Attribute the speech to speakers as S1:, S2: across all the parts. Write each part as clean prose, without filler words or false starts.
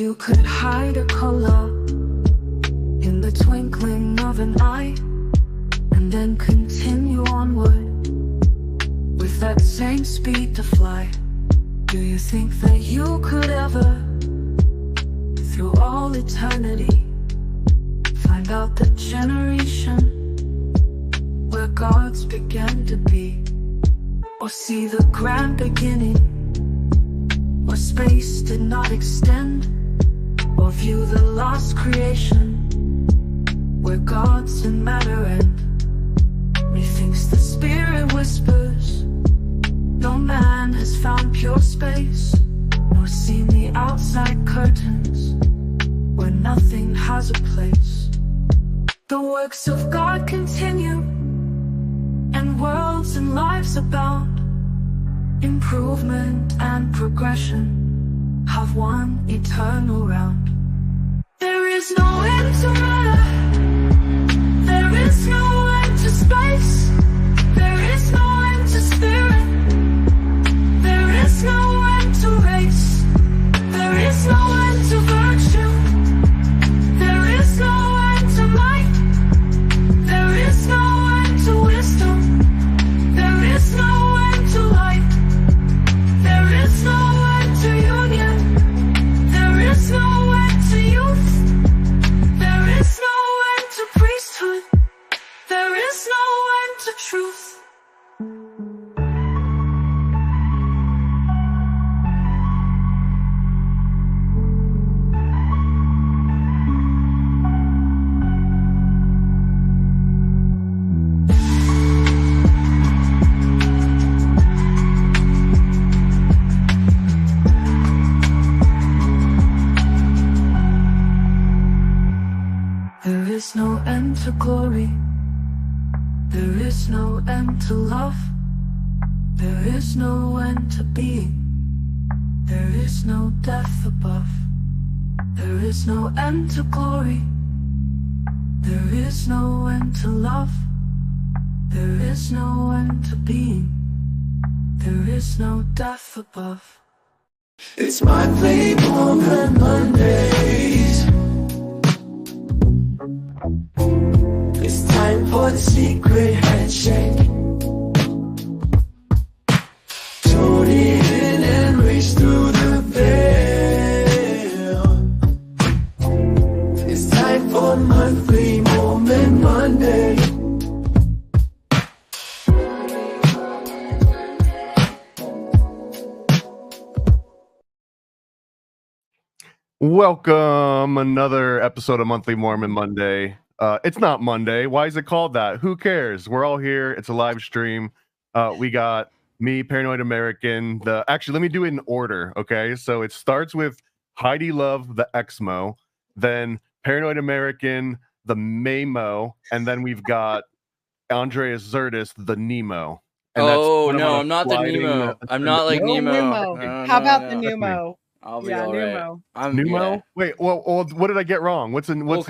S1: you could hide a color in the twinkling of an eye, and then continue onward with that same speed to fly? Do you think that you could ever, through all eternity, find out the generation where gods began to be? Or see the grand beginning, where space did not extend? Or view the lost creation, where gods and matter end? Methinks the spirit whispers, no man has found pure space, nor seen the outside curtains, where nothing has a place. The works of God continue, and worlds and lives abound. Improvement and progression have one eternal round. There is no end to matter, there is no end to space, there is no end to spirit, there is no end to race, there is no end to virtue, there is no end to might, there is no end to wisdom, there is no end to light, there is no end to union, there is no end to youth, there is no end to priesthood, there is no end to truth. There is no end to glory, there is no end to love, there is no end to being, there is no death above. There is no end to glory, there is no end to love, there is no end to being, there is no death above. It's monthly Mormon Mondays. It's time for the secret handshake. Tune in and reach through the veil. It's time for monthly Mormon Monday.
S2: Welcome, another episode of Monthly Mormon Monday. It's not Monday. Why is it called that? Who cares? We're all here. It's a live stream. We got me, Paranoid American. Actually, let me do it in order, okay? So it starts with Heidi Love, the Exmo, then Paranoid American, the Maymo, and then we've got Andreas Xirtus, the Nemo. And
S3: oh no, I'm not the Nemo. I'm not like Nemo.
S4: No, how about the Nemo?
S3: I'll be all right.
S4: Nemo.
S2: Nemo?
S3: Yeah.
S2: Wait, well, what did I get wrong? What's Nemo?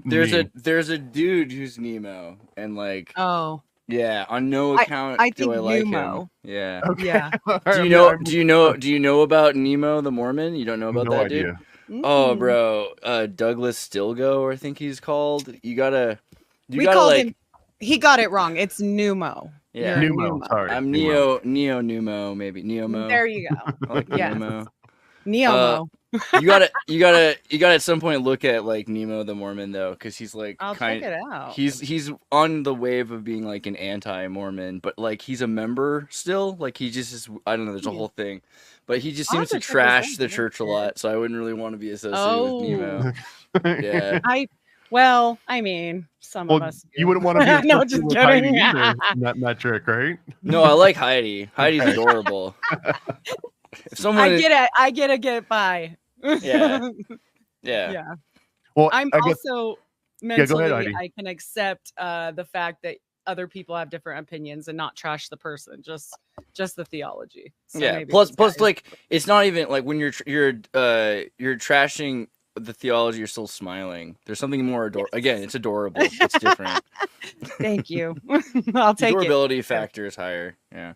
S3: There's a dude who's Nemo, and like,
S4: oh
S3: yeah, on no account
S4: I
S3: do
S4: think
S3: I like
S4: Nemo.
S3: him. Yeah.
S2: Okay.
S4: Yeah.
S3: Do you know about Nemo the Mormon? You don't know about that
S2: idea.
S3: Dude? Oh, bro, Douglas Stilgo, I think he's called.
S4: We called him. He got it wrong. It's Numo.
S3: Yeah,
S2: Nemo. Sorry,
S3: I'm Neo-Numo, maybe Neo-Mo.
S4: There you go.
S3: I like
S4: Yeah.
S3: Neo-Mo.
S4: Neo-Mo.
S3: You gotta at some point look at like Nemo the Mormon though, because he's like
S4: check it out.
S3: He's on the wave of being like an anti-Mormon, but like he's a member still. Like he just is. I don't know. There's a whole thing, but he just seems to trash the church a lot. So I wouldn't really want to be associated with Nemo. Yeah.
S4: I mean, some of us.
S2: You wouldn't want to be
S4: no, just kidding.
S2: That metric, right?
S3: No, I like Heidi. Heidi's adorable. If someone
S4: I get by.
S3: Yeah.
S2: Well,
S4: I'm also mentally,
S2: go ahead, Heidi.
S4: I can accept the fact that other people have different opinions and not trash the person, just the theology. So
S3: yeah. Plus, like it's not even like when you're trashing the theology, you're still smiling. There's something more adorable. Again, it's adorable. It's different.
S4: Thank you. I'll take it.
S3: Adorability factor is higher. Yeah.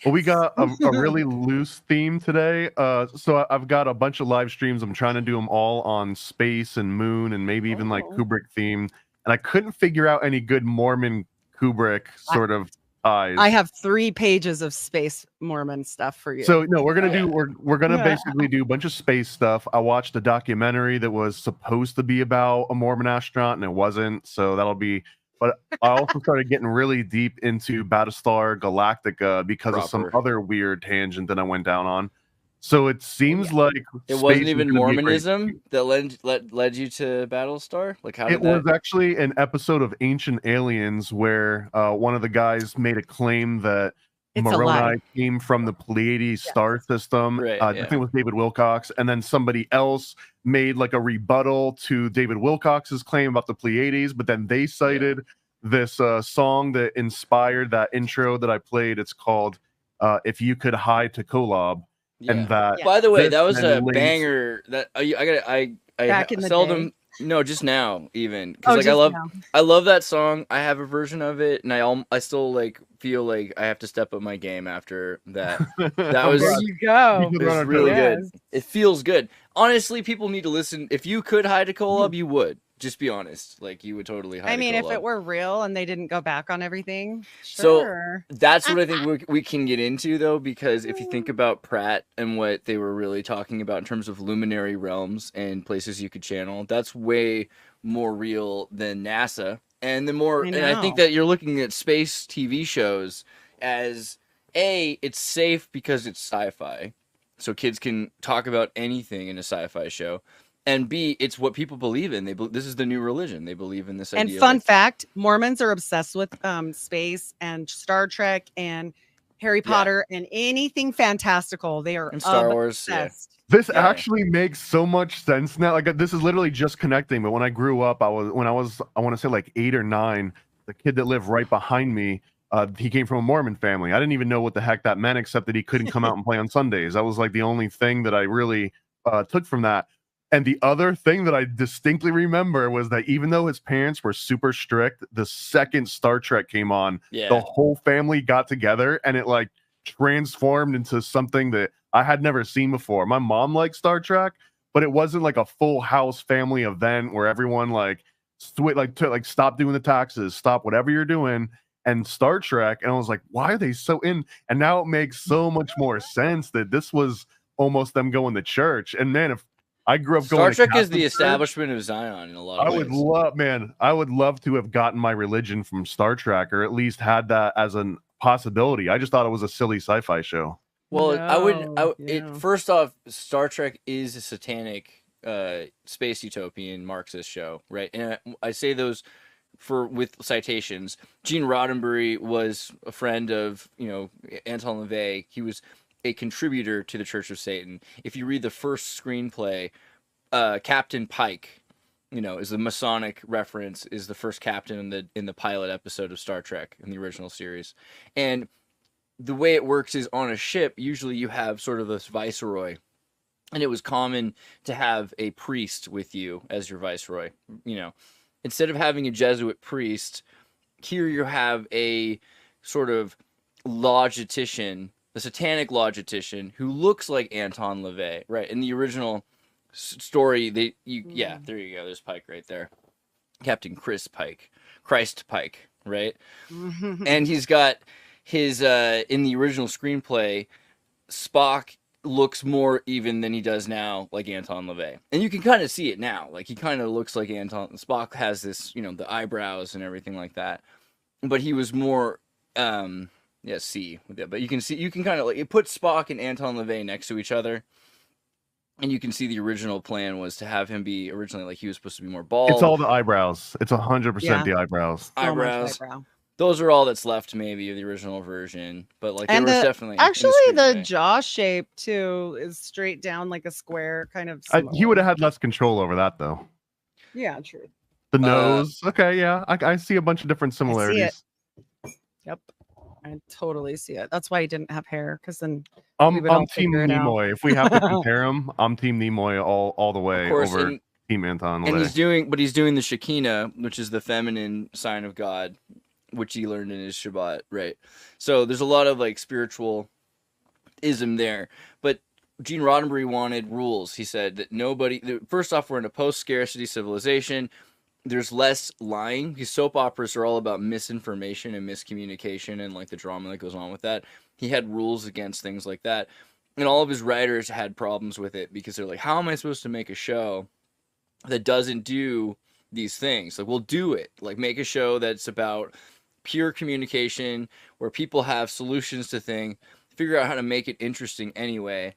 S2: Well, we got a really loose theme today. So I've got a bunch of live streams. I'm trying to do them all on space and moon and maybe even like Kubrick theme. And I couldn't figure out any good Mormon Kubrick sort of ties.
S4: I have 3 pages of space Mormon stuff for you.
S2: So no, we're gonna basically do a bunch of space stuff. I watched a documentary that was supposed to be about a Mormon astronaut and it wasn't. So that'll be. But I also started getting really deep into Battlestar Galactica because of some other weird tangent that I went down on. So it seems like
S3: it wasn't even Mormonism that led you to Battlestar. Like how did
S2: was actually an episode of Ancient Aliens where one of the guys made a claim that Moroni came from the Pleiades star system. I think it was David Wilcox, and then somebody else made like a rebuttal to David Wilcox's claim about the Pleiades, but then they cited this song that inspired that intro that I played. It's called "If You Could Hide to Kolob." And that,
S3: by the way, that was a banger. That I
S4: back in the
S3: seldom.
S4: day?
S3: No, just now, even because I love that song. I have a version of it, and I still like feel like I have to step up my game after that. That was
S4: there you go.
S3: It was really good. It feels good. Honestly, people need to listen. If you could hide a Kolob, you would. Just be honest. Like you would totally hide.
S4: I mean,
S3: a
S4: if
S3: Kolob.
S4: it were real and they didn't go back on everything, sure.
S3: So that's what I think we can get into, though, because if you think about Pratt and what they were really talking about in terms of luminary realms and places you could channel, that's way more real than NASA. And I think that you're looking at space TV shows as it's safe because it's sci-fi, so kids can talk about anything in a sci-fi show. And B, it's what people believe in. This is the new religion. They believe in this idea.
S4: And fun fact, Mormons are obsessed with space and Star Trek and Harry Potter and anything fantastical. They are
S3: and Star Wars.
S4: Obsessed.
S2: This actually makes so much sense now. Like this is literally just connecting. But when I grew up, I want to say like 8 or 9. The kid that lived right behind me, he came from a Mormon family. I didn't even know what the heck that meant, except that he couldn't come out and play on Sundays. That was like the only thing that I really took from that. And the other thing that I distinctly remember was that even though his parents were super strict, the second Star Trek came on, the whole family got together and it like transformed into something that I had never seen before. My mom liked Star Trek, but it wasn't like a full house family event where everyone stop doing the taxes, stop whatever you're doing, and Star Trek. And I was like, why are they so in? And now it makes so much more sense that this was almost them going to church. And man, if I grew up going
S3: Star Trek is the establishment of Zion in a lot of ways.
S2: I would love to have gotten my religion from Star Trek, or at least had that as a possibility. I just thought it was a silly sci-fi show.
S3: Well, first off, Star Trek is a satanic space utopian Marxist show, right? And I say those with citations. Gene Roddenberry was a friend of, Anton LaVey. He was a contributor to the Church of Satan. If you read the first screenplay, Captain Pike, is the Masonic reference, is the first captain in the pilot episode of Star Trek in the original series. And the way it works is on a ship, usually you have sort of this viceroy, and it was common to have a priest with you as your viceroy. Instead of having a Jesuit priest, here you have a sort of logician, the satanic logician who looks like Anton LaVey, right? In the original story, there you go. There's Pike right there, Captain Christ Pike, right? And he's got his in the original screenplay, Spock looks more even than he does now, like Anton LaVey, and you can kind of see it now. Like he kind of looks like Anton. Spock has this, the eyebrows and everything like that, but he was more. But you can kind of like put Spock and Anton LaVey next to each other, and you can see the original plan was to have him be originally like he was supposed to be more bald.
S2: It's all the eyebrows. It's 100% the eyebrows.
S3: Eyebrows. Those are all that's left maybe of the original version, but like
S4: and
S3: there was definitely
S4: the jaw shape too is straight down like a square kind of.
S2: He would have had less control over that though.
S4: Yeah, true.
S2: The nose. Okay, yeah, I see a bunch of different similarities.
S4: Yep. I totally see it. That's why he didn't have hair, because then
S2: I'm Team Nimoy. If we have to compare him, I'm Team Nimoy all the way over Team Anton.
S3: And he's doing the Shekinah, which is the feminine sign of God, which he learned in his Shabbat, right? So there's a lot of like spiritual ism there. But Gene Roddenberry wanted rules. He said that first off, we're in a post-scarcity civilization. There's less lying. These soap operas are all about misinformation and miscommunication and like the drama that goes on with that. He had rules against things like that. And all of his writers had problems with it because they're like, how am I supposed to make a show that doesn't do these things? Like, we'll do it. Like, make a show that's about pure communication where people have solutions to things, figure out how to make it interesting anyway.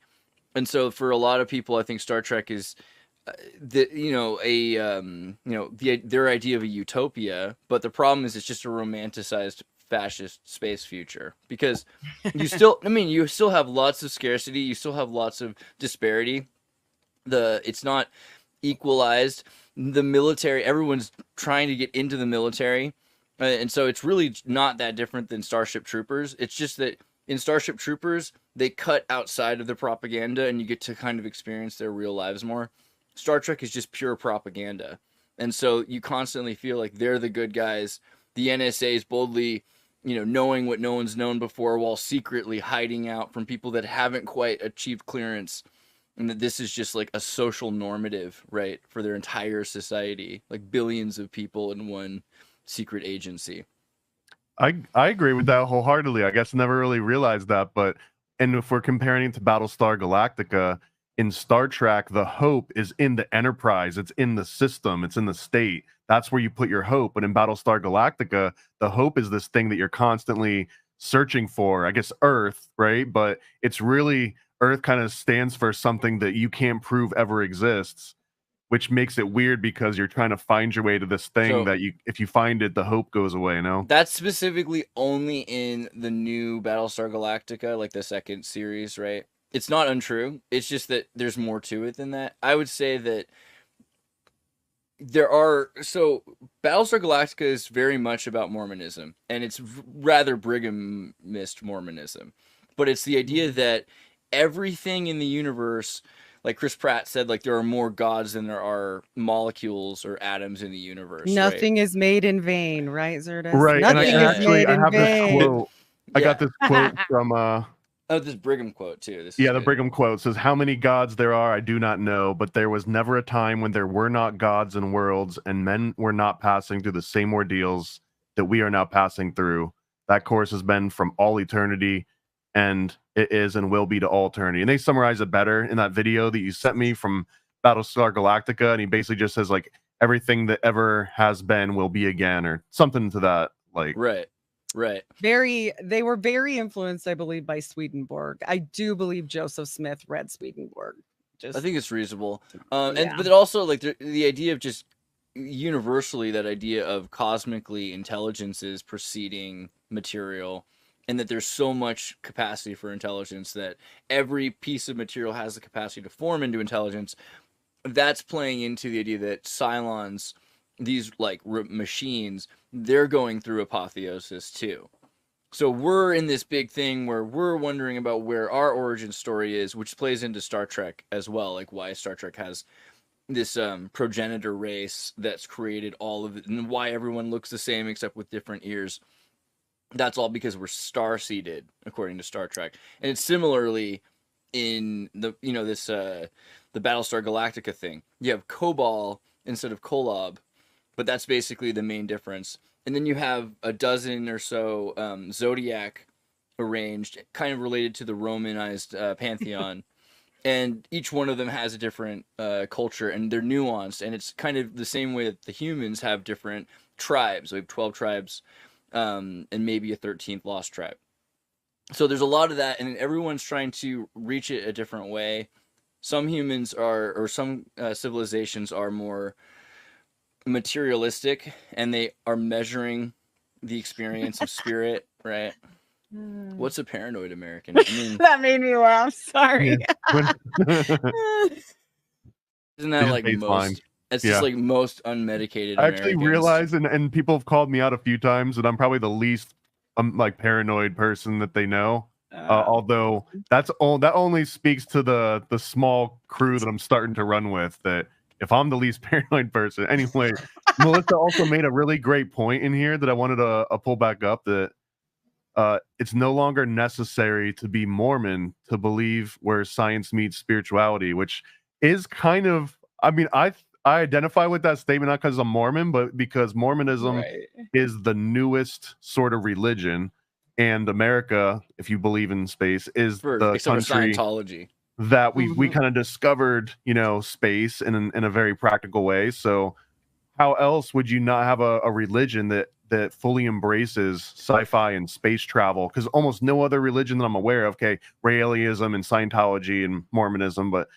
S3: And so for a lot of people, I think Star Trek is their idea of a utopia, but the problem is it's just a romanticized fascist space future, because you still have lots of scarcity, you still have lots of disparity. It's not equalized. The military, everyone's trying to get into the military, and so it's really not that different than Starship Troopers. It's just that in Starship Troopers, they cut outside of the propaganda and you get to kind of experience their real lives more. Star Trek is just pure propaganda. And so you constantly feel like they're the good guys. The NSA is boldly, knowing what no one's known before while secretly hiding out from people that haven't quite achieved clearance. And that this is just like a social normative, right, for their entire society. Like billions of people in one secret agency.
S2: I agree with that wholeheartedly. I guess I never really realized that, and if we're comparing it to Battlestar Galactica, in Star Trek, the hope is in the Enterprise, it's in the system, it's in the state. That's where you put your hope. But in Battlestar Galactica, the hope is this thing that you're constantly searching for. I guess Earth, right? But it's really, Earth kind of stands for something that you can't prove ever exists, which makes it weird because you're trying to find your way to this thing that if you find it, the hope goes away,
S3: That's specifically only in the new Battlestar Galactica, like the second series, right? It's not untrue. It's just that there's more to it than that. I would say that Battlestar Galactica is very much about Mormonism, and it's rather Brighamist Mormonism. But it's the idea that everything in the universe, like Chris Pratt said, like there are more gods than there are molecules or atoms in the universe.
S4: Nothing is made in vain, right, Xirtus?
S2: Right.
S4: Nothing is made in vain.
S2: This quote. I got this quote from
S3: this Brigham quote too.
S2: The Brigham quote says, "How many gods there are, I do not know, but there was never a time when there were not gods and worlds, and men were not passing through the same ordeals that we are now passing through. That course has been from all eternity, and it is and will be to all eternity." And they summarize it better in that video that you sent me from Battlestar Galactica, and he basically just says like everything that ever has been will be again, or something to that. Like
S3: Right.
S4: They were very influenced, I believe, by Swedenborg. I do believe Joseph Smith read Swedenborg.
S3: I think it's reasonable. But it also like the idea of just universally that idea of cosmically intelligences preceding material, and that there's so much capacity for intelligence that every piece of material has the capacity to form into intelligence. That's playing into the idea that Cylons, these like machines, they're going through apotheosis too. So we're in this big thing where we're wondering about where our origin story is, which plays into Star Trek as well, like why Star Trek has this progenitor race that's created all of it, and why everyone looks the same except with different ears. That's all because we're star-seeded, according to Star Trek. And it's similarly in the the Battlestar Galactica thing. You have Kobol instead of Kolob, but that's basically the main difference. And then you have a dozen or so Zodiac arranged, kind of related to the Romanized pantheon. And each one of them has a different culture, and they're nuanced. And it's kind of the same way that the humans have different tribes. We have 12 tribes and maybe a 13th lost tribe. So there's a lot of that, and everyone's trying to reach it a different way. Some humans or some civilizations are more materialistic, and they are measuring the experience of spirit, right? What's a paranoid American? I mean,
S4: that made me laugh. Sorry.
S3: Isn't that like most? It's just like most unmedicated.
S2: I actually realize, and people have called me out a few times, that I'm probably the least like paranoid person that they know. Although that only speaks to the small crew that I'm starting to run with. That if I'm the least paranoid person, anyway. Melissa also made a really great point in here that I wanted to pull back up. That it's no longer necessary to be Mormon to believe where science meets spirituality, which is kind of, I mean, I identify with that statement not because I'm Mormon, but because Mormonism is the newest sort of religion, and America, if you believe in space, is the country
S3: Scientology
S2: that we kind of discovered, you know, space in a very practical way. So how else would you not have a religion that fully embraces sci-fi and space travel? Because almost no other religion that I'm aware of, okay, Raelism and Scientology and Mormonism, but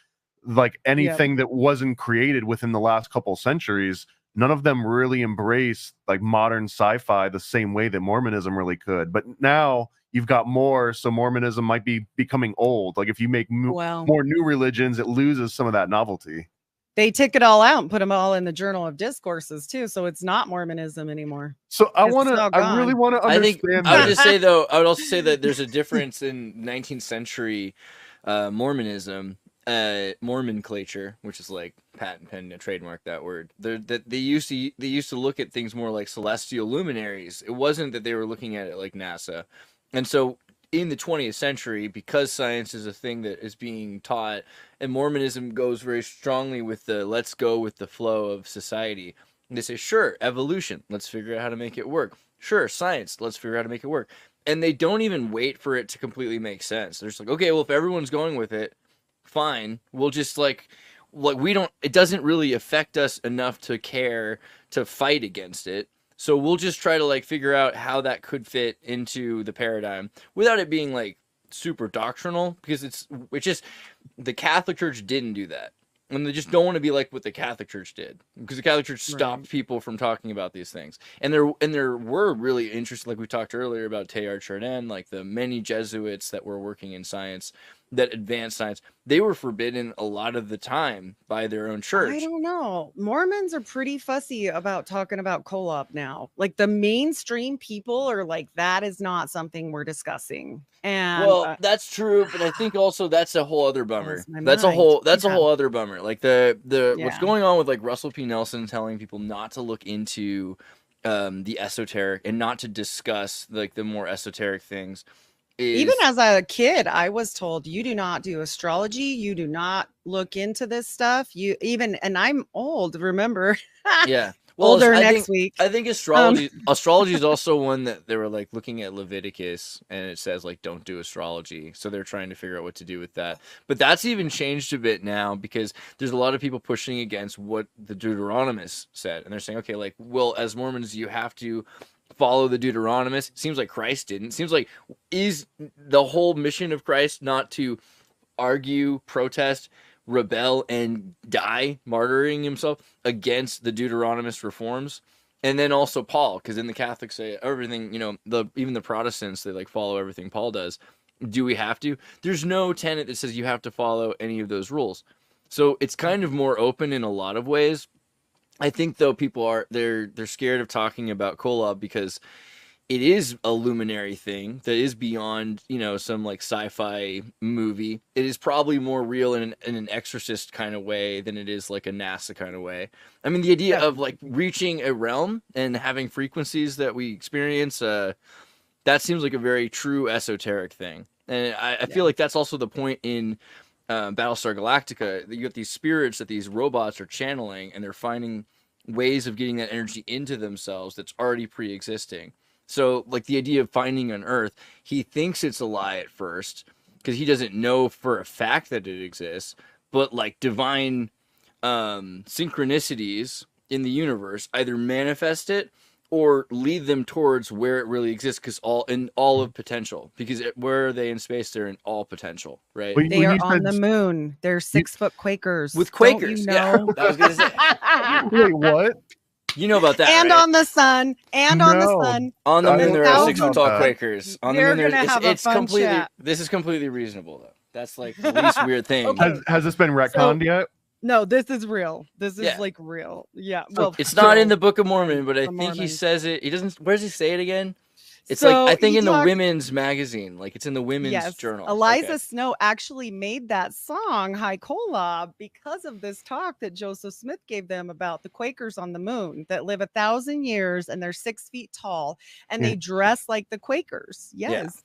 S2: like anything that wasn't created within the last couple centuries, none of them really embrace like modern sci-fi the same way that Mormonism really could. But now you've got more, so Mormonism might be becoming old. Like if you make more new religions, it loses some of that novelty.
S4: They took it all out and put them all in the Journal of Discourses too, so it's not Mormonism anymore.
S2: So I really want to understand.
S3: I would just say though, I would also say that there's a difference in 19th century Mormonism, Mormonclature, which is like patent pending, trademark that word. They used to look at things more like celestial luminaries. It wasn't that they were looking at it like NASA, and so. In the 20th century, because science is a thing that is being taught, and Mormonism goes very strongly with the let's go with the flow of society. And they say, sure, evolution, let's figure out how to make it work. Sure, science, let's figure out how to make it work. And they don't even wait for it to completely make sense. They're just like, okay, well, if everyone's going with it, fine. We'll just like we don't, it doesn't really affect us enough to care to fight against it. So we'll just try to like figure out how that could fit into the paradigm without it being like super doctrinal, because it's just the Catholic Church didn't do that. And they just don't want to be like what the Catholic Church did, because the Catholic Church stopped people from talking about these things. And there were really interesting, like we talked earlier about Teilhard Chardin, like the many Jesuits that were working in science, that advanced science, they were forbidden a lot of the time by their own church.
S4: I don't know. Mormons are pretty fussy about talking about Kolob now. Like the mainstream people are like, that is not something we're discussing. And
S3: well, that's true, but I think also that's a whole other bummer. That's a whole other bummer. Like the what's going on with like Russell P. Nelson telling people not to look into the esoteric and not to discuss like the more esoteric things.
S4: Even as a kid, I was told you do not do astrology. You do not look into this stuff. And I'm old, remember?
S3: Yeah. Well,
S4: older next week.
S3: I think astrology is also one that they were like looking at Leviticus, and it says like don't do astrology. So they're trying to figure out what to do with that. But that's even changed a bit now, because there's a lot of people pushing against what the Deuteronomists said. And they're saying, okay, like, well, as Mormons, you have to follow the Deuteronomists. Seems like Christ didn't. Seems like, is the whole mission of Christ not to argue, protest, rebel, and die, martyring himself against the Deuteronomist reforms? And then also Paul, because then the Catholics say everything, you know, even the Protestants, they like follow everything Paul does. Do we have to? There's no tenet that says you have to follow any of those rules. So it's kind of more open in a lot of ways. I think though people they're scared of talking about Kolob because it is a luminary thing that is beyond, you know, some like sci-fi movie. It is probably more real in an Exorcist kind of way than it is like a NASA kind of way. I mean, the idea of like reaching a realm and having frequencies that we experience, that seems like a very true esoteric thing. And I feel like that's also the point in Battlestar Galactica. You get these spirits that these robots are channeling, and they're finding ways of getting that energy into themselves that's already pre-existing. So like the idea of finding on Earth, he thinks it's a lie at first because he doesn't know for a fact that it exists, but like divine synchronicities in the universe either manifest it or lead them towards where it really exists, because all of potential. Because where are they in space? They're in all potential, right?
S4: They are on the moon. They're 6-foot Quakers.
S3: With Quakers,
S4: you know?
S3: Yeah. I was gonna say.
S2: Wait, what?
S3: You know about that,
S4: and
S3: right?
S4: on the sun. And on the sun.
S3: On the moon, there are 6-foot tall
S2: that.
S3: Quakers. On the
S4: They're
S3: moon,
S4: gonna have a fun
S3: completely.
S4: chat.
S3: This is completely reasonable, though. That's like the least weird thing.
S4: Okay.
S2: Has this been retconned yet?
S4: No, this is real. This is like real. Yeah.
S3: So
S4: Well,
S3: it's not in the Book of Mormon, but I think he
S4: Mormons.
S3: says it. He doesn't. Where does he say it again? It's
S4: So
S3: like I think
S4: he
S3: in the
S4: talked-
S3: women's magazine, like it's in the women's
S4: Yes,
S3: journal.
S4: Eliza Snow actually made that song High Kolob because of this talk that Joseph Smith gave them about the Quakers on the moon that live 1,000 years and they're 6 feet tall and they dress like the Quakers. Yes.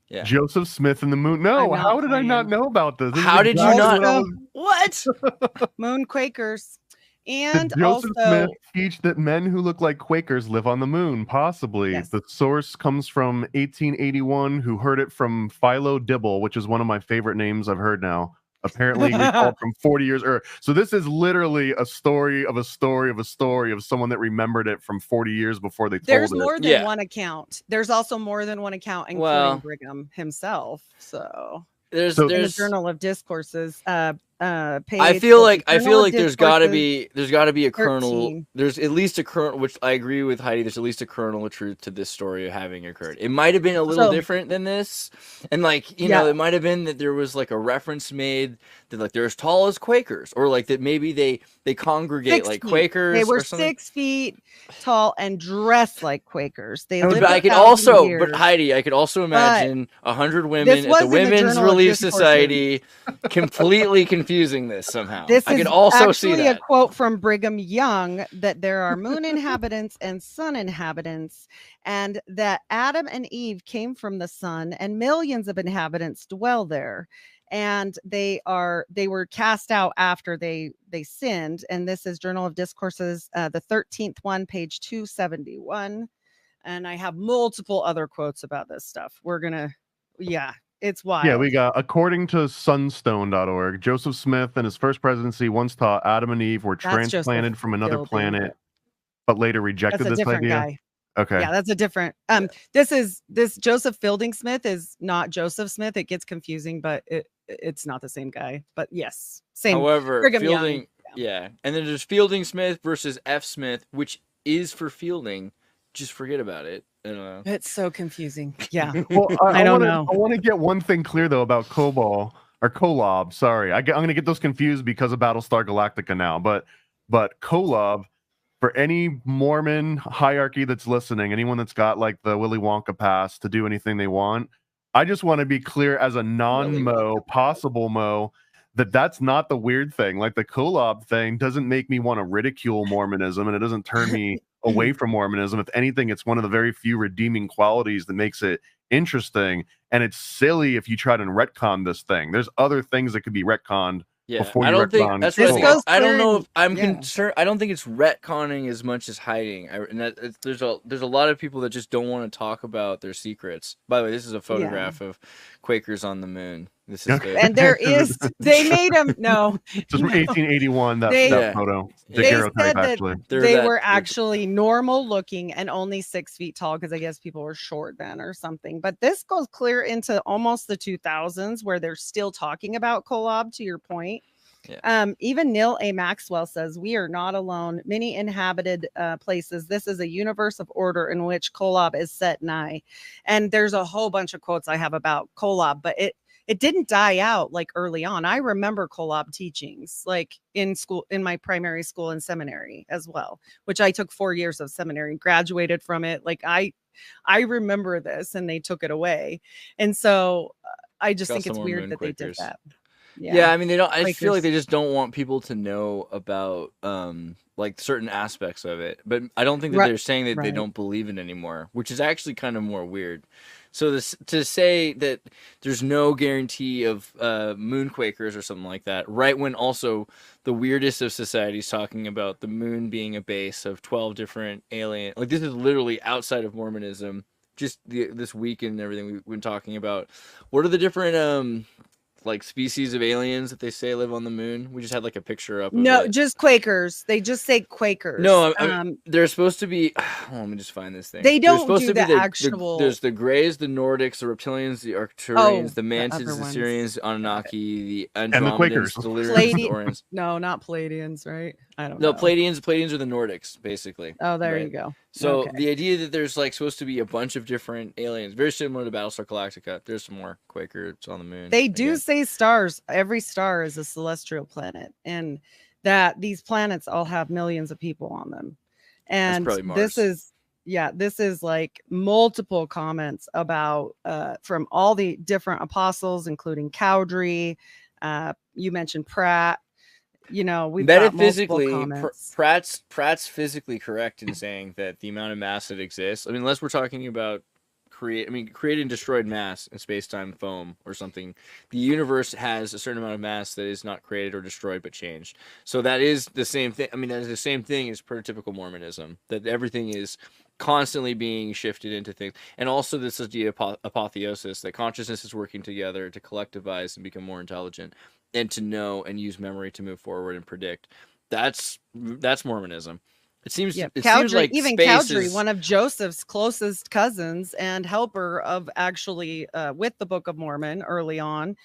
S3: Yeah.
S2: Joseph Smith and the moon. No,
S4: I'm not
S2: how did I not
S4: playing.
S2: know about this? This is
S3: How did you
S2: exactly
S3: not?
S2: what I was-
S3: What?
S4: Moon Quakers. And
S2: Did Joseph
S4: also
S2: Smith teach that men who look like Quakers live on the moon? Possibly.
S4: Yes.
S2: The source comes from 1881, who heard it from Philo Dibble, which is one of my favorite names I've heard now. Apparently recalled from 40 years earlier. So this is literally a story of a story of a story of someone that remembered it from 40 years before they told
S4: there's
S2: it.
S4: more than one account. There's also more than one account, including
S3: Well,
S4: Brigham himself. So
S3: There's
S4: in the Journal of Discourses, page.
S3: I feel like there's got to
S4: Discourses,
S3: be a kernel.
S4: 13.
S3: There's at least a kernel, which I agree with Heidi. There's at least a kernel of truth to this story having occurred. It might have been a little different than this, and like you know, it might have been that there was like a reference made that like they're as tall as Quakers, or like that maybe they congregate like Quakers.
S4: They were
S3: or something.
S4: 6 feet tall and dressed like Quakers. They
S3: But
S4: lived
S3: I could
S4: 1,000
S3: also,
S4: years.
S3: but Heidi, I could also imagine 100 women
S4: this
S3: at
S4: was
S3: the
S4: in the
S3: Women's
S4: Journal of
S3: Relief
S4: Discourses.
S3: Society completely confusing this somehow.
S4: This
S3: I
S4: is
S3: could also see
S4: actually
S3: that.
S4: a quote from Brigham Young that there are moon inhabitants and sun inhabitants, and that Adam and Eve came from the sun, and millions of inhabitants dwell there. And they were cast out after they sinned. And this is Journal of Discourses, the 13th one, page 271. And I have multiple other quotes about this stuff. It's wild.
S2: Yeah, we got, according to sunstone.org, Joseph Smith in his first presidency once taught Adam and Eve were transplanted from another planet, but later rejected
S4: That's a
S2: this
S4: different
S2: idea.
S4: guy.
S2: Okay.
S4: Yeah, that's a different. This Joseph Fielding Smith is not Joseph Smith. It gets confusing, but it's not the same guy. But yes, same.
S3: However,
S4: Brigham
S3: Fielding,
S4: Young.
S3: yeah, and then there's Fielding Smith versus F. Smith, which is for Fielding. Just forget about it. I don't know.
S4: It's so confusing. Yeah.
S2: Well,
S4: I don't know.
S2: I want to get one thing clear though about Kolob. Sorry, I'm going to get those confused because of Battlestar Galactica now. But Kolob, for any Mormon hierarchy that's listening, anyone that's got like the Willy Wonka pass to do anything they want, I just want to be clear as a non-Mo, possible Mo, that's not the weird thing. Like the Kolob thing doesn't make me want to ridicule Mormonism, and it doesn't turn me away from Mormonism. If anything, it's one of the very few redeeming qualities that makes it interesting. And it's silly if you try to retcon this thing. There's other things that could be retconned.
S3: Yeah,
S2: before
S3: I
S2: you
S3: don't think
S2: retcon
S3: that's
S2: Kolob.
S3: what I don't know if I'm concerned. I don't think it's retconning as much as hiding. There's a lot of people that just don't want to talk about their secrets. By the way, this is a photograph of Quakers on the moon. This is
S4: and there is they made them
S2: just from 1881 that photo.
S4: They said that
S2: actually.
S4: they were actually normal looking and only 6 feet tall because I guess people were short then or something. But this goes clear into almost the 2000s where they're still talking about Kolob, to your point.
S3: Yeah.
S4: Even Neil A. Maxwell says we are not alone. Many inhabited places. This is a universe of order in which Kolob is set nigh. And there's a whole bunch of quotes I have about Kolob, but it didn't die out like early on. I remember Kolob teachings like in school, in my primary school and seminary as well, which I took 4 years of seminary, graduated from it. Like I remember this, and they took it away. And so I just think it's weird that they did that.
S3: Yeah, I mean, they don't. I feel like they just don't want people to know about like certain aspects of it. But I don't think that they're saying that they don't believe it anymore, which is actually kind of more weird. So to say that there's no guarantee of moon Quakers or something like that, right when also the weirdest of societies talking about the moon being a base of 12 different alien, like this is literally outside of Mormonism. Just this week and everything we've been talking about. What are the different like species of aliens that they say live on the moon? We just had like a picture up.
S4: No, just Quakers. They just say Quakers.
S3: No, they're supposed to be. Let me just find this thing.
S4: They don't do the actual.
S3: There's the Greys, the Nordics, the Reptilians, the Arcturians, the Mantids, the Syrians, Anunnaki, the Andromedans, the Lyrians, the Orions.
S4: No, not Pleiadians, right? I don't
S3: know.
S4: No,
S3: Pleiadians are the Nordics, basically.
S4: Oh, there you go.
S3: So the idea that there's like supposed to be a bunch of different aliens, very similar to Battlestar Galactica. There's some more Quakers on the moon.
S4: They do say stars. Every star is a celestial planet, and that these planets all have millions of people on them. And this is yeah, this is like multiple comments about from all the different apostles, including Cowdery. You mentioned Pratt. We've got multiple
S3: Metaphysically,
S4: comments.
S3: Pratt's physically correct in saying that the amount of mass that exists. I mean, unless we're talking about created and destroyed mass in space-time foam or something. The universe has a certain amount of mass that is not created or destroyed but changed. So that is the same thing. I mean, that is the same thing as prototypical Mormonism. That everything is constantly being shifted into things, and also this idea of apotheosis, that consciousness is working together to collectivize and become more intelligent, and to know and use memory to move forward and predict. That's Mormonism. It seems like
S4: even Cowdery, one of Joseph's closest cousins and helper of actually with the Book of Mormon early on.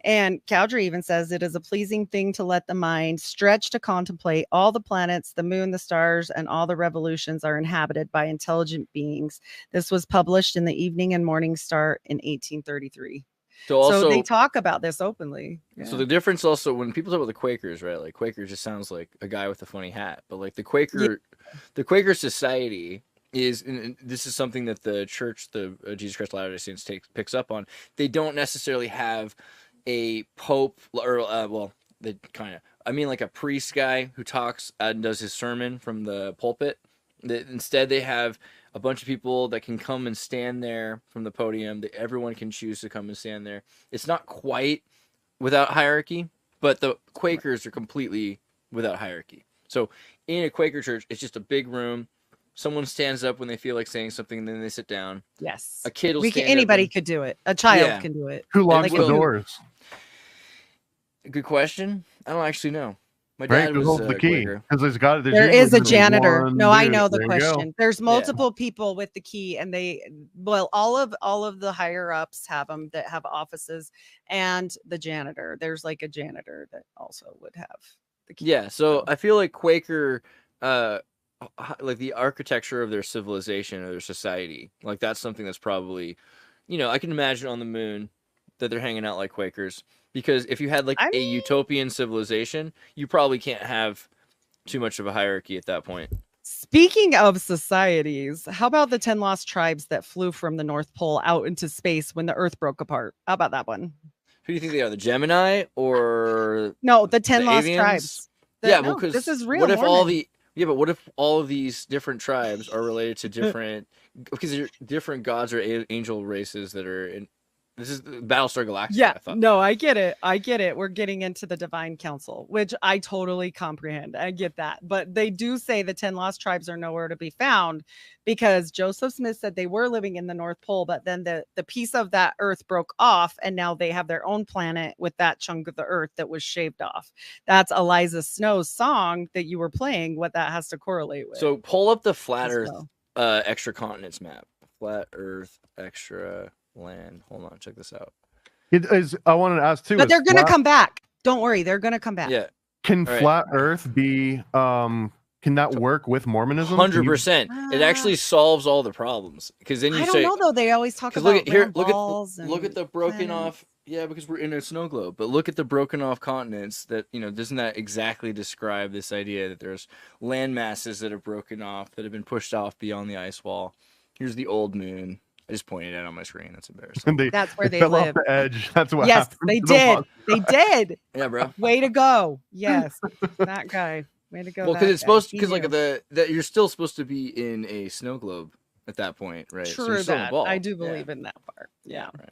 S4: And Cowdery even says it is a pleasing thing to let the mind stretch to contemplate all the planets, the moon, the stars, and all the revolutions are inhabited by intelligent beings. This was published in the Evening and Morning Star in 1833. So they talk about this openly. Yeah.
S3: So the difference also, when people talk about the Quakers, right? Like Quaker just sounds like a guy with a funny hat, but like the Quaker society is, and this is something that the church, the Jesus Christ of Latter-day Saints picks up on. They don't necessarily have a pope or like a priest guy who talks and does his sermon from the pulpit. Instead, they have a bunch of people that can come and stand there from the podium, that everyone can choose to come and stand there. It's not quite without hierarchy, but the Quakers are completely without hierarchy. So in a Quaker church, it's just a big room. Someone stands up when they feel like saying something, and then they sit down.
S4: Yes.
S3: A kid will stand
S4: anybody
S3: up
S4: could do it. A child can do it.
S2: Who locks the doors?
S3: Good question. I don't actually know. My dad was
S2: the key, because
S4: there is a janitor. No, I know the
S2: there
S4: question. There's multiple people with the key, and all of the higher ups have them that have offices, and the janitor. There's like a janitor that also would have the key.
S3: Yeah, so I feel like Quaker, like the architecture of their civilization or their society, like that's something that's probably, I can imagine on the moon that they're hanging out like Quakers. Because if you had a utopian civilization, you probably can't have too much of a hierarchy at that point.
S4: Speaking of societies, how about the 10 lost tribes that flew from the North Pole out into space when the Earth broke apart? How about that one?
S3: Who do you think they are? The Gemini or
S4: no? The 10 lost
S3: aliens?
S4: Tribes.
S3: Because
S4: this is real.
S3: What if what if all of these different tribes are related to different? Because they're different gods or angel races that are in. This is Battlestar Galactica.
S4: Yeah, no, I get it. We're getting into the divine council, which I totally comprehend. I get that. But they do say the 10 lost tribes are nowhere to be found because Joseph Smith said they were living in the North Pole, but then the piece of that earth broke off, and now they have their own planet with that chunk of the earth that was shaved off. That's Eliza Snow's song that you were playing, what that has to correlate with.
S3: So pull up the flat earth extra continents map. Flat earth extra land. Hold on, check this out.
S2: It is. I wanted to ask too.
S4: But they're going to come back. Don't worry, they're going to come back.
S3: Yeah.
S2: Can flat Earth be? Can that work with Mormonism?
S3: 100%. It actually solves all the problems because then I
S4: don't know though. They always talk about
S3: look at the broken off. Yeah, because we're in a snow globe. But look at the broken off continents. That doesn't that exactly describe this idea that there's land masses that have broken off that have been pushed off beyond the ice wall? Here's the old moon. I just pointed it on my screen. That's embarrassing.
S4: That's where they
S2: fell
S4: live.
S2: Off the edge. That's what
S4: yes,
S2: happened.
S4: They did. They did.
S3: Yeah, bro.
S4: Way to go. Yes, that guy. Way to go.
S3: Well, because it's supposed because that you're still supposed to be in a snow globe at that point, right?
S4: True that. I do believe in that part. Yeah.
S3: Right.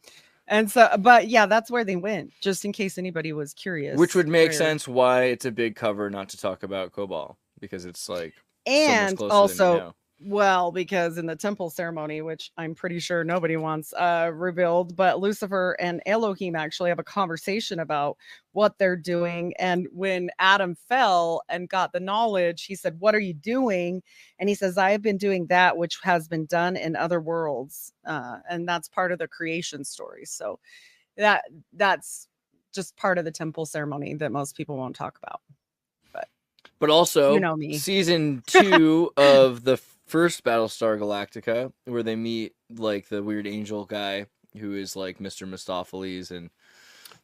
S4: And so, but yeah, that's where they went. Just in case anybody was curious.
S3: Which would make sense why it's a big cover not to talk about Cobol, because it's like
S4: and
S3: so much
S4: also. Well, because in the temple ceremony, which I'm pretty sure nobody wants revealed, but Lucifer and Elohim actually have a conversation about what they're doing. And when Adam fell and got the knowledge, he said, "What are you doing?" And he says, "I have been doing that which has been done in other worlds." And that's part of the creation story. So that's just part of the temple ceremony that most people won't talk about.
S3: But also,
S4: me.
S3: Season 2 of the first Battlestar Galactica, where they meet like the weird angel guy who is like Mr. Mistopheles and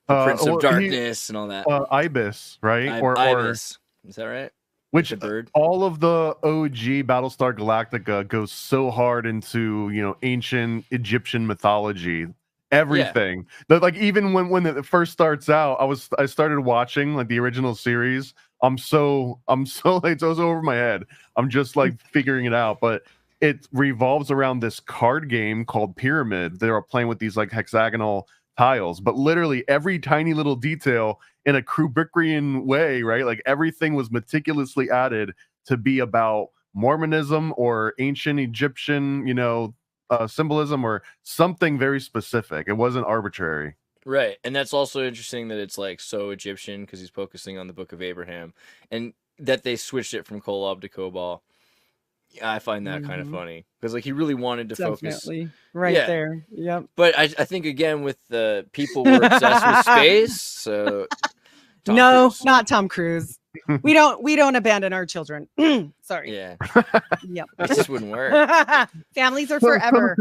S3: the Prince of Darkness and all that.
S2: Ibis, right?
S3: Ibis. Is that right?
S2: Which
S3: the bird.
S2: all of the OG Battlestar Galactica goes so hard into, you know, ancient Egyptian mythology. Everything. That, like, even when it first starts out, I started watching like the original series. I'm so like, it's over my head. I'm just like figuring it out. But it revolves around this card game called Pyramid. They are playing with these like hexagonal tiles, but literally every tiny little detail in a Kubrickian way, right? Like everything was meticulously added to be about Mormonism or ancient Egyptian, you know, symbolism or something very specific. It wasn't arbitrary.
S3: Right. And that's also interesting that it's like so Egyptian because he's focusing on the Book of Abraham, and that they switched it from Kolob to Kobal. Yeah, I find that kind of funny because like he really wanted to focus
S4: right there. Yep.
S3: But I think again with the people were obsessed with space, so
S4: Cruise. Not Tom Cruise. We don't abandon our children. Sorry.
S3: Yeah.
S4: Yep.
S3: It just wouldn't work.
S4: Families are forever.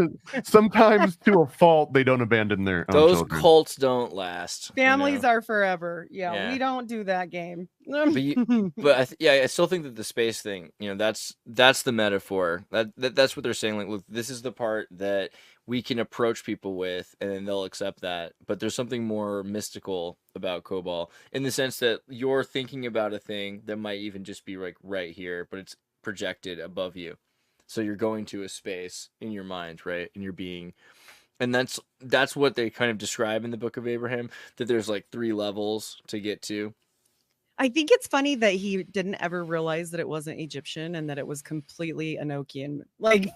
S2: Sometimes to a fault, they don't abandon their own
S3: Those
S2: children.
S3: cults don't last.
S4: Families are forever. Yeah, we don't do that game.
S3: But I still think that the space thing, you know, that's the metaphor. That's what they're saying. Like, look, this is the part that we can approach people with, and then they'll accept that. But there's something more mystical about Kobal in the sense that you're thinking about a thing that might even just be like right here, but it's projected above you. So you're going to a space in your mind, right? In your being. And that's what they kind of describe in the Book of Abraham, that there's like 3 levels to get to.
S4: I think it's funny that he didn't ever realize that it wasn't Egyptian and that it was completely Enochian. Like,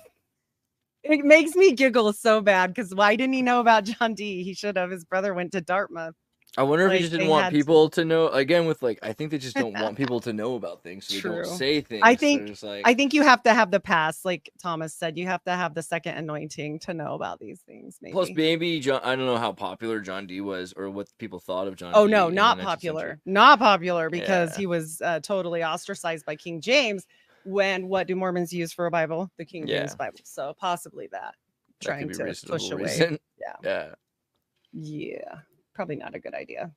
S4: it makes me giggle so bad because why didn't he know about John Dee? He should have. His brother went to Dartmouth.
S3: I wonder if he just didn't want people to know. Again, with like, I think they just don't want people to know about things, so they don't say things.
S4: I think you have to have the past, like Thomas said. You have to have the second anointing to know about these things. Maybe.
S3: Plus, maybe I don't know how popular John Dee was or what people thought of John.
S4: Oh no, not popular, not popular because he was totally ostracized by King James. What do Mormons use for a Bible? The King James Bible. So possibly that trying to push away. Yeah. Probably not a good idea.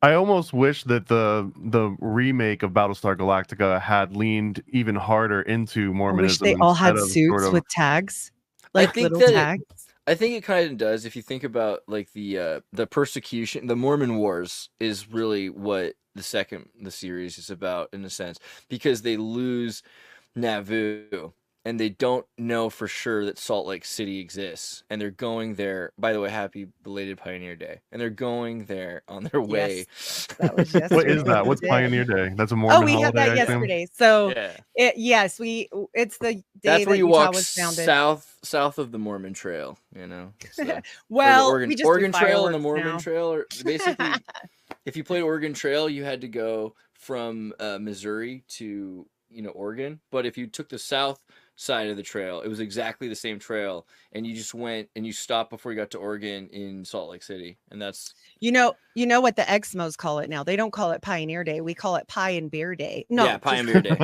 S2: I almost wish that the remake of Battlestar Galactica had leaned even harder into Mormonism.
S4: I wish they all had suits with tags, like little tags.
S3: I think it kind of does. If you think about like the persecution, the Mormon Wars is really what the series is about in a sense, because they lose Nauvoo. And they don't know for sure that Salt Lake City exists. And they're going there. By the way, happy belated Pioneer Day. And they're going there on their way.
S4: That was yesterday.
S2: What is that? What's Pioneer Day? That's a Mormon holiday.
S4: Oh, we had that yesterday. So, it's the day
S3: that's where you walk
S4: was founded.
S3: south of the Mormon Trail, you know. So,
S4: well,
S3: Oregon Trail and the Mormon Trail are basically, if you played Oregon Trail, you had to go from Missouri to, you know, Oregon. But if you took the south side of the trail, it was exactly the same trail, and you just went and you stopped before you got to Oregon in Salt Lake City. And that's you know
S4: what the Exmos call it now. They don't call it Pioneer Day. We call it Pie and Beer Day. No,
S3: yeah, Pie and Beer Day.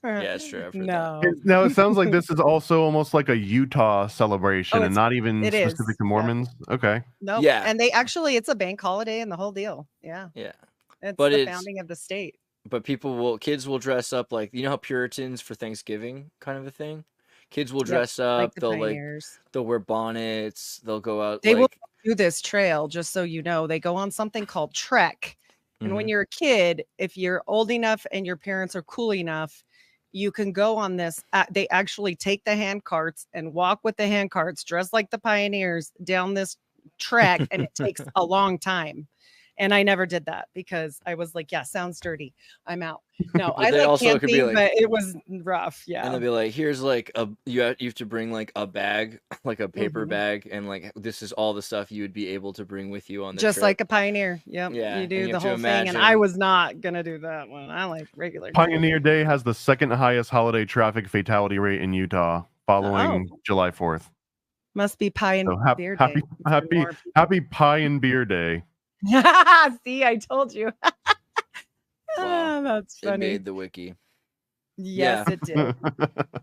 S3: Yeah, it's true.
S2: Now it sounds like this is also almost like a Utah celebration and not even specific to Mormons. Okay.
S4: No. Yeah, and it's a bank holiday and the whole deal. Yeah. It's the founding of the state.
S3: But kids will dress up like, you know how Puritans for Thanksgiving kind of a thing? Kids will dress up, they'll wear bonnets, they'll go out.
S4: They will do this trail, just so you know. They go on something called Trek. And when you're a kid, if you're old enough and your parents are cool enough, you can go on this. They actually take the hand carts and walk with the hand carts, dressed like the pioneers, down this trek, and it takes a long time. And I never did that because I was like, yeah, sounds dirty. I'm out. No, I like camping, but it was rough. Yeah.
S3: And they'll be like, here's like you have to bring like a bag, like a paper bag. And like, this is all the stuff you would be able to bring with you on the
S4: trip.
S3: Just
S4: like a pioneer. Yep. Yeah. You do the whole thing. And I was not going to do that one. I like regular.
S2: Pioneer Day has the second highest holiday traffic fatality rate in Utah following July 4th.
S4: Must be Pie and Beer Day.
S2: Happy Pie and Beer Day.
S4: See, I told you.
S3: Wow.
S4: That's funny.
S3: It made the wiki.
S4: Yes, it did.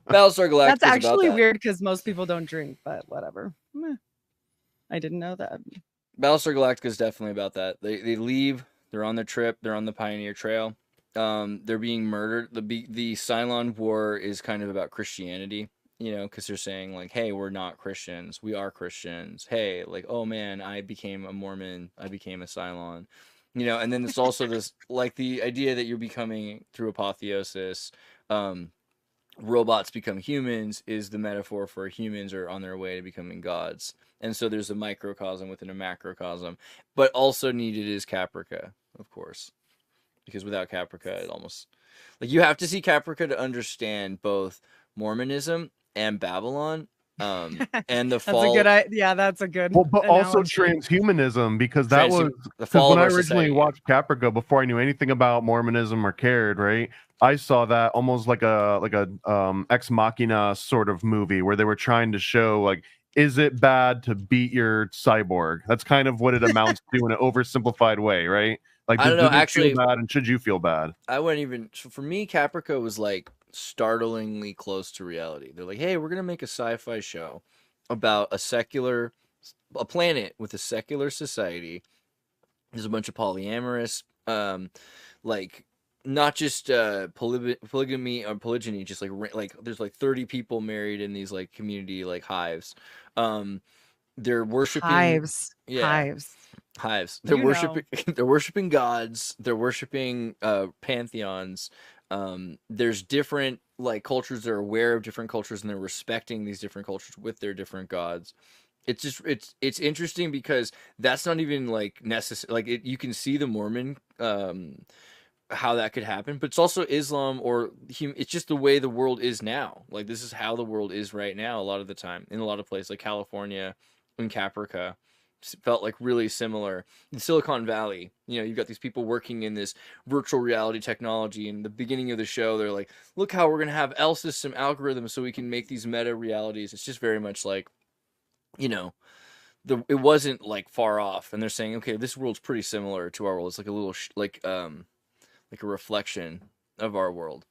S3: Battlestar Galactica.
S4: That's actually weird because most people don't drink, but whatever. I didn't know that.
S3: Battlestar Galactica is definitely about that. They leave They're on their trip. They're on the Pioneer Trail. They're being murdered. The Cylon War is kind of about Christianity, because they're saying like, hey, we're not Christians. We are Christians. Hey, like, oh man, I became a Mormon. I became a Cylon. And then it's also this like the idea that you're becoming through apotheosis. Robots become humans is the metaphor for humans are on their way to becoming gods. And so there's a microcosm within a macrocosm, but also needed is Caprica, of course, because without Caprica, it almost like you have to see Caprica to understand both Mormonism and Babylon. And the fall.
S4: That's a good.
S2: Well, but also
S4: analogy.
S2: transhumanism, because that was
S3: the fall
S2: when
S3: of
S2: I
S3: our
S2: originally
S3: society.
S2: watched Caprica, before I knew anything about Mormonism or cared, right? I saw that almost like a ex machina sort of movie where they were trying to show like, is it bad to beat your cyborg? That's kind of what it amounts to in an oversimplified way, right? Like,
S3: I don't know.
S2: does it
S3: Actually,
S2: feel bad, and should you feel bad?
S3: I wouldn't even. For me, Caprica was like startlingly close to reality. They're like, hey, we're gonna make a sci-fi show about a planet with a secular society. There's a bunch of polyamorous, like not just polygamy or polygyny, just like there's like 30 people married in these like community like hives. They're worshiping
S4: Hives.
S3: They're worshiping gods. They're worshiping pantheons. There's different like cultures. They're aware of different cultures and they're respecting these different cultures with their different gods. It's just it's interesting because that's not even like necessary. Like you can see the Mormon how that could happen, but it's also Islam it's just the way the world is now. Like this is how the world is right now. A lot of the time in a lot of places like California and Caprica felt like really similar. In Silicon Valley, you've got these people working in this virtual reality technology. In the beginning of the show, they're like, look how we're going to have L system algorithms so we can make these meta realities. It's just very much like, it wasn't like far off. And they're saying, okay, this world's pretty similar to our world. It's like a little like a reflection of our world.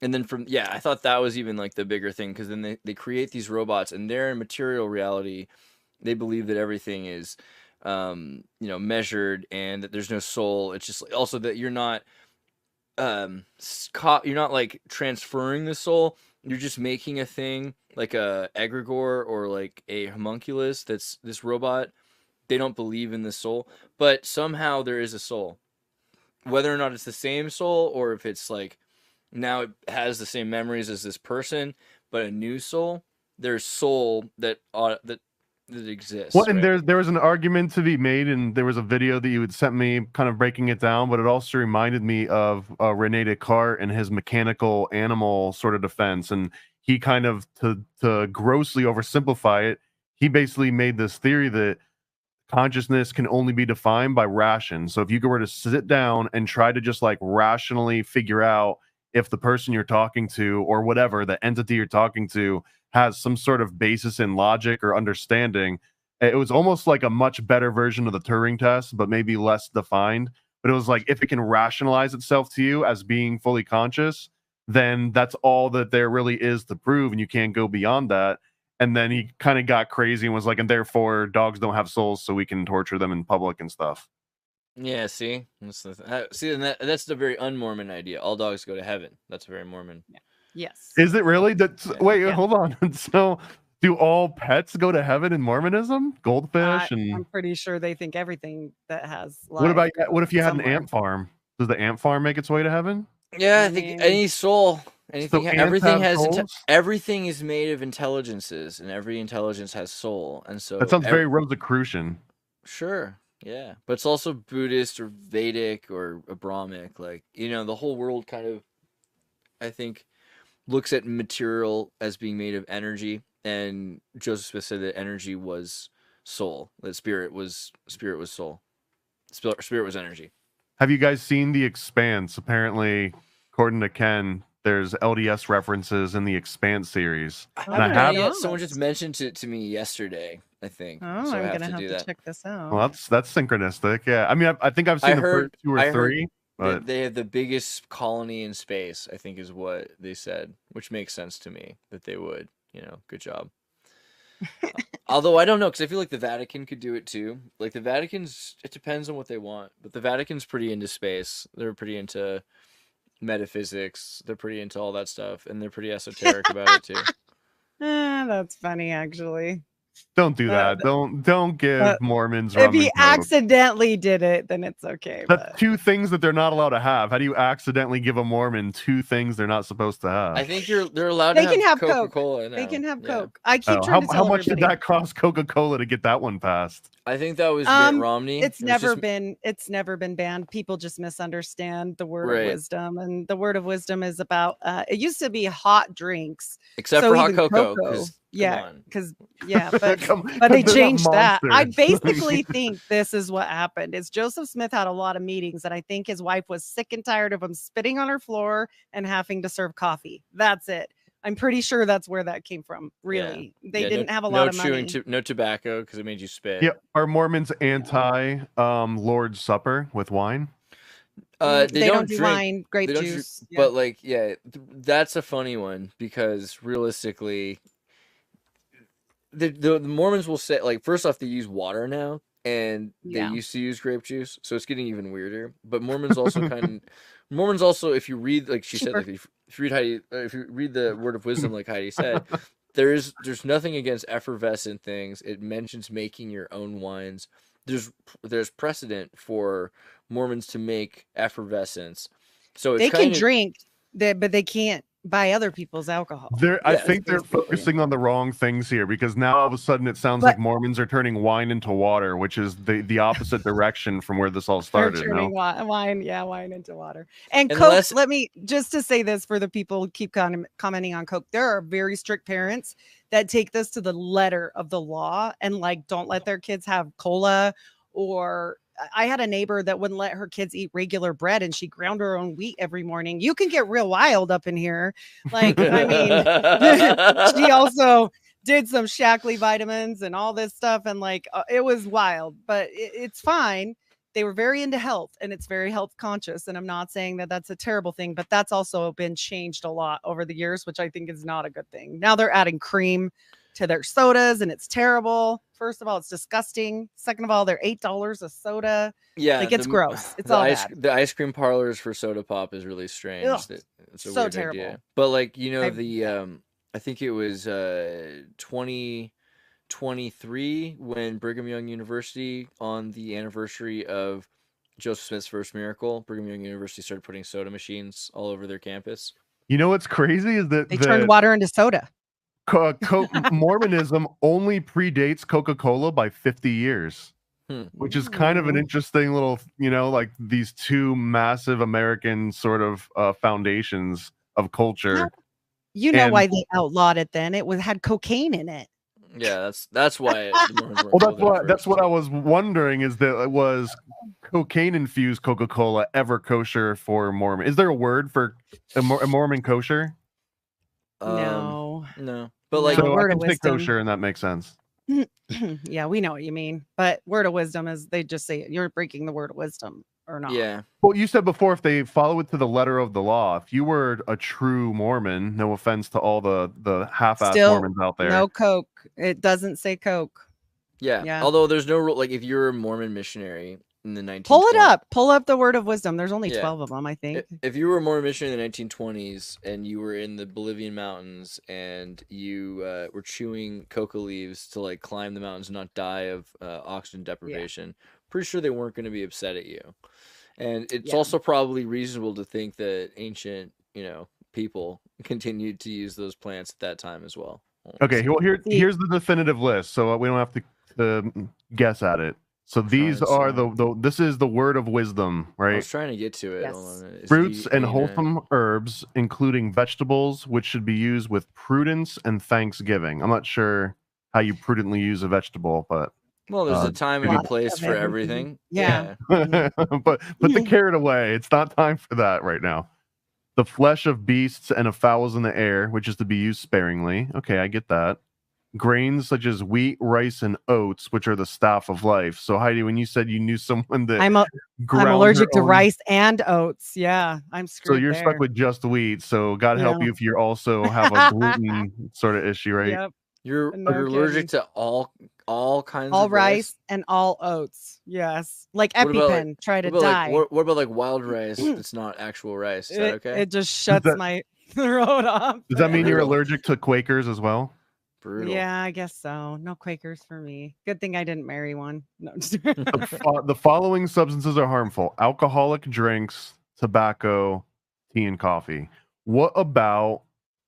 S3: And then I thought that was even like the bigger thing, because then they create these robots and they're in material reality. They believe that everything is, measured and that there's no soul. It's just also that you're not, you're not like transferring the soul. You're just making a thing like a egregore or like a homunculus. That's this robot. They don't believe in the soul, but somehow there is a soul. Whether or not it's the same soul or if it's like now it has the same memories as this person, but a new soul. There's soul that exists.
S2: Well, and there was an argument to be made, and there was a video that you had sent me kind of breaking it down, but it also reminded me of Rene Descartes and his mechanical animal sort of defense. And he kind of, to grossly oversimplify it, he basically made this theory that consciousness can only be defined by ration. So if you were to sit down and try to just like rationally figure out if the person you're talking to or whatever, the entity you're talking to, has some sort of basis in logic or understanding, it was almost like a much better version of the Turing test, but maybe less defined. But it was like, if it can rationalize itself to you as being fully conscious, then that's all that there really is to prove, and you can't go beyond that. And then he kind of got crazy and was like, and therefore dogs don't have souls, so we can torture them in public and stuff.
S3: Yeah, see, and that's the very un-Mormon idea. All dogs go to heaven. That's very Mormon.
S4: Yeah. Yes.
S2: Is it really? That's wait,
S4: Yeah.
S2: hold on. So, do all pets go to heaven in Mormonism? Goldfish and
S4: I'm pretty sure they think everything that has life.
S2: what about what if you had
S4: somewhere.
S2: an ant farm? Does the ant farm make its way to heaven?
S3: Yeah, I
S4: I
S3: think
S4: mean-
S3: any soul, anything,
S2: So ants
S3: everything
S2: have
S3: has
S2: souls?
S3: everything is made of intelligences, and every intelligence has soul, and so
S2: That sounds very Rosicrucian.
S3: sure, yeah, but it's also Buddhist or Vedic or Abrahamic, like the whole world kind of, I think, looks at material as being made of energy, and Joseph Smith said that energy was soul, that spirit was soul, spirit was energy.
S2: Have you guys seen The Expanse? Apparently, according to Ken, there's LDS references in the Expanse series.
S3: I
S2: And I
S3: haven't
S2: have-
S3: yet. Someone just mentioned it to me yesterday, I think.
S4: Oh,
S3: so I
S4: I'm
S3: have
S4: gonna
S3: to
S4: have
S3: do
S4: to
S3: that.
S4: check this out.
S2: Well, that's synchronistic. Yeah, I mean, I think I've seen the first two or three. But
S3: They have the biggest colony in space, I think is what they said, which makes sense to me that they would. Good job. Although I don't know, because I feel like the Vatican could do it too. Like the Vatican's, it depends on what they want, but the Vatican's pretty into space. They're pretty into metaphysics. They're pretty into all that stuff, and they're pretty esoteric about it too.
S4: That's funny, actually.
S2: Don't do that. Don't give Mormons
S4: If
S2: rum
S4: he
S2: and coke.
S4: accidentally did it, then it's okay.
S2: That's two things that they're not allowed to have. How do you accidentally give a Mormon two things they're not supposed to have?
S3: I think they're allowed
S4: They
S3: to
S4: can have
S3: Coca-Cola now.
S4: They can have
S3: Yeah.
S4: Coke. I keep trying to tell
S2: how much did
S4: everybody.
S2: that cost Coca-Cola to get that one passed?
S3: I think that was Mitt Romney.
S4: It's never been banned. People just misunderstand the word of wisdom, and the word of wisdom is about. It used to be hot drinks,
S3: except
S4: so
S3: for hot
S4: even
S3: cocoa.
S4: But they changed that. I
S2: monsters.
S4: basically think this is what happened. Is Joseph Smith had a lot of meetings, and I think his wife was sick and tired of him spitting on her floor and having to serve coffee. That's it. I'm pretty sure that's where that came from. Really, they didn't have a lot of money.
S3: No tobacco because it made you spit.
S2: Yeah, are Mormons anti Lord's Supper with wine?
S3: They don't
S4: do
S3: drink
S4: wine, grape juice.
S3: But like, that's a funny one because realistically, the Mormons will say, like, first off, they use water now, and they used to use grape juice, so it's getting even weirder. But Mormons also Mormons also, if you read, like she said, like if you read the Word of Wisdom, like Heidi said, there's nothing against effervescent things. It mentions making your own wines. There's precedent for Mormons to make effervescence, so it's
S4: they can drink, but they can't buy other people's alcohol.
S2: I think they're focusing on the wrong things here, because now all of a sudden it sounds like Mormons are turning wine into water, which is the opposite direction from where this all started.
S4: They're turning wine into water. And Coke, let me just to say this for the people who keep commenting on Coke. There are very strict parents that take this to the letter of the law and like don't let their kids have cola. Or I had a neighbor that wouldn't let her kids eat regular bread, and she ground her own wheat every morning. You can get real wild up in here. Like, I mean, she also did some Shackley vitamins and all this stuff. And like, it was wild, but it's fine. They were very into health, and it's very health conscious. And I'm not saying that that's a terrible thing, but that's also been changed a lot over the years, which I think is not a good thing. Now they're adding cream to their sodas, and it's terrible. First of all, it's disgusting. Second of all, they're $8 a soda. Yeah, like it's gross. It's all bad.
S3: The ice cream parlors for soda pop is really strange. It's a weird
S4: terrible
S3: idea. But like, you know, I think it was 2023 when Brigham Young University, on the anniversary of Joseph Smith's first miracle, Brigham Young University started putting soda machines all over their campus.
S2: You know what's crazy is that
S4: they turned water into soda.
S2: Mormonism only predates Coca-Cola by 50 years, which is kind of an interesting little, you know, like these two massive American sort of foundations of culture.
S4: You know why they outlawed it then? It had cocaine in it.
S3: Yeah, that's why.
S2: That's what I was wondering, is that it was cocaine infused Coca-Cola ever kosher for Mormon? Is there a word for a Mormon kosher?
S3: No. But like,
S2: so I can say kosher, and that makes sense.
S4: Yeah, we know what you mean. But word of wisdom is they just say you're breaking the word of wisdom or not.
S3: Yeah.
S2: Well, you said before, if they follow it to the letter of the law, if you were a true Mormon, no offense to all the half-assed Mormons out there.
S4: No Coke. It doesn't say Coke.
S3: Yeah. Although there's no rule, like if you're a Mormon missionary in the 1920s.
S4: Pull up the word of wisdom. There's only 12 of them, I think.
S3: If you were a Mormon missionary in the 1920s and you were in the Bolivian mountains and you were chewing coca leaves to like climb the mountains and not die of oxygen deprivation, pretty sure they weren't going to be upset at you. And it's also probably reasonable to think that ancient, people continued to use those plants at that time as well.
S2: Okay, well here's the definitive list, so we don't have to guess at it. So these are this is the word of wisdom, right?
S3: I was trying to get to it.
S4: Yes.
S2: Fruits and wholesome herbs, including vegetables, which should be used with prudence and thanksgiving. I'm not sure how you prudently use a vegetable, but
S3: there's a time and a place for everything.
S4: Yeah.
S2: But put the carrot away. It's not time for that right now. The flesh of beasts and of fowls in the air, which is to be used sparingly. Okay, I get that. Grains such as wheat, rice, and oats, which are the staff of life. So Heidi, when you said you knew someone that
S4: I'm allergic to rice and oats. Yeah, I'm screwed.
S2: So you're stuck with just wheat. So God help you if you also have a gluten sort of issue, right?
S4: Yep.
S3: You're
S4: No
S3: allergic
S4: kidding.
S3: to all kinds
S4: All
S3: of rice.
S4: rice and all oats. Yes. Like
S3: What about like
S4: EpiPen, try to
S3: what about like
S4: die.
S3: what about like wild rice that's not actual rice? Is that okay?
S4: It just
S2: Does
S4: shuts my throat off.
S2: Does that mean you're
S3: Brutal.
S2: allergic to Quakers as well?
S3: Brutal.
S4: Yeah, I guess so. No Quakers for me. Good thing I didn't marry one. No.
S2: The following substances are harmful: alcoholic drinks, tobacco, tea, and coffee. What about?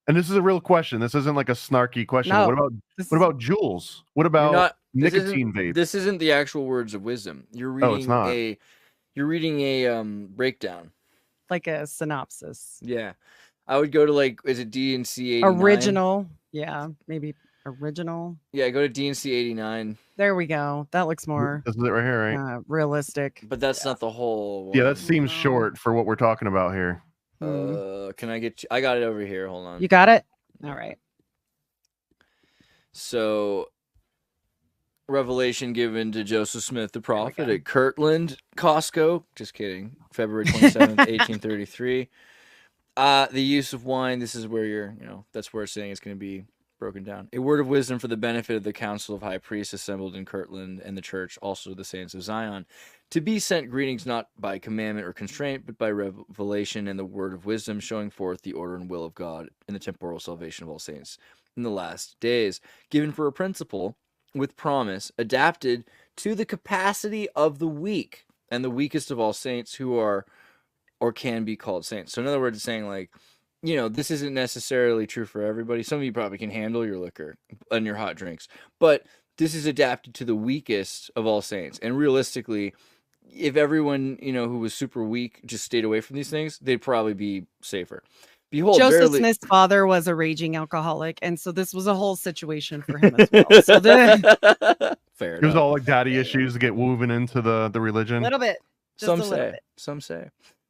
S2: And this is a real question. This isn't like a snarky question.
S4: No,
S2: What about
S4: this
S2: what
S4: is-
S2: about jewels? What
S3: You're
S2: about
S3: not this
S2: nicotine
S3: isn't
S2: vape?
S3: this isn't the actual words of wisdom. You're
S2: Oh, it's not.
S3: reading a breakdown.
S4: like a synopsis.
S3: Yeah. I would go to like is it D&C 89?
S4: Original. Yeah, maybe original.
S3: Yeah, go to D&C 89.
S4: There we go. That looks more
S2: This is it right here, right?
S4: realistic.
S3: But that's not the whole one.
S2: Yeah, that seems
S4: No.
S2: short for what we're talking about here.
S3: Can I get I got it over here. Hold on.
S4: You got it? All right.
S3: So, revelation given to Joseph Smith the prophet
S4: go.
S3: at Kirtland, Costco. Just kidding. February 27th, 1833. The use of wine. This is where that's where it's saying it's going to be broken down. A word of wisdom for the benefit of the council of high priests assembled in Kirtland and the church, also the saints of Zion. To be sent greetings not by commandment or constraint, but by revelation and the word of wisdom, showing forth the order and will of God in the temporal salvation of all saints in the last days, given for a principle with promise, adapted to the capacity of the weak and the weakest of all saints who are or can be called saints. So in other words, it's saying like, this isn't necessarily true for everybody. Some of you probably can handle your liquor and your hot drinks, but this is adapted to the weakest of all saints. And realistically, if everyone, who was super weak just stayed away from these things, they'd probably be safer. Behold,
S4: Joseph Smith's father was a raging alcoholic, and so this was a whole situation for him as well. So
S3: fair
S2: It was
S3: enough.
S2: all like daddy issues to get woven into the religion.
S4: a little bit. Just
S3: Some
S4: a little
S3: say.
S4: bit.
S3: Some say.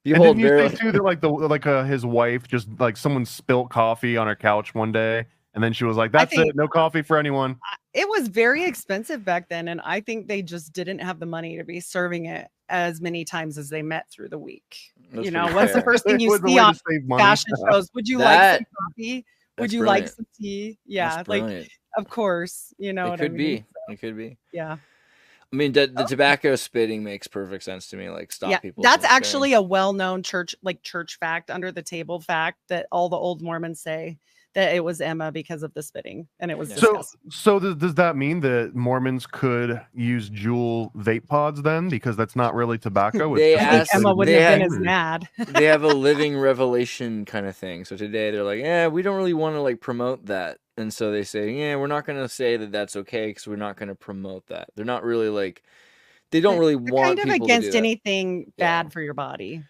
S2: And
S3: Behold,
S2: didn't you
S3: verily.
S2: say too that his wife just like someone spilt coffee on her couch one day, and then she was like, "That's
S4: think-
S2: it, no coffee for anyone."
S4: It was very expensive back then, and I think they just didn't have the money to be serving it as many times as they met through the week.
S3: That's
S4: You know,
S3: pretty
S4: what's the
S3: fair.
S4: first thing
S2: It
S4: you
S2: was a
S4: see
S2: way
S4: on
S2: to save money.
S4: fashion shows? Would you like
S3: That-
S4: some coffee? Would
S3: That's
S4: you
S3: brilliant.
S4: like some tea? Yeah,
S3: That's
S4: like
S3: brilliant.
S4: of course, you know
S3: It
S4: what
S3: could
S4: I mean.
S3: be. It could be.
S4: Yeah.
S3: I mean, the tobacco spitting makes perfect sense to me. Like, stop
S4: Yeah,
S3: people.
S4: that's
S3: from
S4: actually a well-known church fact, under the table fact, that all the old Mormons say that it was Emma because of the spitting, and it was
S3: Yeah.
S4: disgusting.
S2: So does that mean that Mormons could use Juul vape pods then? Because that's not really tobacco.
S3: They
S2: it's
S4: I
S2: just
S4: think
S3: asked-
S4: Emma
S2: like-
S4: wouldn't
S3: they
S4: have been
S3: had-
S4: as mad.
S3: they have a living revelation kind of thing. So today they're like, we don't really want to like promote that. And so they say, we're not going to say that that's okay because we're not going to promote that. They're not really like, they don't really
S4: They're
S3: want
S4: kind of
S3: people to do
S4: against
S3: that.
S4: anything
S3: Yeah.
S4: bad for your body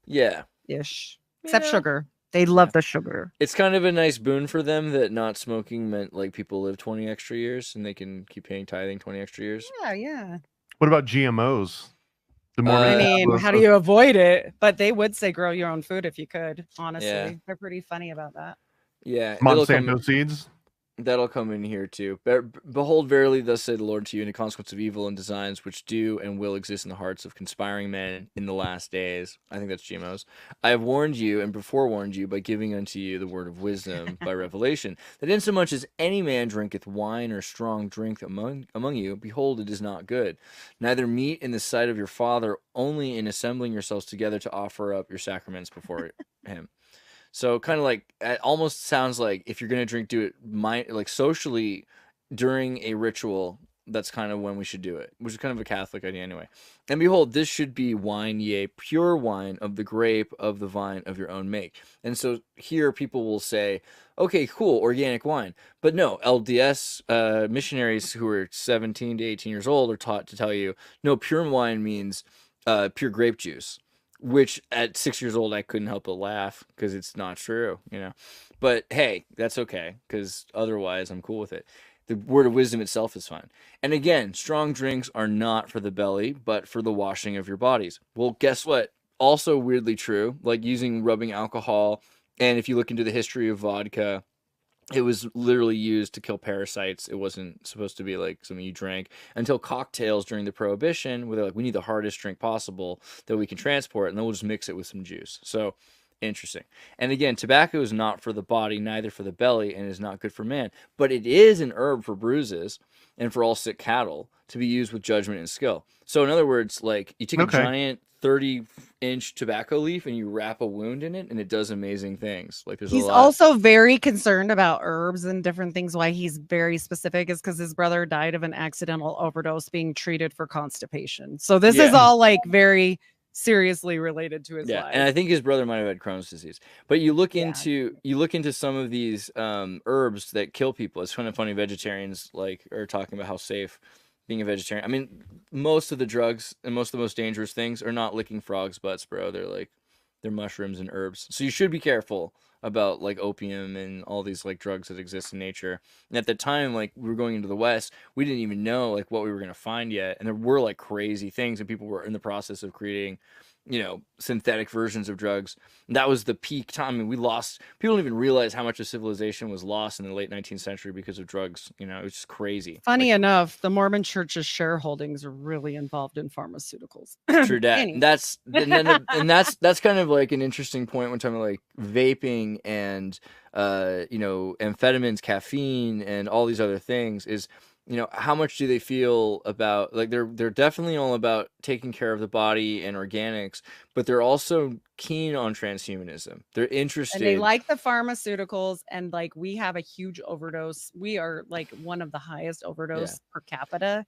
S3: Yeah.
S4: ish, except
S3: Yeah.
S4: sugar. They love the sugar.
S3: It's kind of a nice boon for them that not smoking meant like people live 20 extra years and they can keep paying tithing 20 extra years.
S4: Yeah.
S2: What about GMOs? The
S3: I
S4: I
S2: Mormons have
S4: mean,
S2: those-
S4: how do you avoid it? But they would say grow your own food if you could. Honestly,
S3: Yeah.
S4: they're pretty funny about that.
S3: Yeah.
S2: Monsanto seeds?
S3: That'll come in here too. Behold, verily, thus said the Lord to you, in the consequence of evil and designs which do and will exist in the hearts of conspiring men in the last days. I think that's GMOs. I have warned you and beforewarned you by giving unto you the word of wisdom by revelation, that insomuch as any man drinketh wine or strong drink among you, behold, it is not good. Neither meat in the sight of your Father, only in assembling yourselves together to offer up your sacraments before him. So kind of like, it almost sounds like if you're going to drink, do it like socially during a ritual. That's kind of when we should do it, which is kind of a Catholic idea anyway. And behold, this should be wine, yea, pure wine of the grape of the vine of your own make. And so here people will say, okay, cool, organic wine. But no, LDS missionaries who are 17 to 18 years old are taught to tell you, no, pure wine means pure grape juice. Which at 6 years old, I couldn't help but laugh because it's not true, But hey, that's okay because otherwise I'm cool with it. The word of wisdom itself is fine. And again, strong drinks are not for the belly, but for the washing of your bodies. Well, guess what? Also weirdly true, like rubbing alcohol. And if you look into the history of vodka, it was literally used to kill parasites. It wasn't supposed to be like something you drank until cocktails during the Prohibition, where they're like, we need the hardest drink possible that we can transport, and then we'll just mix it with some juice. So Interesting. And again, tobacco is not for the body, neither for the belly, and is not good for man. But it is an herb for bruises and for all sick cattle to be used with judgment and skill. So in other words, like you take a giant 30-inch tobacco leaf and you wrap a wound in it, and it does amazing things. Like
S4: he's also very concerned about herbs and different things. Why he's very specific is because his brother died of an accidental overdose being treated for constipation. So this is all like very seriously related to his life.
S3: And I think his brother might have had Crohn's disease. But you look into some of these herbs that kill people. It's kind of funny. Vegetarians like are talking about how safe being a vegetarian. I mean, most of the drugs and most of the most dangerous things are not licking frogs' butts, bro. They're mushrooms and herbs. So you should be careful about like opium and all these like drugs that exist in nature. And at the time, like we were going into the West, we didn't even know like what we were gonna find yet. And there were like crazy things, and people were in the process of creating, synthetic versions of drugs. And that was the peak time. I mean, people don't even realize how much of civilization was lost in the late 19th century because of drugs. It was just crazy.
S4: Funny enough, the Mormon Church's shareholdings are really involved in pharmaceuticals.
S3: True that. Anyway. That's kind of like an interesting point when talking about like vaping and amphetamines, caffeine, and all these other things is, how much do they feel about, like, they're definitely all about taking care of the body and organics, but they're also keen on transhumanism. They're interested.
S4: And they like the pharmaceuticals, and like we have a huge overdose. We are like one of the highest overdose per capita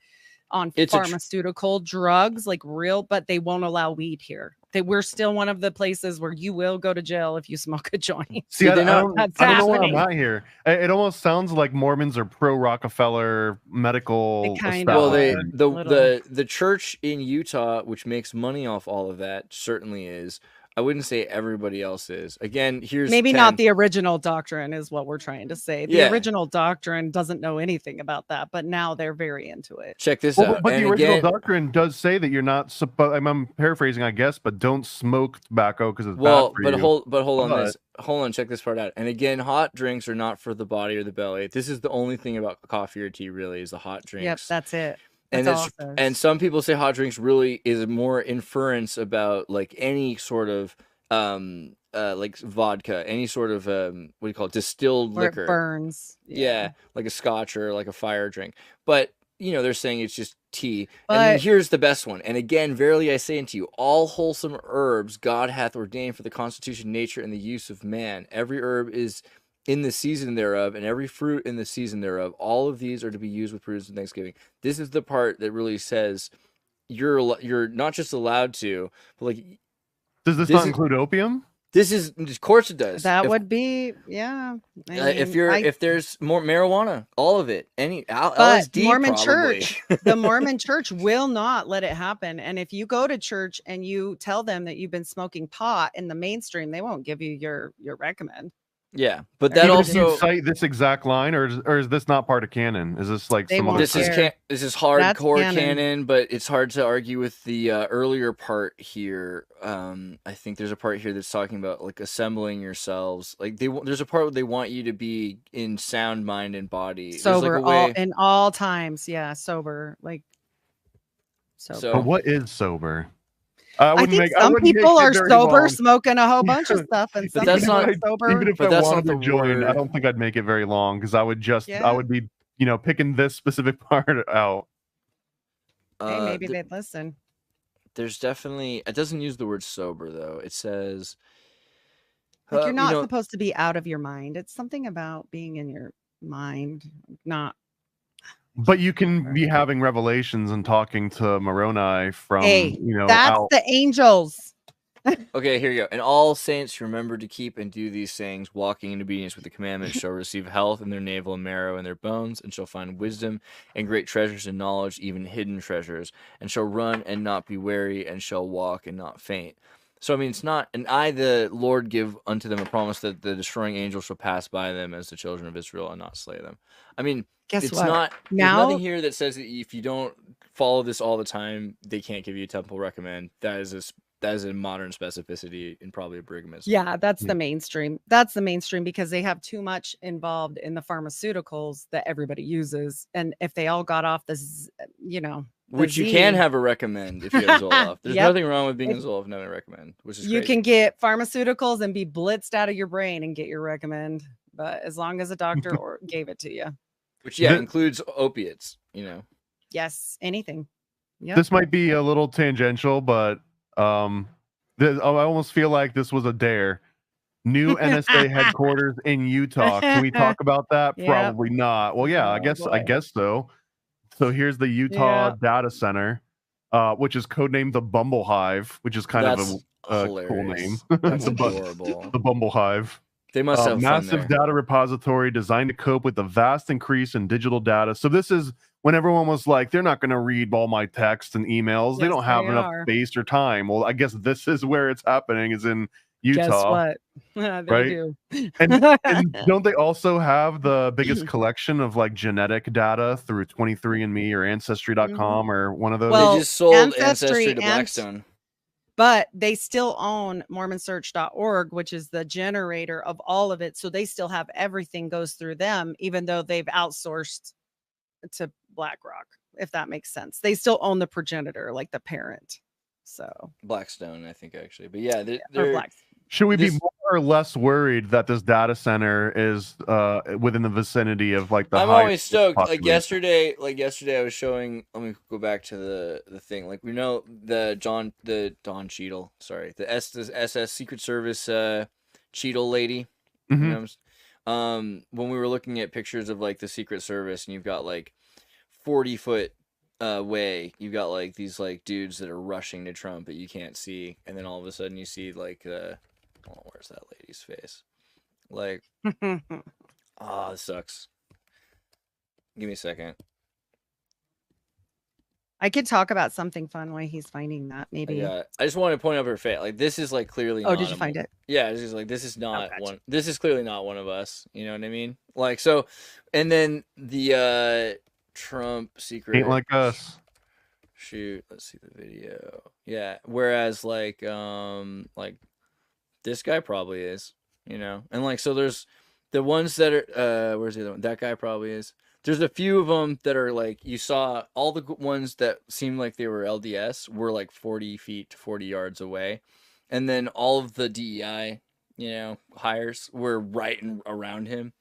S4: on pharmaceutical drugs, like real, but they won't allow weed here. We're still one of the places where you will go to jail if you smoke a joint.
S2: See, I don't know why I'm not here. It almost sounds like Mormons are pro Rockefeller medical.
S3: Well, the church in Utah, which makes money off all of that, certainly is. I wouldn't say everybody else is. Again, here's
S4: maybe not the original doctrine is what we're trying to say. The original doctrine doesn't know anything about that, but now they're very into it.
S3: Check this out.
S2: But the original doctrine does say that you're not supposed. I'm paraphrasing, I guess, but don't smoke tobacco because it's bad for you.
S3: Hold on. Hold on, check this part out. And again, hot drinks are not for the body or the belly. This is the only thing about coffee or tea, really, is the hot drinks.
S4: Yep, that's it.
S3: And some people say hot drinks really is more inference about like any sort of like vodka, any sort of what do you call it, distilled liquor.
S4: It burns.
S3: Yeah, like a scotch or like a fire drink. But they're saying it's just tea. And here's the best one. And again, verily I say unto you, all wholesome herbs God hath ordained for the constitution, nature, and the use of man. Every herb is in the season thereof, and every fruit in the season thereof. All of these are to be used with prudence and thanksgiving. This is the part that really says you're not just allowed to, but like,
S2: does this not include opium?
S3: Of course it does.
S4: That would be, yeah.
S3: If there's more marijuana, all of it,
S4: LSD, Mormon Church, the Mormon Church will not let it happen. And if you go to church and you tell them that you've been smoking pot in the mainstream, they won't give you your recommend.
S3: Yeah, but that also
S2: you cite this exact line, or is this not part of canon? Is this like some other?
S3: This is hardcore canon, but it's hard to argue with the earlier part here. I think there's a part here that's talking about like assembling yourselves. Like there's a part where they want you to be in sound mind and body,
S4: sober, in all times. Yeah, sober, like sober.
S2: So, but what is sober?
S4: I think some people are sober, smoking a whole bunch of stuff, and some people are sober.
S2: Even if I wanted to join, I don't think I'd make it very long because I would be, picking this specific part out.
S4: Hey, maybe they'd listen.
S3: There's definitely, it doesn't use the word sober though. It says
S4: like you're not supposed to be out of your mind. It's something about being in your mind, not.
S2: But you can be having revelations and talking to Moroni from,
S4: that's the angels.
S3: Okay, here you go. And all saints remember to keep and do these things, walking in obedience with the commandments, shall receive health in their navel and marrow and their bones, and shall find wisdom and great treasures and knowledge, even hidden treasures, and shall run and not be weary, and shall walk and not faint. So, I mean, it's not, and I, the Lord, give unto them a promise that the destroying angel shall pass by them as the children of Israel and not slay them. I mean,
S4: there's
S3: nothing here that says that if you don't follow this all the time, they can't give you a temple recommend. That is a modern specificity and probably a brighamism.
S4: Yeah, that's the mainstream. That's the mainstream because they have too much involved in the pharmaceuticals that everybody uses. And if they all got off this,
S3: Which you can have a recommend if you have Zoloft. There's nothing wrong with being a Zoloft and having a recommend, which is
S4: you
S3: crazy.
S4: can get pharmaceuticals and be blitzed out of your brain and get your recommend, but as long as a doctor or gave it to you.
S3: Which includes opiates, you know.
S4: Yes, anything.
S2: Yep. This might be a little tangential, but I almost feel like this was a dare. New NSA headquarters in Utah. Can we talk about that? Yep. Probably not. Well, yeah, I guess so. So here's the Utah data center, which is codenamed the Bumble Hive, which is kind of a cool name.
S3: That's adorable.
S2: The Bumble Hive.
S3: They must have
S2: massive data repository designed to cope with the vast increase in digital data. So this is when everyone was like, they're not going to read all my texts and emails. They don't have enough space or time. Well, I guess this is where it's happening, is in Utah.
S4: Guess what? They
S2: right?
S4: do.
S2: and don't they also have the biggest collection of like genetic data through 23andMe or Ancestry.com or one of those?
S4: Well,
S3: they just sold Ancestry to Blackstone.
S4: But they still own MormonSearch.org, which is the generator of all of it. So they still have everything goes through them, even though they've outsourced to BlackRock, if that makes sense. They still own the progenitor, like the parent. So
S3: Blackstone, I think, actually. But yeah,
S2: should we be more or less worried that this data center is within the vicinity of like the?
S3: I'm always stoked. Like yesterday, I was showing. Let me go back to the thing. Like we know the Don Cheadle, the SS Secret Service Cheadle lady.
S2: Mm-hmm.
S3: You know, when we were looking at pictures of like the Secret Service, and you've got like 40-foot way, you've got like these like dudes that are rushing to Trump that you can't see, and then all of a sudden you see like where's that lady's face? Like, this sucks. Give me a second.
S4: I could talk about something fun while he's finding that. Maybe.
S3: Yeah, I just want to point out her face. Like, this is like clearly.
S4: Oh, did you find it?
S3: Yeah, it's just like this is not one. This is clearly not one of us. You know what I mean? Like, so, and then the Trump secret.
S2: Ain't like us.
S3: Shoot, let's see the video. Yeah, whereas like this guy probably is, you know, and like so there's the ones that are where's the other one? That guy probably is. There's a few of them that are like you saw. All the ones that seemed like they were LDS were like 40 feet to 40 yards away, and then all of the DEI, you know, hires were right around him.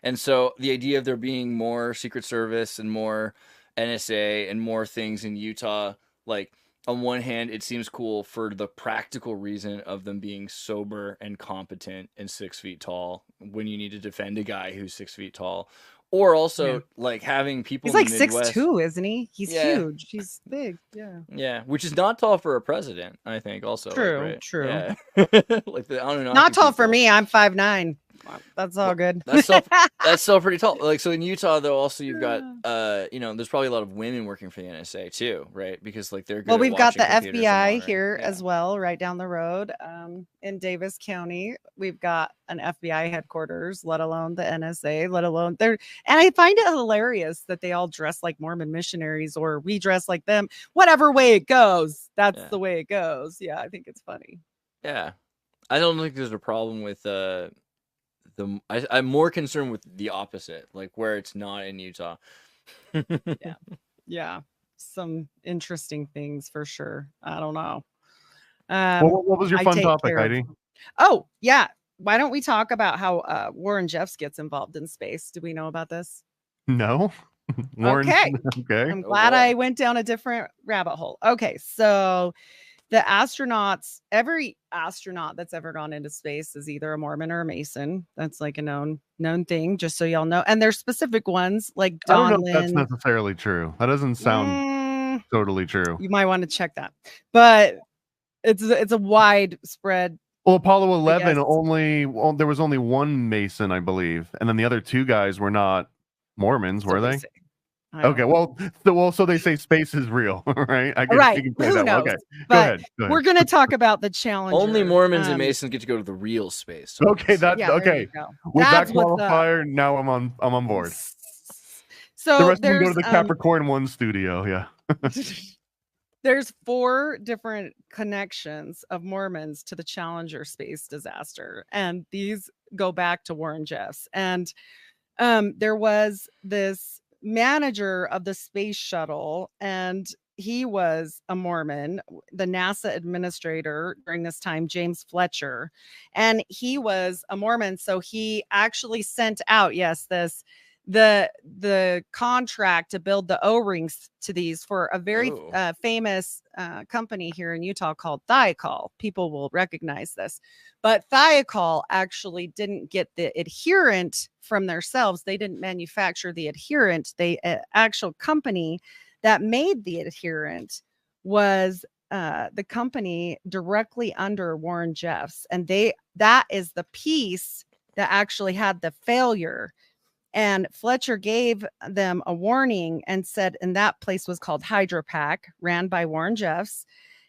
S3: And so the idea of there being more Secret Service and more NSA and more things in Utah, like on one hand, it seems cool for the practical reason of them being sober and competent and 6 feet tall when you need to defend a guy who's 6 feet tall. Or also like having people.
S4: He's like 6'2", isn't he? He's huge. He's big. Yeah.
S3: Yeah, which is not tall for a president, I think. Also,
S4: true.
S3: Like, right?
S4: True.
S3: Yeah. Like the Anunnaki
S4: not tall
S3: people.
S4: For me. I'm 5'9". That's all good.
S3: That's still pretty tall. Like so in Utah though, also you've got you know, there's probably a lot of women working for the NSA too, right? Because like they're good.
S4: Well, we've got the FBI here as well, right down the road, in Davis County. We've got an FBI headquarters, let alone the NSA, let alone there. And I find it hilarious that they all dress like Mormon missionaries, or we dress like them. Whatever way it goes, that's the way it goes. Yeah, I think it's funny.
S3: Yeah, I don't think there's a problem with I'm more concerned with the opposite, like where it's not in Utah.
S4: Yeah, some interesting things for sure. I don't know.
S2: What was your fun topic, Heidi?
S4: Oh yeah, why don't we talk about how Warren Jeffs gets involved in space? Do we know about this?
S2: No. Warren, okay.
S4: I'm glad I went down a different rabbit hole. Okay, so the astronauts, every astronaut that's ever gone into space is either a Mormon or a Mason. That's like a known thing, just so y'all know. And there's specific ones like Don
S2: I don't know if that's necessarily true. That doesn't sound totally true.
S4: You might want to check that. But it's a widespread.
S2: Well, Apollo 11 there was only one Mason, I believe, and then the other two guys were not Mormons, were they? Okay, so they say space is real, right?
S4: Who knows? Okay, go ahead. We're going to talk about the challenge.
S3: Only Mormons and Masons get to go to the real space.
S2: Okay, that's okay. With that qualifier, now I'm on board.
S4: So
S2: the rest of them go to the Capricorn 1 studio. Yeah.
S4: There's 4 different connections of Mormons to the Challenger space disaster, and these go back to Warren Jeffs. And there was this manager of the space shuttle, and he was a Mormon, the NASA administrator during this time, James Fletcher, and he was a Mormon. So he actually sent out, yes, the contract to build the O-rings to these for a very famous company here in Utah called Thiokol. People will recognize this, but Thiokol actually didn't get the adherent from themselves. They didn't manufacture the adherent. They actual company that made the adherent was the company directly under Warren Jeffs, and that is the piece that actually had the failure. And Fletcher gave them a warning and said, and that place was called Hydropack, ran by Warren Jeffs.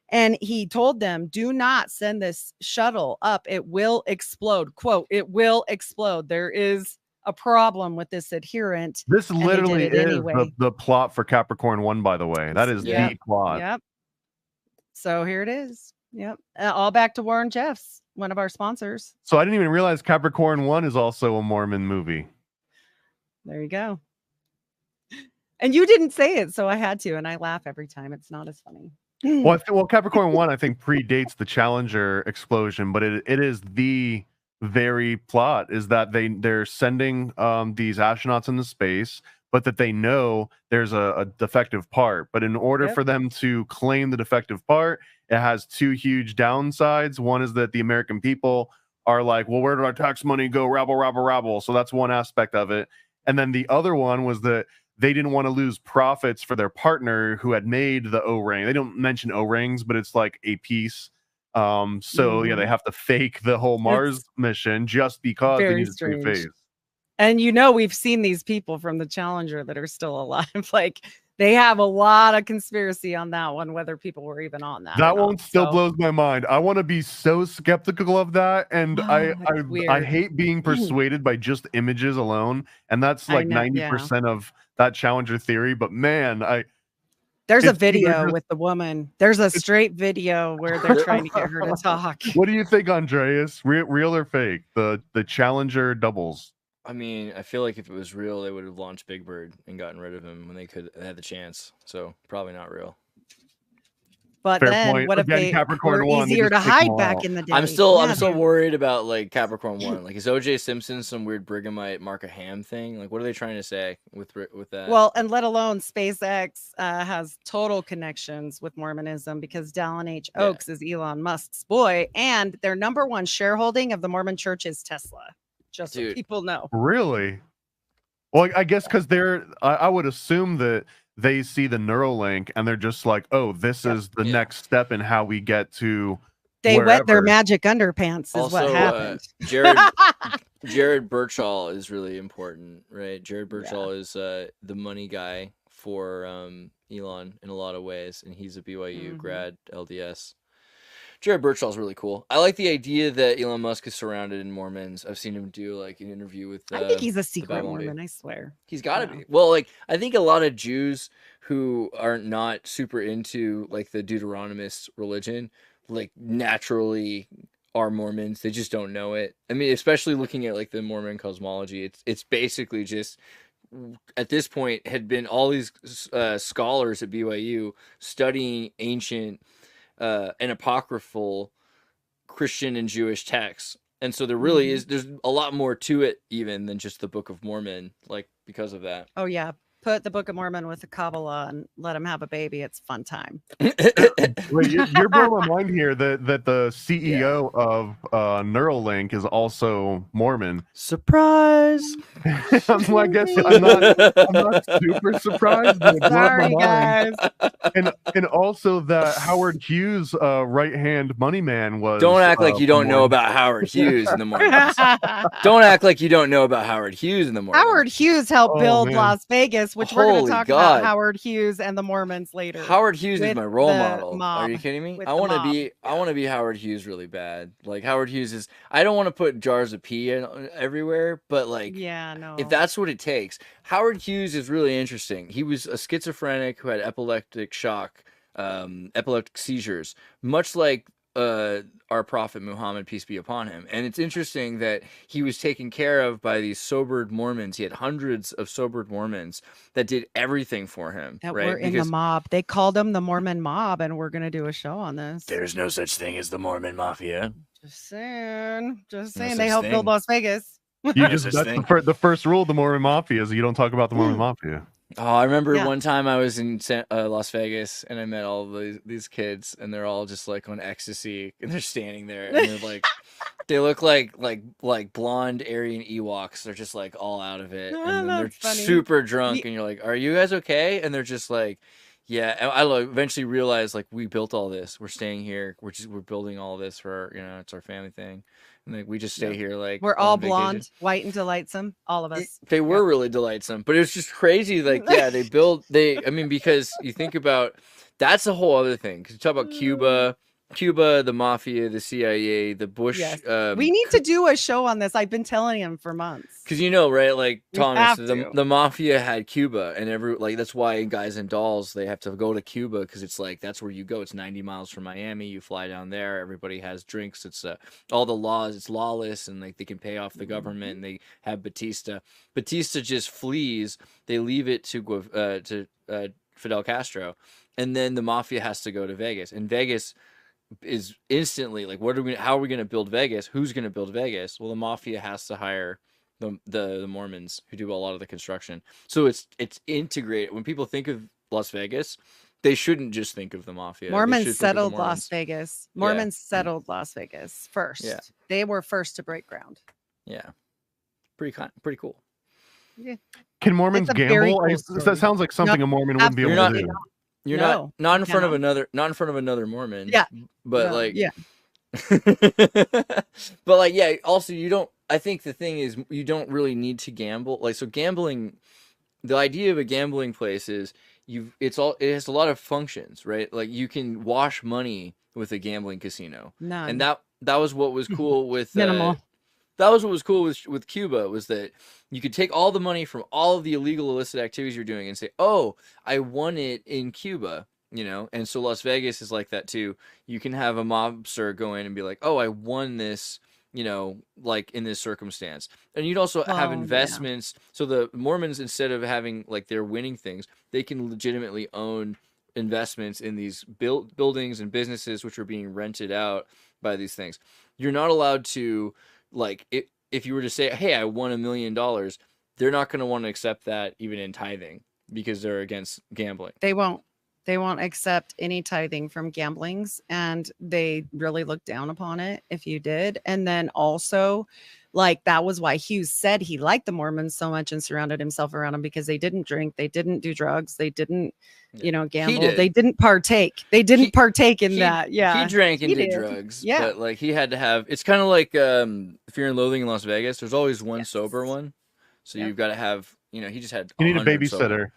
S4: And he told them, do not send this shuttle up. It will explode. Quote, it will explode. There is a problem with this adherent.
S2: This literally is
S4: anyway.
S2: the plot for Capricorn 1, by the way. That is the plot.
S4: Yep. So here it is. Yep. All back to Warren Jeffs, one of our sponsors.
S2: So I didn't even realize Capricorn 1 is also a Mormon movie.
S4: There you go. And you didn't say it, so I had to, and I laugh every time. It's not as funny.
S2: Well, Capricorn 1, I think, predates the Challenger explosion, but it is the very plot is that they're sending these astronauts into space, but that they know there's a defective part. But in order for them to claim the defective part, it has two huge downsides. One is that the American people are like, well, where did our tax money go? Rabble, rabble, rabble. So that's one aspect of it. And then the other one was that they didn't want to lose profits for their partner who had made the O-ring. They don't mention O-rings, but it's like a piece. So yeah, they have to fake the whole Mars mission just because they need to face.
S4: And you know, we've seen these people from the Challenger that are still alive. Like they have a lot of conspiracy on that one, whether people were even on that.
S2: That one still blows my mind. I want to be so skeptical of that, and I hate being persuaded by just images alone, and that's like 90% of that Challenger theory. But man,
S4: there's a video with the woman. There's a straight video where they're trying to get her to talk.
S2: What do you think, Andreas? Real or fake? The Challenger doubles.
S3: I mean, I feel like if it was real, they would have launched Big Bird and gotten rid of him when they had the chance. So probably not real.
S4: But then, what if they were easier to hide back in the day?
S3: I'm still worried about like Capricorn 1. Like, is OJ Simpson some weird Brighamite Mark a Ham thing? Like, what are they trying to say with that?
S4: Well, and let alone SpaceX has total connections with Mormonism because Dallin H. Oaks is Elon Musk's boy, and their #1 shareholding of the Mormon Church is Tesla. Just so people know.
S2: Really? Well, I guess because I would assume that they see the Neuralink and they're just like, oh, this is the next step in how we get to
S4: they wet their magic underpants is also, what happened.
S3: Jared Birchall is really important, right? Jared Birchall is the money guy for Elon in a lot of ways, and he's a BYU grad LDS. Jared Birchall is really cool. I like the idea that Elon Musk is surrounded in Mormons. I've seen him do like an interview with.
S4: I think he's a secret Mormon. I swear.
S3: He's got to be. Well, like I think a lot of Jews who are not super into like the Deuteronomist religion, like naturally are Mormons. They just don't know it. I mean, especially looking at like the Mormon cosmology, it's basically just. At this point, had been all these scholars at BYU studying ancient. An apocryphal Christian and Jewish texts, and so there really is there's a lot more to it even than just the Book of Mormon, like because of that.
S4: Oh yeah, put the Book of Mormon with the Kabbalah and let him have a baby. It's fun time.
S2: Wait, you're blowing my mind here that the CEO of Neuralink is also Mormon.
S3: Surprise!
S2: I guess I'm not super surprised. But
S4: sorry, guys.
S2: And also that Howard Hughes right hand money man was.
S3: Don't act like you don't know about Howard Hughes in the Mormons. Don't act like you don't know about Howard Hughes in the Mormons.
S4: Howard Hughes helped build Las Vegas, which we're going to talk about Howard Hughes and the Mormons later.
S3: Howard Hughes is my role model. Are you kidding me? I want to be Howard Hughes really bad. Like Howard Hughes is. I don't want to put jars of pee everywhere, but like, if that's what it takes. Howard Hughes is really interesting. He was a schizophrenic who had epileptic shock, epileptic seizures, much like our prophet Muhammad, peace be upon him. And it's interesting that he was taken care of by these sobered Mormons. He had hundreds of sobered Mormons that did everything for him.
S4: That
S3: right?
S4: were in the mob. They called them the Mormon mob, and we're gonna do a show on this.
S3: There's no such thing as the Mormon Mafia.
S4: Just saying. Just
S3: No
S4: saying. They
S3: such
S4: helped build
S3: thing.
S4: Las Vegas.
S2: You just
S3: such
S2: that's
S3: thing.
S2: the first rule of the Mormon Mafia is you don't talk about the Mormon Mafia.
S3: Oh, I remember
S4: Yeah.
S3: one time I was in Las Vegas and I met all these kids and they're all just like on ecstasy and they're standing there and they're like, they look like blonde Aryan Ewoks. They're just like all out of it and then they're
S4: That's funny.
S3: super drunk and you're like, are you guys okay? And they're just like, yeah. And I eventually realized like we built all this. We're staying here. We're building all this for it's our family thing. And like we just stay here like
S4: We're all
S3: on vacation.
S4: blonde, white, and delightsome. All of us.
S3: They were really delightsome, but it was just crazy. Like, yeah, I mean, because you think about, that's a whole other thing. Because you talk about Cuba, the mafia, the CIA, the Bush.
S4: Yes. We need to do a show on this. I've been telling him for months.
S3: Because right, like
S4: We
S3: Thomas,
S4: have to.
S3: the mafia had Cuba, and that's why in Guys and Dolls they have to go to Cuba because it's like that's where you go. It's 90 miles from Miami. You fly down there. Everybody has drinks. It's all the laws. It's lawless, and like they can pay off the government. And they have Batista. Batista just flees. They leave it to Fidel Castro, and then the mafia has to go to Vegas. And Vegas is instantly like, how are we going to build Vegas? Who's going to build Vegas? Well, the mafia has to hire the Mormons who do a lot of the construction. So it's integrated. When people think of Las Vegas, they shouldn't just think of the mafia.
S4: Mormons settled Las Vegas. Mormons settled Las Vegas first.
S3: Yeah.
S4: They were first to break ground.
S3: Yeah. Pretty cool.
S4: Yeah.
S2: Can Mormons
S4: It's a very
S2: gamble?
S4: cool story.
S2: That sounds like something a Mormon wouldn't be able to
S3: absolutely
S2: do.
S3: not. You're
S4: No,
S3: not in front of
S4: cannot.
S3: another Mormon.
S4: Yeah.
S3: But
S4: No,
S3: like
S4: yeah.
S3: but like also you don't, I think the thing is you don't really need to gamble. Like, so gambling, the idea of a gambling place is it has a lot of functions, right? Like you can wash money with a gambling casino.
S4: None.
S3: And that was what was cool with
S4: Minimal.
S3: that was what was cool with Cuba, was that you could take all the money from all of the illegal illicit activities you're doing and say, oh, I won it in Cuba, and so Las Vegas is like that too. You can have a mobster go in and be like, oh, I won this, like in this circumstance. And you'd also have investments. Yeah. So the Mormons, instead of having like they're winning things, they can legitimately own investments in these buildings and businesses which are being rented out by these things. You're not allowed to, like, if you were to say, hey, I won $1 million, they're not going to want to accept that even in tithing because they're against gambling.
S4: They won't accept any tithing from gamblings, and they really look down upon it if you did. And then also, like, that was why Hughes said he liked the Mormons so much and surrounded himself around them, because they didn't drink, they didn't do drugs, they didn't, gamble, they didn't partake. They didn't partake in that. Yeah,
S3: he drank and did drugs.
S4: Yeah,
S3: but like he had to have. It's kind of like Fear and Loathing in Las Vegas. There's always one sober one, so you've got to have. He just had.
S2: You need a babysitter.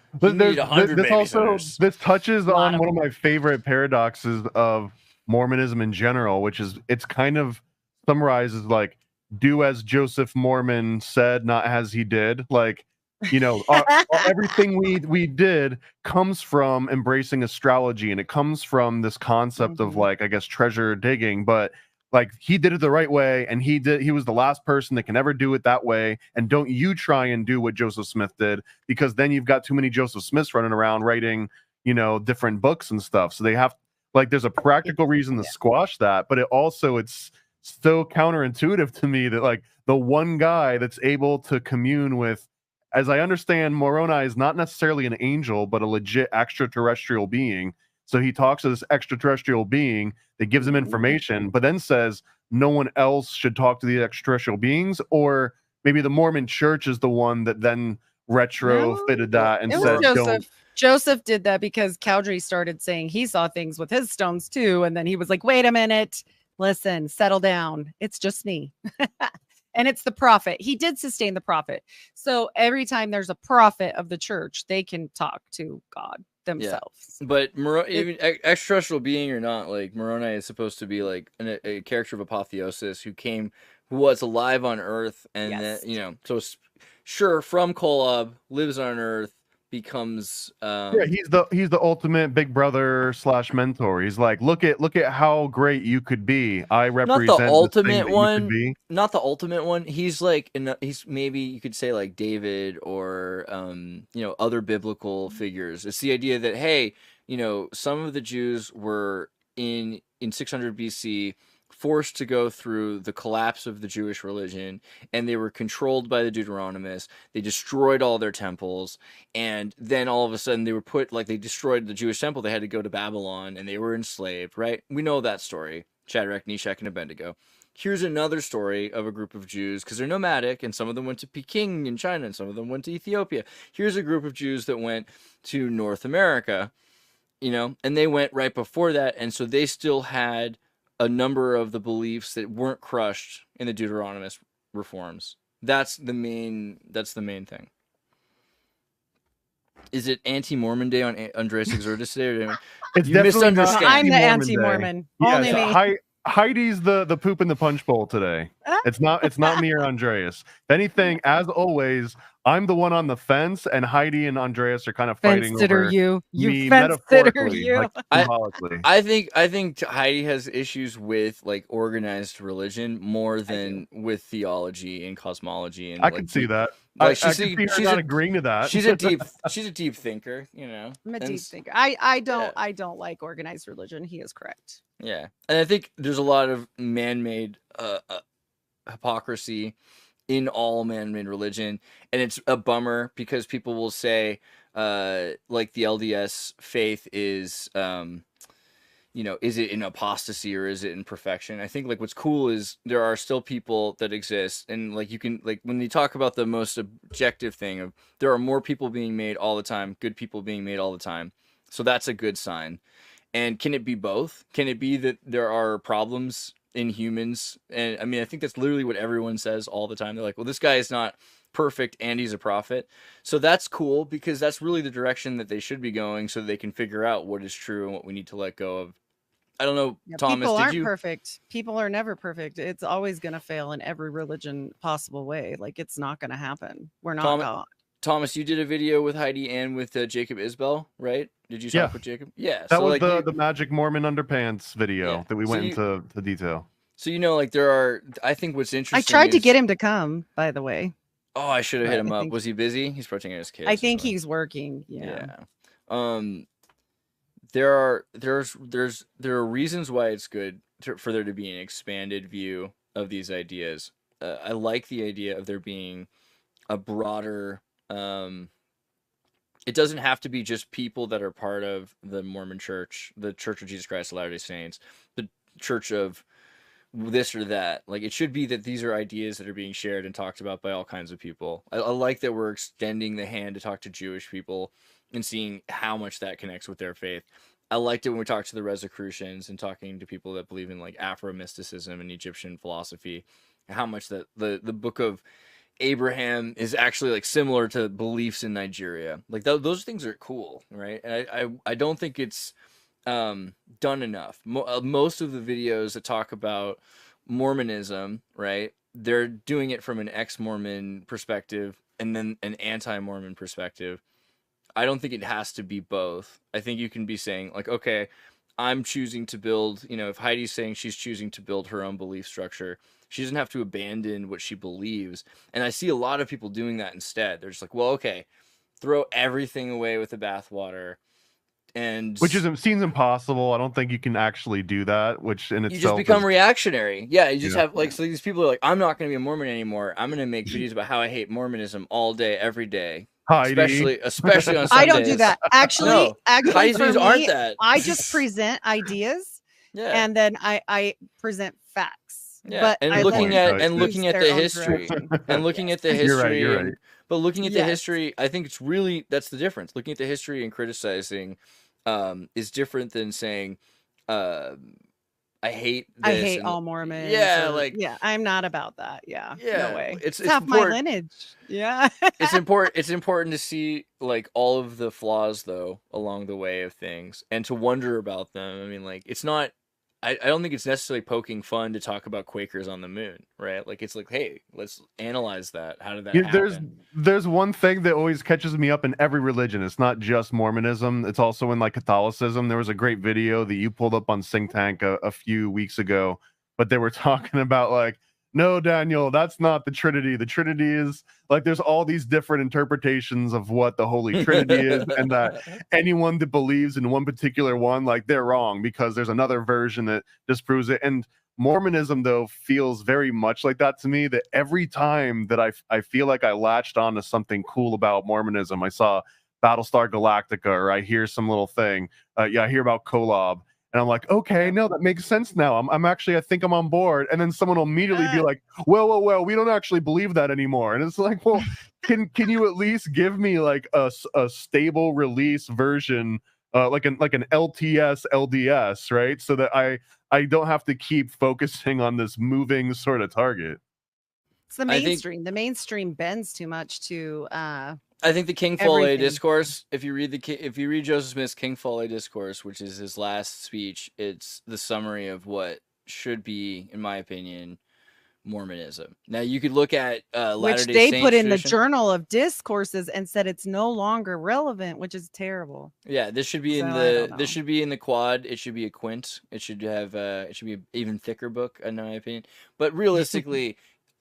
S2: This touches on one of my favorite paradoxes of Mormonism in general, which is it's kind of summarizes like, do as Joseph Mormon said, not as he did. Like, everything we did comes from embracing astrology, and it comes from this concept of, like, I guess, treasure digging, but like he did it the right way, and he was the last person that can ever do it that way. And don't you try and do what Joseph Smith did, because then you've got too many Joseph Smiths running around writing, different books and stuff. So they have, like, there's a practical reason to squash that, but it's so counterintuitive to me that, like, the one guy that's able to commune with, as I understand, Moroni is not necessarily an angel, but a legit extraterrestrial being. So he talks to this extraterrestrial being that gives him information, but then says no one else should talk to the extraterrestrial beings, or maybe the Mormon Church is the one that then retrofitted that and said, don't.
S4: Joseph did that because Cowdery started saying he saw things with his stones too. And then he was like, wait a minute, listen, settle down. It's just me. And it's the prophet. He did sustain the prophet. So every time there's a prophet of the church, they can talk to God themselves.
S3: Yeah. But even extraterrestrial being or not, like, Moroni is supposed to be like a character of apotheosis who was alive on Earth, and then, so sure, from Kolob, lives on Earth, becomes
S2: Yeah, he's the ultimate big brother / mentor. He's like, look at how great you could be. I
S3: not the
S2: represent this thing
S3: ultimate
S2: that you could
S3: one.
S2: be.
S3: Not the ultimate one. He's like he's maybe you could say like David or other biblical figures. It's the idea that hey, some of the Jews were in 600 BC forced to go through the collapse of the Jewish religion, and they were controlled by the Deuteronomists. They destroyed all their temples, and then all of a sudden they were they destroyed the Jewish temple. They had to go to Babylon, and they were enslaved, right? We know that story. Shadrach, Meshach, and Abednego. Here's another story of a group of Jews, because they're nomadic, and some of them went to Peking in China, and some of them went to Ethiopia. Here's a group of Jews that went to North America, and they went right before that, and so they still had a number of the beliefs that weren't crushed in the Deuteronomist reforms. That's the main thing. Is it anti-Mormon day on Andreas Xirtus today? Or
S2: It's
S3: you
S2: definitely
S3: misunderstand.
S2: not
S4: I'm the
S2: anti-Mormon
S4: anti-Mormon.
S2: day.
S4: Only me.
S2: Heidi's the poop in the punch bowl today. It's not me or Andreas. If anything, as always, I'm the one on the fence, and Heidi and Andreas are kind of fighting
S4: Fence-sitter
S2: over
S4: you
S2: me
S4: fence-sitter
S2: metaphorically,
S4: you.
S2: like symbolically.
S3: I think Heidi has issues with like organized religion more than with theology and cosmology, and
S2: I can see that.
S3: Like
S2: I can see her not agreeing to that.
S3: She's a deep thinker,
S4: I'm a deep thinker. I don't like organized religion. He is correct.
S3: Yeah, and I think there's a lot of man-made hypocrisy in all man-made religion, and it's a bummer because people will say like the LDS faith is is it in apostasy or is it in perfection? I think like what's cool is there are still people that exist, and like you can like when you talk about the most objective thing of there are more people being made all the time, good people being made all the time, so that's a good sign. And can it be both? Can it be that there are problems in humans? And I mean, I think that's literally what everyone says all the time. They're like, well, this guy is not perfect and he's a prophet. So that's cool because that's really the direction that they should be going so they can figure out what is true and what we need to let go of. I don't know,
S4: Yeah,
S3: Thomas,
S4: people
S3: did
S4: aren't
S3: you?
S4: perfect. People are never perfect. It's always going to fail in every religion possible way. Like it's not going to happen. We're not God.
S3: Thomas, you did a video with Heidi and with Jacob Isbell, right? Did you talk with Jacob? Yeah.
S2: That was like the Magic Mormon Underpants video that we went into detail.
S3: So, like there are, I think what's interesting.
S4: I tried to get him to come, by the way.
S3: Oh, I should have hit him up. Was he busy? He's protecting his kids.
S4: I think he's working. Yeah.
S3: There are reasons why it's good for there to be an expanded view of these ideas. I like the idea of there being a broader. It doesn't have to be just people that are part of the Mormon Church, the Church of Jesus Christ of Latter-day Saints, the Church of this or that. Like it should be that these are ideas that are being shared and talked about by all kinds of people. I like that we're extending the hand to talk to Jewish people and seeing how much that connects with their faith. I liked it when we talked to the Rosicrucians and talking to people that believe in like Afro-mysticism and Egyptian philosophy, how much that the book of Abraham is actually like similar to beliefs in Nigeria. Like those things are cool, right? And I don't think it's done enough. Most of the videos that talk about Mormonism, right? They're doing it from an ex-Mormon perspective and then an anti-Mormon perspective. I don't think it has to be both. I think you can be saying like, okay, I'm choosing to build, if Heidi's saying she's choosing to build her own belief structure, she doesn't have to abandon what she believes. And I see a lot of people doing that instead. They're just like, well, okay, throw everything away with the bathwater. Which
S2: seems impossible. I don't think you can actually do that, which in itself
S3: you just become reactionary. Yeah, you just have like, so these people are like, I'm not going to be a Mormon anymore. I'm going to make videos about how I hate Mormonism all day, every day.
S2: Heidi.
S3: Especially on Sundays.
S4: I don't do that. Actually,
S3: Heidi's
S4: for
S3: videos
S4: me,
S3: aren't that.
S4: I just present ideas and then I present facts.
S3: Yeah,
S4: but
S3: and looking at the history and looking at the history. You're right. But looking at the history, I think it's really that's the difference. Looking at the history and criticizing is different than saying I hate
S4: all Mormons.
S3: Yeah,
S4: I'm not about that. Yeah, no way.
S3: It's
S4: half my lineage. Yeah,
S3: it's important. It's important to see like all of the flaws though along the way of things and to wonder about them. I mean, like it's not I don't think it's necessarily poking fun to talk about Quakers on the moon, right? Like it's like, hey, let's analyze that. How did that happen?
S2: There's one thing that always catches me up in every religion. It's not just Mormonism. It's also in like Catholicism. There was a great video that you pulled up on Think Tank a few weeks ago, but they were talking about like, no, Daniel, that's not the Trinity. The Trinity is like there's all these different interpretations of what the Holy Trinity is, and that anyone that believes in one particular one, like they're wrong because there's another version that disproves it. And Mormonism, though, feels very much like that to me, that every time that I feel like I latched on to something cool about Mormonism, I saw Battlestar Galactica, or I hear some little thing. I hear about Kolob. And I'm like, okay, no, that makes sense now. I'm actually, I think I'm on board. And then someone will immediately be like, well, we don't actually believe that anymore. And it's like, well, can you at least give me like a stable release version, like an LTS LDS, right? So that I don't have to keep focusing on this moving sort of target.
S4: It's the mainstream. The mainstream bends too much to
S3: I think the King Foley Discourse, if you read Joseph Smith's King Foley Discourse, which is his last speech, it's the summary of what should be, in my opinion, Mormonism. Now you could look at
S4: which they put in the Journal of Discourses and said it's no longer relevant, which is terrible.
S3: Yeah, this should be in the quad. It should be a quint. It should have it should be an even thicker book, in my opinion. But realistically,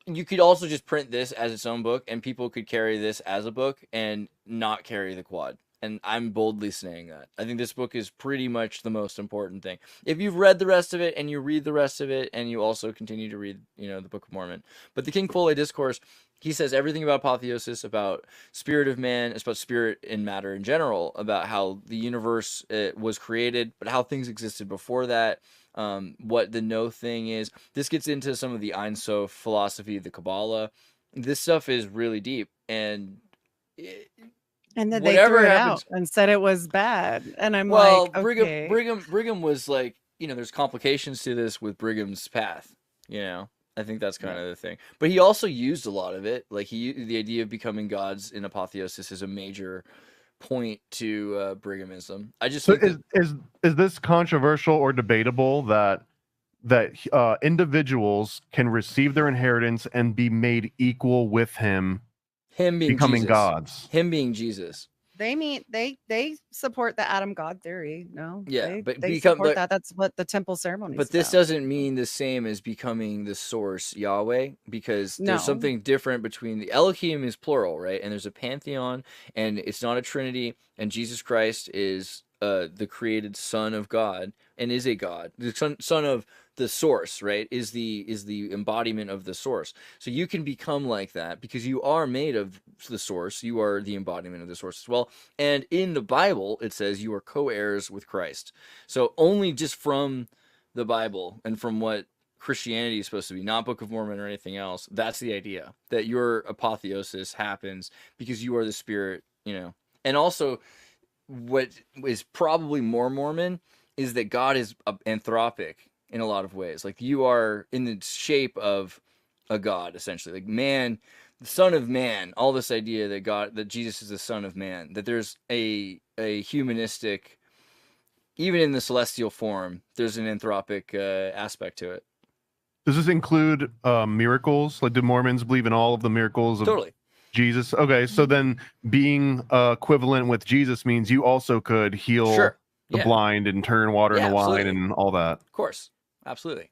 S3: you could also just print this as its own book, and people could carry this as a book and not carry the quad. And I'm boldly saying that. I think this book is pretty much the most important thing. If you've read the rest of it, and you read the rest of it, and you also continue to read, the Book of Mormon. But the King Foley Discourse, he says everything about apotheosis, about spirit of man, it's about spirit and matter in general, about how the universe was created, but how things existed before that. What the no thing is. This gets into some of the Ein Sof philosophy, the Kabbalah. This stuff is really deep, and
S4: then they threw it out and said it was bad. And I'm like, okay.
S3: Brigham was like, there's complications to this with Brigham's path. I think that's kind of the thing. But he also used a lot of it. Like the idea of becoming gods in apotheosis is a major point to Brighamism. I just think
S2: is this controversial or debatable that individuals can receive their inheritance and be made equal with him
S3: being
S2: becoming
S3: Jesus.
S2: Gods?
S3: Him being Jesus.
S4: They support the Adam God theory. No,
S3: yeah,
S4: they support that. That's what the temple ceremony.
S3: But this doesn't mean the same as becoming the source Yahweh, because there's something different between the Elohim is plural, right? And there's a pantheon, and it's not a trinity. And Jesus Christ is the created Son of God and is a God, the son of the source, right? Is the embodiment of the source. So you can become like that because you are made of the source. You are the embodiment of the source as well. And in the Bible, it says you are co-heirs with Christ. So only just from the Bible and from what Christianity is supposed to be, not Book of Mormon or anything else, that's the idea, that your apotheosis happens because you are the spirit, And also, what is probably more Mormon is that God is anthropic in a lot of ways. Like you are in the shape of a God, essentially. Like man, the Son of Man, all this idea that Jesus is the Son of Man, that there's a humanistic, even in the celestial form, there's an anthropic aspect to it.
S2: Does this include miracles? Like, do Mormons believe in all of the miracles of Jesus? Okay, so then being equivalent with Jesus means you also could heal the blind and turn water into wine and all that.
S3: Of course. Absolutely.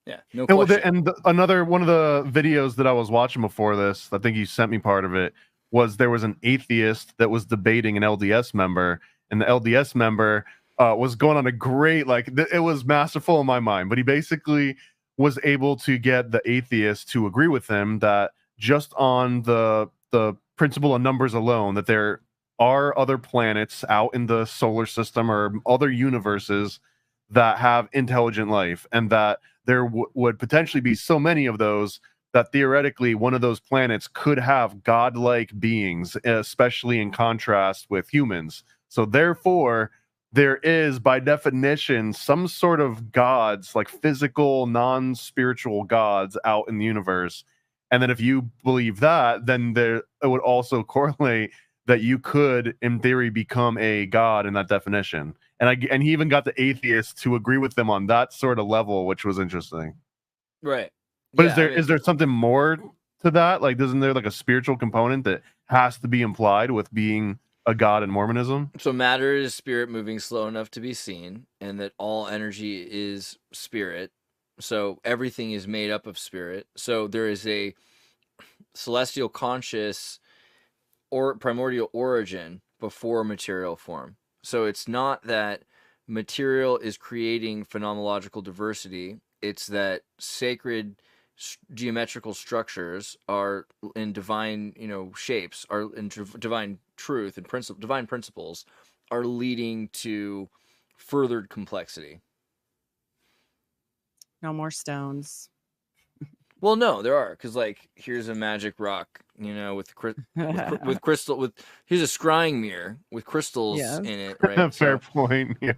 S3: Yeah, no question.
S2: And another one of the videos that I was watching before this, I think you sent me part of it, was there was an atheist that was debating an LDS member, and the LDS member was going on a great, it was masterful in my mind, but he basically was able to get the atheist to agree with him that just on the principle of numbers alone, that there are other planets out in the solar system or other universes that have intelligent life, and that there would potentially be so many of those that theoretically one of those planets could have godlike beings, especially in contrast with humans. So therefore, there is, by definition, some sort of gods, like physical, non-spiritual gods out in the universe. And then if you believe that, then it would also correlate that you could, in theory, become a god in that definition. and he even got the atheists to agree with them on that sort of level, which was interesting.
S3: Right.
S2: But
S3: Yeah,
S2: is there something more to that? Like, isn't there like a spiritual component that has to be implied with being a god in Mormonism?
S3: So matter is spirit moving slow enough to be seen, and that all energy is spirit. So everything is made up of spirit. So there is a celestial conscious or primordial origin before material form. So it's not that material is creating phenomenological diversity. It's that sacred geometrical structures are in divine, shapes, are in divine truth and divine principles are leading to furthered complexity.
S4: No more stones.
S3: Well, no, there are, because like here's a magic rock, with crystal here's a scrying mirror with crystals
S4: Yes.
S3: in it, right?
S2: Fair point. Yeah.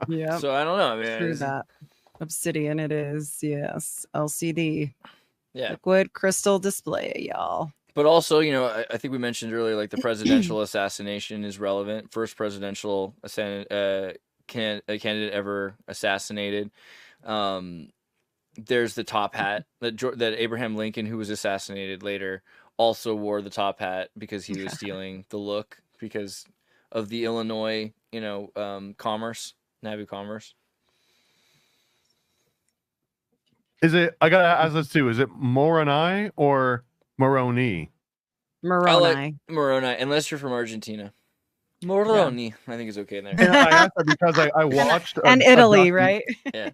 S4: Yeah.
S3: So I don't know, man.
S4: True that. Obsidian it is. Yes. LCD.
S3: Yeah.
S4: Liquid crystal display, y'all.
S3: But also, I think we mentioned earlier, like the presidential assassination is relevant. First presidential candidate ever assassinated. There's the top hat that Abraham Lincoln, who was assassinated later, also wore the top hat because he was stealing the look because of the Illinois, commerce, Nauvoo commerce.
S2: Is it? I gotta ask this too. Is it Moroni or Moroni?
S4: Moroni.
S3: I like Moroni, unless you're from Argentina. Moroni, I think is okay in there.
S2: And I asked that because I watched
S4: and Italy, right?
S3: Yeah.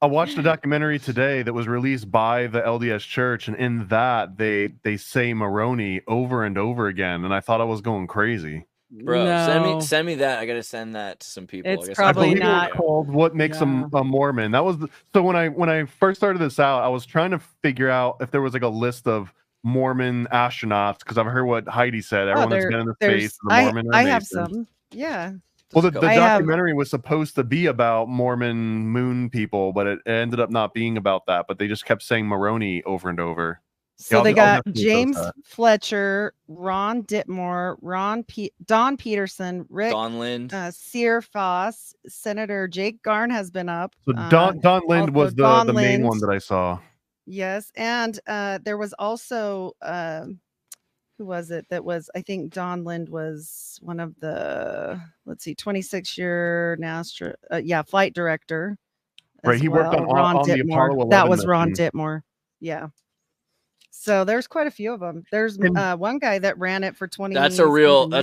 S2: I watched a documentary today that was released by the LDS Church, and in that they say Moroni over and over again, and I thought I was going crazy.
S3: Bro,
S4: No.
S3: send me that. I gotta send that to some people.
S4: It's
S3: I guess
S4: probably
S2: I believe
S4: not.
S2: it was called "What Makes a Mormon." That was so when I first started this out, I was trying to figure out if there was like a list of Mormon astronauts because I've heard what Heidi said. Everyone that's been in the space, the Mormon.
S4: I have some. Yeah.
S2: Well, the documentary was supposed to be about Mormon moon people, but it ended up not being about that. But they just kept saying Moroni over and over.
S4: So they got James Fletcher, Ron Ditmore, Don Peterson, Rick
S3: Don Lind,
S4: Sear Foss, Senator Jake Garn has been up.
S2: So Don Lind was the main one that I saw.
S4: Yes, and there was also who was it that was? I think Don Lind was one of the 26-year NASA flight director.
S2: Right, he worked on the Apollo 11
S4: That was
S2: mission.
S4: Ron Ditmore. Yeah. So there's quite a few of them. There's one guy that ran it for 20 years.
S3: That's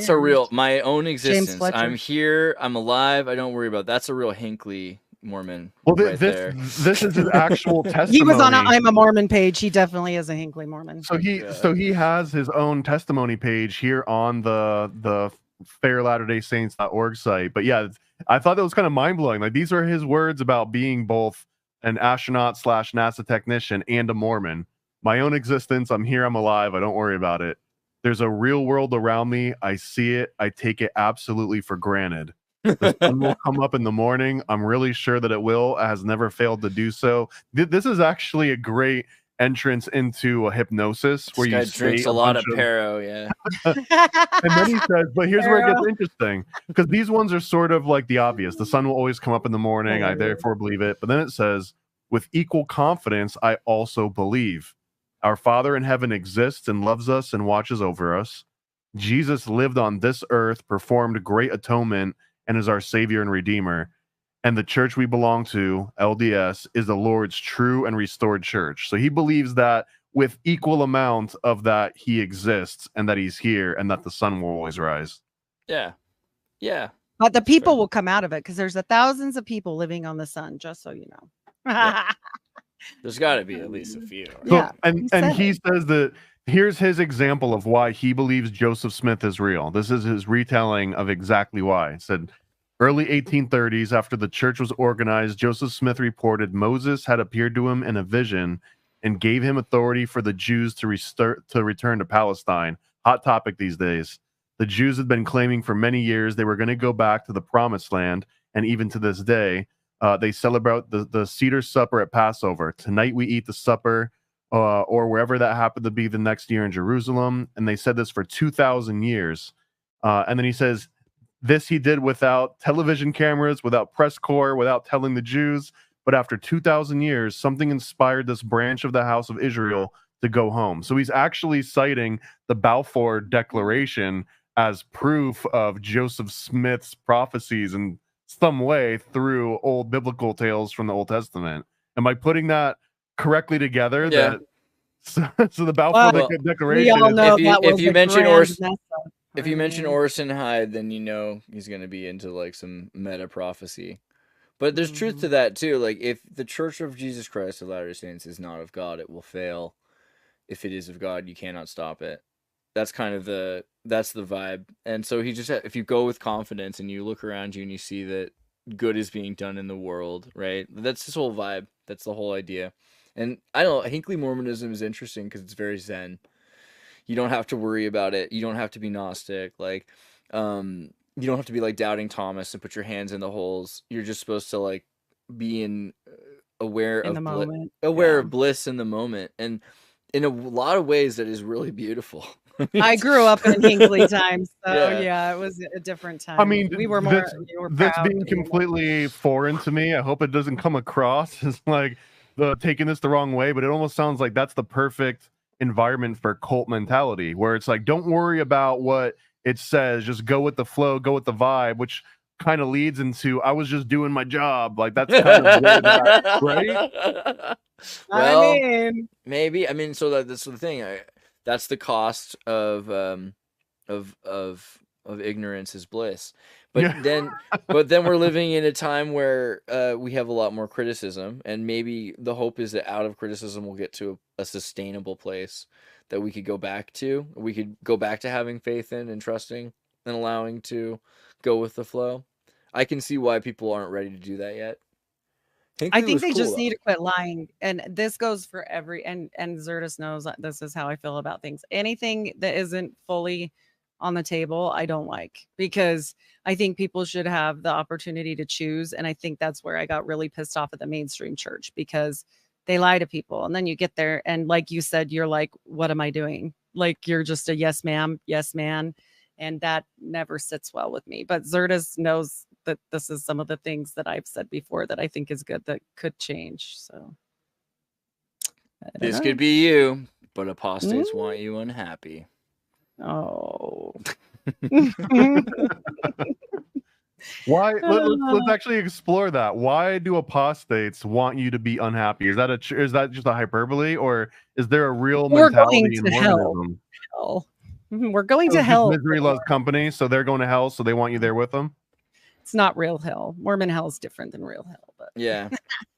S3: a real my own existence. I'm here, I'm alive, I don't worry about it. That's a real Hinckley Mormon.
S2: Well, this is his actual testimony.
S4: He was on I'm a Mormon page. He definitely is a Hinckley Mormon.
S2: So he has his own testimony page here on the fairlatterdaysaints.org site. But yeah, I thought that was kind of mind-blowing. Like, these are his words about being both an astronaut / NASA technician and a Mormon. My own existence, I'm here, I'm alive, I don't worry about it. There's a real world around me. I see it. I take it absolutely for granted. The sun will come up in the morning. I'm really sure that it will. It has never failed to do so. This is actually a great entrance into a hypnosis where you
S3: drinks a lot of Pero, yeah.
S2: And then he says, but here's where it gets interesting, because these ones are sort of like the obvious. The sun will always come up in the morning. I therefore believe it. But then it says, with equal confidence, I also believe. Our Father in heaven exists and loves us and watches over us. Jesus lived on this earth, performed great atonement, and is our Savior and Redeemer. And the church we belong to, LDS, is the Lord's true and restored church. So he believes that with equal amount of that, he exists and that he's here and that the sun will always rise.
S3: Yeah. Yeah.
S4: But the people will come out of it because there's thousands of people living on the sun, just so you know.
S3: Yeah. There's got to be at least a few.
S2: So,
S4: Yeah,
S2: and he says that here's his example of why he believes Joseph Smith is real. This is his retelling of exactly why. It said, early 1830s, after the church was organized, Joseph Smith reported Moses had appeared to him in a vision and gave him authority for the Jews to return to Palestine. Hot topic these days. The Jews had been claiming for many years they were going to go back to the promised land, and even to this day, they celebrate the Seder supper at Passover. Tonight we eat the supper, or wherever that happened to be the next year in Jerusalem. And they said this for 2,000 years. And then he says, This he did without television cameras, without press corps, without telling the Jews. But after 2,000 years, something inspired this branch of the house of Israel to go home. So he's actually citing the Balfour Declaration as proof of Joseph Smith's prophecies in some way through old biblical tales from the Old Testament. Am I putting that correctly together?
S3: Yeah.
S2: That so the Balfour
S3: Well,
S2: Declaration.
S4: We all know
S3: if you-
S4: that
S3: if
S4: was
S3: you
S4: a
S3: mention
S4: grand
S3: Orson-
S4: mess up.
S3: If you
S4: I
S3: mention
S4: mean,
S3: Orson Hyde, then you know he's going to be into like some meta prophecy. But there's truth to that too. Like if the Church of Jesus Christ of Latter-day Saints is not of God, it will fail. If it is of God, you cannot stop it. That's kind of that's the vibe. And so he just, if you go with confidence and you look around you and you see that good is being done in the world, right? That's his whole vibe. That's the whole idea. And I don't know, Hinckley Mormonism is interesting because it's very Zen. You don't have to worry about it. You don't have to be Gnostic. Like, you don't have to be like doubting Thomas and put your hands in the holes. You're just supposed to like be aware
S4: in
S3: of
S4: the moment.
S3: of bliss in the moment. And in a lot of ways, that is really beautiful.
S4: I grew up in Hinckley times, so
S3: Yeah.
S4: yeah, it was a different time.
S2: I mean,
S4: we were
S2: this,
S4: more. You were
S2: this
S4: proud
S2: being
S4: to be more.
S2: completely foreign to me. I hope it doesn't come across as like taking this the wrong way, but it almost sounds like that's the perfect environment for cult mentality, where it's like, don't worry about what it says, just go with the flow, go with the vibe, which kind of leads into I was just doing my job. Like that's kind of where that, right?
S3: Well,
S4: I mean,
S3: maybe. I mean, so that's the thing. That's the cost of ignorance is bliss. But
S2: Yeah.
S3: then we're living in a time where we have a lot more criticism, and maybe the hope is that out of criticism we'll get to a sustainable place that we could go back to. We could go back to having faith in and trusting and allowing to go with the flow. I can see why people aren't ready to do that yet.
S4: I think they just need to quit lying. And this goes for and Xirtus knows that this is how I feel about things. Anything that isn't fully on the table, I don't like, because I think people should have the opportunity to choose. And I think that's where I got really pissed off at the mainstream church, because they lie to people. And then you get there and like you said, you're like, what am I doing? Like, you're just a yes, ma'am, yes, man. And that never sits well with me. But Xirtus knows that this is some of the things that I've said before that I think is good that could change. So
S3: this could be you, but apostates want you unhappy.
S4: Oh.
S2: Why? Let's actually explore that. Why do apostates want you to be unhappy? Is that just a hyperbole, or is there a real mentality in Mormonism?
S4: Hell. We're going to hell.
S2: Misery loves company, so they're going to hell, so they want you there with them.
S4: It's not real hell. Mormon hell is different than real hell, but
S3: yeah.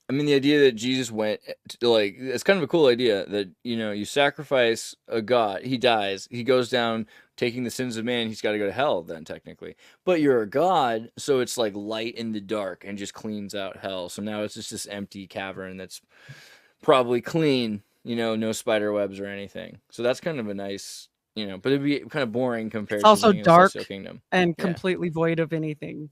S3: I mean, the idea that Jesus went to, like, it's kind of a cool idea that, you know, you sacrifice a god, he dies, he goes down taking the sins of man, he's got to go to hell then technically. But you're a god, so it's like light in the dark and just cleans out hell. So now it's just this empty cavern that's probably clean, you know, no spider webs or anything. So that's kind of a nice, you know, but it'd be kind of boring compared
S4: it's also
S3: to
S4: dark
S3: kingdom
S4: and completely void of anything.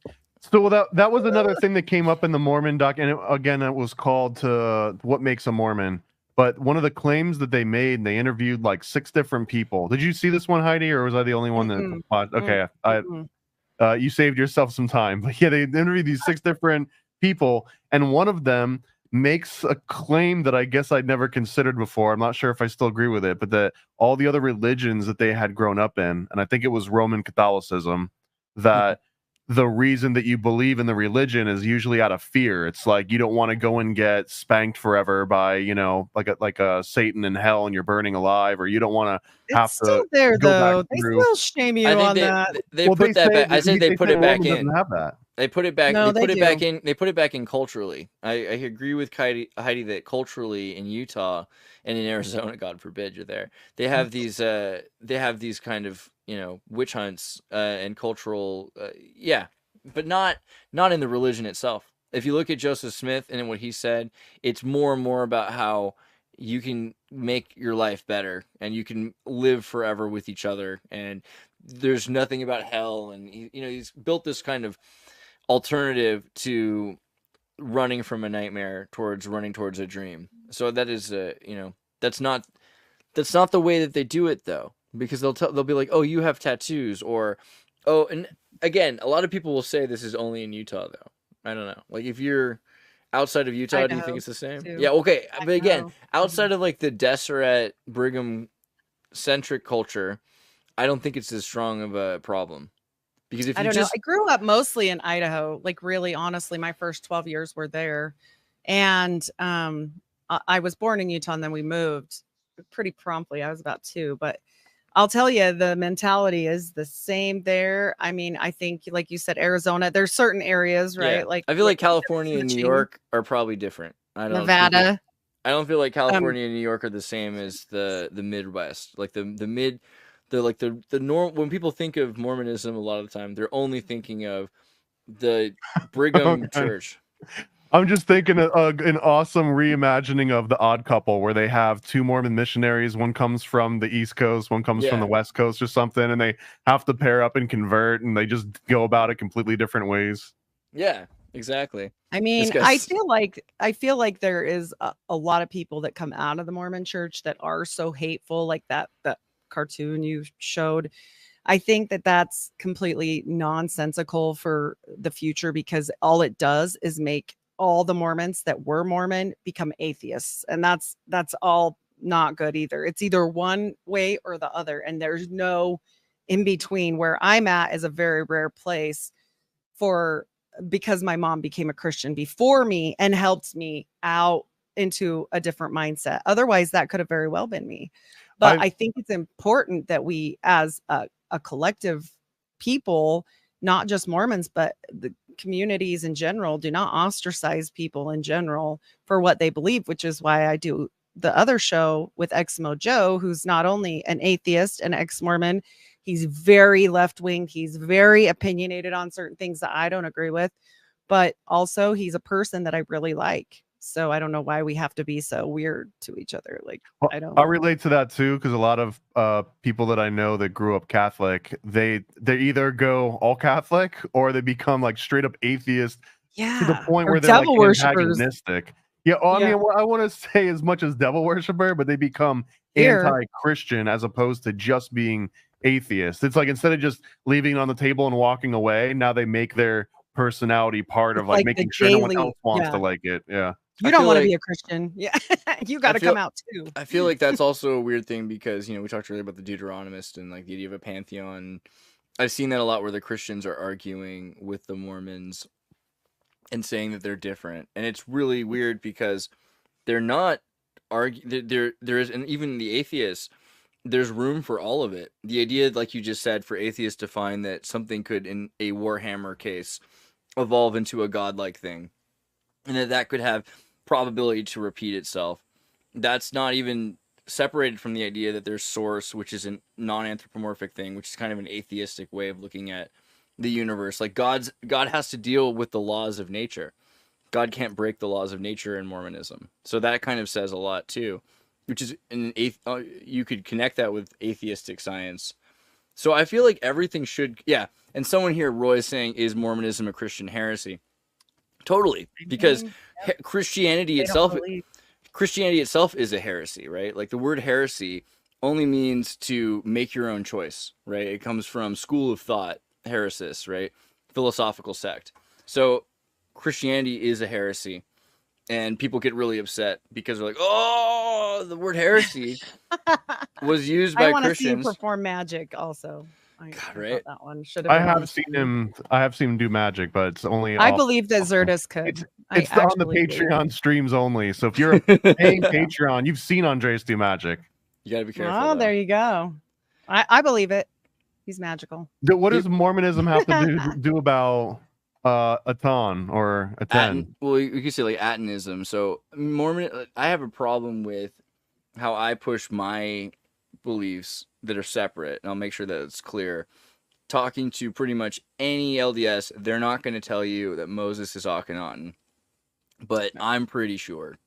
S2: So that was another thing that came up in the Mormon doc, and it was called to What Makes a Mormon. But one of the claims that they made, they interviewed like 6 different people. Did you see this one, Heidi, or was I the only one that? Okay, you saved yourself some time. But yeah, they interviewed these 6 different people, and one of them makes a claim that I guess I'd never considered before. I'm not sure if I still agree with it, but that all the other religions that they had grown up in, and I think it was Roman Catholicism, that the reason that you believe in the religion is usually out of fear. It's like you don't want to go and get spanked forever by, you know, like a Satan in hell and you're burning alive, or you don't want to have
S4: it's still
S2: to
S4: there
S2: go
S4: though.
S2: back
S4: They
S2: through.
S4: still shame you on that.
S3: They put that back. I said they put it back in.
S2: Have that.
S3: They put it back.
S4: No,
S3: they put it back in. They put it back in culturally. I agree with Heidi that culturally in Utah and in Arizona, God forbid you're there, they have these. They have these kind of, you know, witch hunts and cultural. Yeah, but not in the religion itself. If you look at Joseph Smith and what he said, it's more and more about how you can make your life better and you can live forever with each other, and there's nothing about hell. And he's built this kind of alternative to running from a nightmare towards running towards a dream. So that is that's not the way that they do it though, because they'll be like, oh, you have tattoos, or Oh, and again, a lot of people will say this is only in Utah, though. I don't know. Like, if you're outside of Utah, do you think
S4: Idaho,
S3: it's the same?
S4: too.
S3: Yeah, okay. But again,
S4: Idaho.
S3: outside of like the Deseret Brigham centric culture, I don't think it's as strong of a problem. Because if
S4: I
S3: you
S4: don't know.
S3: just
S4: I grew up mostly in Idaho. Like, really, honestly, my first 12 years were there. And I was born in Utah and then we moved pretty promptly. I was about 2, but I'll tell you, the mentality is the same there. I mean, I think, like you said, Arizona, there's certain areas,
S3: yeah,
S4: right? Like,
S3: I feel like
S4: you said,
S3: California and New
S4: switching,
S3: York are probably different. I don't think
S4: Nevada.
S3: I don't feel like
S4: Um,
S3: California and New York are the same as the Midwest. Like the mid the like the norm when people think of Mormonism a lot of the time, they're only thinking of the Brigham
S2: Okay.
S3: Church.
S2: I'm just thinking of an awesome reimagining of The Odd Couple, where they have 2 Mormon missionaries. One comes from the East Coast, one comes from
S3: Yeah.
S2: the West Coast, or something, and they have to pair up and convert, and they just go about it completely different ways.
S3: Yeah, exactly.
S4: I
S3: This
S4: mean,
S3: guy's
S4: I feel like there is a lot of people that come out of the Mormon church that are so hateful, like that cartoon you showed. I think that that's completely nonsensical for the future because all it does is make all the Mormons that were Mormon become atheists, and that's all not good either. It's either one way or the other, and there's no in between. Where I'm at is a very rare place for because my mom became a Christian before me and helped me out into a different mindset. Otherwise, that could have very well been me. But
S2: I
S4: I think it's important that we, as a collective people, not just Mormons, but the communities in general, do not ostracize people in general for what they believe, which is why I do the other show with Exmo Joe, who's not only an atheist and ex-Mormon, he's very left-wing, he's very opinionated on certain things that I don't agree with, but also he's a person that I really like. So I don't know why we have to be so weird to each other. Like,
S2: Well,
S4: I don't.
S2: I relate to that too, because a lot of people that I know that grew up Catholic, they either go all Catholic or they become like straight up atheist to the
S4: Yeah.
S2: point
S4: Or
S2: where they're like
S4: devil worshippers.
S2: antagonistic. Yeah, well, I
S4: Yeah.
S2: mean, I want to say as much as devil worshiper, but they become
S4: Here.
S2: anti-Christian as opposed to just being atheist. It's like instead of just leaving it on the table and walking away, now they make their personality part of
S4: It's
S2: like
S4: like the
S2: making sure no one else
S4: daily.
S2: wants to
S4: Yeah.
S2: like it. Yeah.
S4: You
S3: I
S4: don't
S3: feel
S4: want to
S3: like
S4: be a Christian. Yeah. You got
S3: I
S4: to
S3: feel
S4: come out too.
S3: I feel like that's also a weird thing because, we talked earlier about the Deuteronomist and like the idea of a pantheon. I've seen that a lot where the Christians are arguing with the Mormons and saying that they're different. And it's really weird because they're not there is, and even the atheists, there's room for all of it. The idea, like you just said, for atheists to find that something could, in a Warhammer case, evolve into a godlike thing, and that could have probability to repeat itself. That's not even separated from the idea that there's source, which is a non-anthropomorphic thing, which is kind of an atheistic way of looking at the universe. Like God has to deal with the laws of nature. God can't break the laws of nature in Mormonism. So that kind of says a lot too, which is you could connect that with atheistic science. So I feel like everything should, yeah. And someone here, Roy, is saying, is Mormonism a Christian heresy? Totally, because Christianity
S4: They don't
S3: itself
S4: believe.
S3: is a heresy, right? Like the word heresy only means to make your own choice, right? It comes from school of thought, heresis, right? Philosophical sect. So Christianity is a heresy, and people get really upset because they're like, "Oh, the word heresy was used
S4: I
S3: by
S4: want to see you
S3: Christians."
S4: perform magic also. I
S3: God,
S4: thought
S3: right?
S4: that one should have been on the screen.
S2: I have seen him do magic, but it's only
S4: I
S2: off.
S4: believe that Xirtus
S2: It's
S4: could. I
S2: it's on the
S4: actually believe.
S2: Patreon streams only. So if you're a paying Patreon, you've seen Andres do magic.
S3: You gotta be careful.
S4: Oh,
S3: though.
S4: there you go. I believe it. He's magical.
S2: What does Mormonism have to do about a ton or a 10?
S3: Well, you could say like Atonism. So Mormon, I have a problem with how I push my beliefs that are separate, and I'll make sure that it's clear. Talking to pretty much any LDS, they're not going to tell you that Moses is Akhenaten, but I'm pretty sure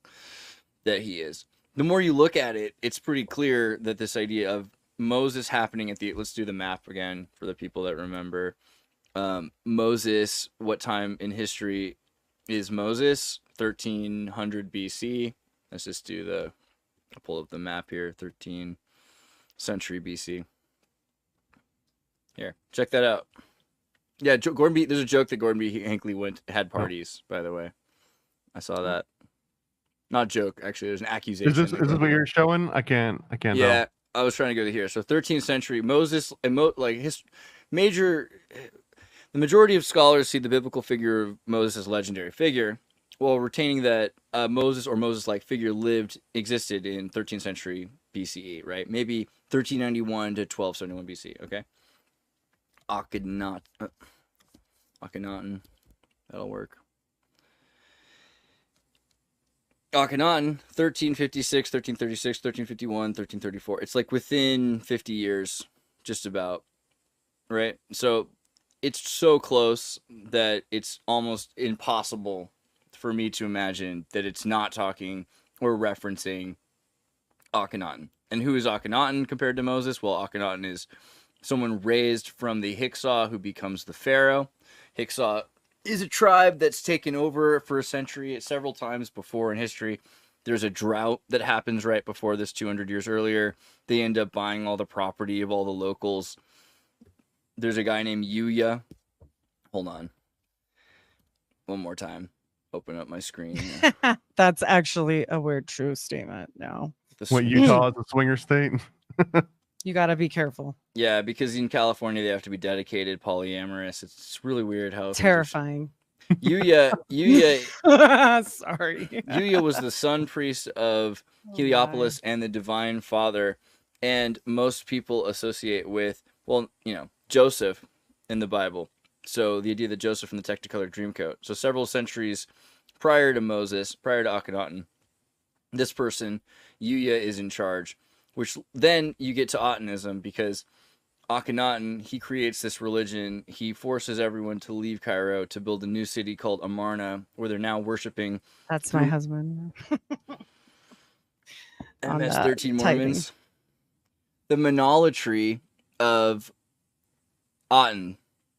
S3: that he is. The more you look at it, it's pretty clear that this idea of Moses happening at the, let's do the map again for the people that remember. Moses, what time in history is Moses? 1300 BC. Let's just do I'll pull up the map here, 13th century BC. Here, check that out. Yeah, Gordon B. There's a joke that Gordon B. Hinckley had parties. By the way, I saw that. Not joke, actually. There's an accusation.
S2: Is this what you're showing? I can't
S3: Yeah,
S2: tell.
S3: I was trying to go to here. So 13th century Moses, and the majority of scholars see the biblical figure of Moses as a legendary figure, while retaining that Moses or Moses-like figure existed in 13th century BCE, right? Maybe 1391 to 1271 BC. Okay. Akhenaten, that'll work. Akhenaten, 1356, 1336, 1351, 1334. It's like within 50 years, just about, right? So it's so close that it's almost impossible for me to imagine that it's not talking or referencing Akhenaten. And who is Akhenaten compared to Moses? Well, Akhenaten is someone raised from the Hyksos who becomes the pharaoh. Hyksos is a tribe that's taken over for a century several times before in history. There's a drought that happens right before this 200 years earlier. They end up buying all the property of all the locals. There's a guy named Yuya. Hold on. One more time. Open up my screen.
S4: That's actually a weird true statement. No.
S2: What Utah is a swinger state?
S4: You got to be careful.
S3: Yeah, because in California they have to be dedicated, polyamorous. It's really weird how
S4: terrifying.
S3: Yuya,
S4: sorry.
S3: Yuya was the sun priest of Heliopolis and the divine father, and most people associate with, Joseph in the Bible. So the idea that Joseph in the Technicolor Dreamcoat. So several centuries prior to Moses, prior to Akhenaten, this person, Yuya, is in charge. Which then you get to Atenism, because Akhenaten, he creates this religion. He forces everyone to leave Cairo to build a new city called Amarna, where they're now worshiping.
S4: That's my husband.
S3: MS-13 Mormons. The monolatry of Aten,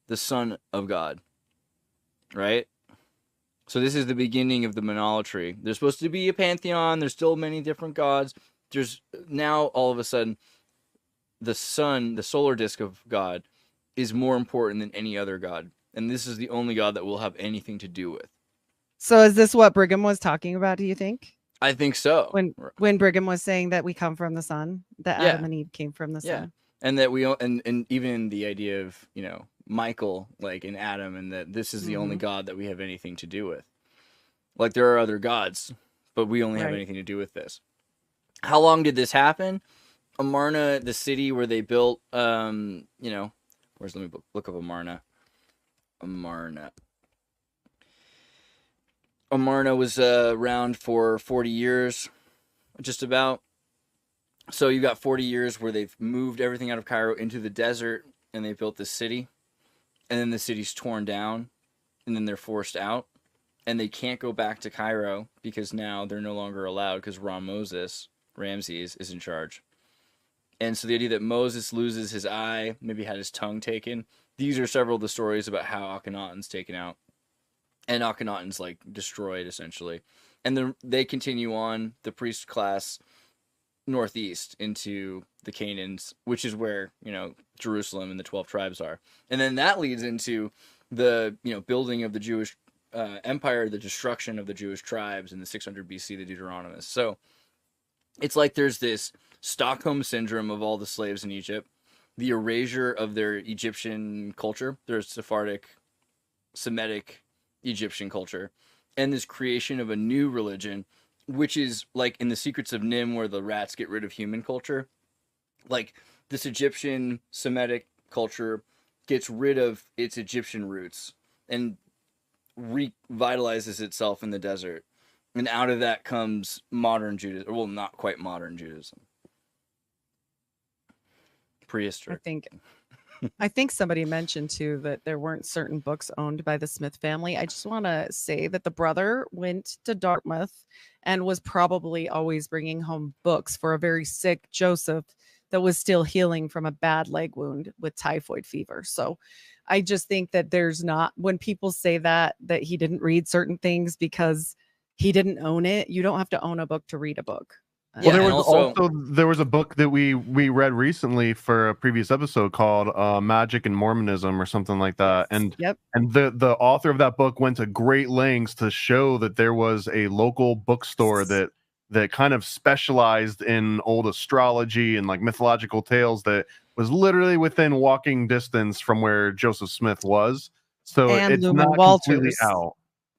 S3: the son of God. Right? So this is the beginning of the monolatry. There's supposed to be a pantheon. There's still many different gods. There's now all of a sudden the sun, the solar disk of God, is more important than any other god. And this is the only god that we'll have anything to do with.
S4: So is this what Brigham was talking about, do you think?
S3: I think so.
S4: When Brigham was saying that we come from the sun, that Adam and Eve came from the sun.
S3: Yeah. And that and even the idea of, Michael, like in Adam, and that this is the only god that we have anything to do with. Like there are other gods, but we only have anything to do with this. How long did this happen? Amarna, the city where they built, let me look up Amarna. Amarna was around for 40 years, just about. So you got 40 years where they've moved everything out of Cairo into the desert, and they built this city. And then the city's torn down, and then they're forced out. And they can't go back to Cairo because now they're no longer allowed because Ramses is in charge. And so the idea that Moses loses his eye, maybe had his tongue taken. These are several of the stories about how Akhenaten's taken out. And Akhenaten's like destroyed essentially. And then they continue on, the priest class, northeast into the Canaans, which is where, Jerusalem and the 12 tribes are. And then that leads into the, building of the Jewish empire, the destruction of the Jewish tribes in the 600 BC, the Deuteronomists. So it's like there's this Stockholm syndrome of all the slaves in Egypt, the erasure of their Egyptian culture, their Sephardic, Semitic Egyptian culture, and this creation of a new religion, which is like in the Secrets of Nim, where the rats get rid of human culture. Like this Egyptian Semitic culture gets rid of its Egyptian roots and revitalizes itself in the desert. And out of that comes modern Judaism. Well, not quite modern Judaism. Prehistoric.
S4: I think somebody mentioned too that there weren't certain books owned by the Smith family. I just want to say that the brother went to Dartmouth and was probably always bringing home books for a very sick Joseph that was still healing from a bad leg wound with typhoid fever. So I just think that there's not, when people say that he didn't read certain things because he didn't own it, you don't have to own a book to read a book.
S2: Well,
S3: Yeah,
S2: there
S3: and
S2: was also there was a book that we read recently for a previous episode called Magic and Mormonism or something like that.
S4: Yes.
S2: And the author of that book went to great lengths to show that there was a local bookstore that kind of specialized in old astrology and like mythological tales that was literally within walking distance from where Joseph Smith was. So
S4: And
S2: it's
S4: Lumen
S2: not completely
S4: Walters.
S2: out.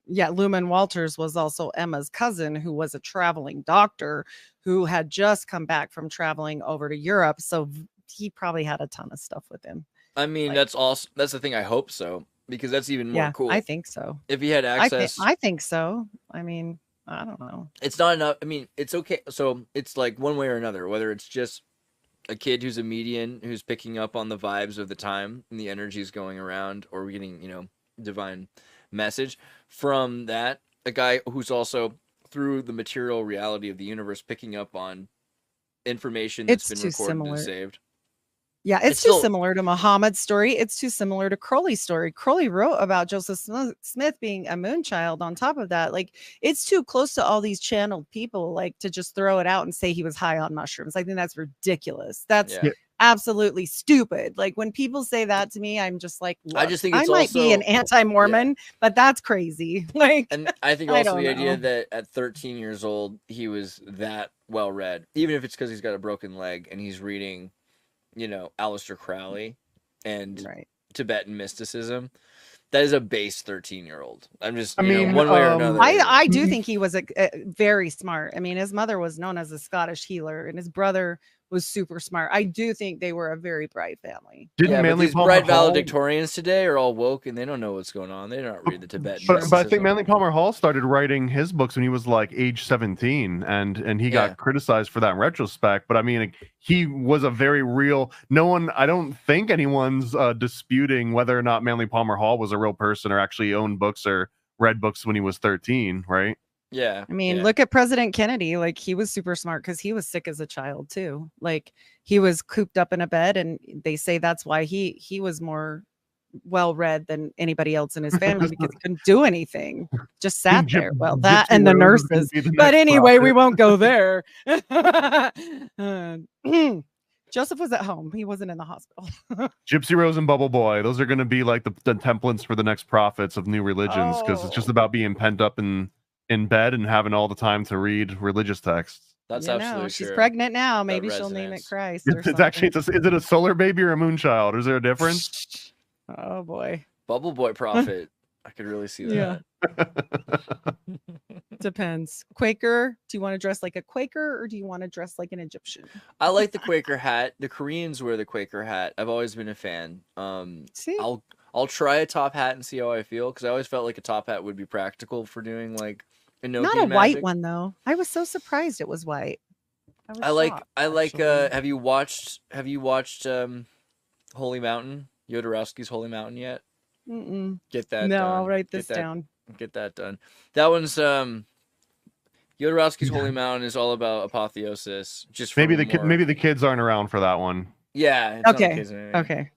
S4: Yeah, Lumen Walters was also Emma's cousin, who was a traveling doctor who had just come back from traveling over to Europe. So he probably had a ton of stuff with him.
S3: I mean,
S4: Like,
S3: that's also that's the thing. I hope so, because that's even more
S4: yeah,
S3: cool.
S4: I think so.
S3: If he had access,
S4: I think so. I mean, I don't know.
S3: it's not enough. I mean, it's okay. So it's like one way or another, whether it's just a kid who's a median who's picking up on the vibes of the time and the energies going around, or getting, divine message from that. A guy who's also, through the material reality of the universe, picking up on information that's been recorded and saved.
S4: Yeah, it's too similar to Muhammad's story. It's too similar to Crowley's story. Crowley wrote about Joseph Smith being a moon child. On top of that, like, it's too close to all these channeled people, like, to just throw it out and say he was high on mushrooms. I think that's ridiculous. That's absolutely stupid. Like, when people say that to me, I'm just like,
S3: I just think it's
S4: might
S3: also,
S4: be an anti-Mormon, but that's crazy. Like,
S3: and I think also the idea that at 13 years old he was that well read, even if it's because he's got a broken leg and he's reading, Aleister Crowley and Tibetan mysticism. That is a base 13-year-old. I'm just, one way or another.
S4: I do think he was a very smart. I mean, his mother was known as a Scottish healer, and his brother was super smart. I do think they were a very bright family.
S3: But these bright valedictorians today are all woke and they don't know what's going on. They don't read the Tibetan.
S2: But I think Manly Palmer Hall started writing his books when he was like age 17, and he got criticized for that in retrospect. But I mean, he was a very real. I don't think anyone's disputing whether or not Manly Palmer Hall was a real person or actually owned books or read books when he was 13, right?
S3: Yeah.
S4: I mean, look at President Kennedy. Like, he was super smart because he was sick as a child too. Like, he was cooped up in a bed, and they say that's why he was more well read than anybody else in his family, because he couldn't do anything. Just sat there. Well, that and the nurses. But anyway, we won't go there. Joseph was at home. He wasn't in the hospital.
S2: Gypsy Rose and Bubble Boy. Those are going to be like the templates for the next prophets of new religions, because it's just about being pent up in bed and having all the time to read religious texts.
S3: That's absolutely true.
S4: She's pregnant now. Maybe she'll name it Christ. Or
S2: it's actually, is it a solar baby or a moon child? Is there a difference?
S4: Oh boy.
S3: Bubble Boy prophet. I could really see that.
S4: Yeah. Depends. Quaker. Do you want to dress like a Quaker, or do you want to dress like an Egyptian?
S3: I like the Quaker hat. The Koreans wear the Quaker hat. I've always been a fan.
S4: See?
S3: I'll try a top hat and see how I feel, because I always felt like a top hat would be practical for doing like Enochian
S4: not a
S3: magic.
S4: white one though. I was so surprised it was white.
S3: I like have you watched Holy Mountain, Jodorowsky's Holy Mountain yet?
S4: Mm-mm.
S3: Get that
S4: no
S3: done.
S4: I'll write this down.
S3: Get that done. That one's Jodorowsky's Holy Mountain is all about apotheosis. Just
S2: maybe the kids aren't around for that one.
S3: Yeah.
S4: Okay.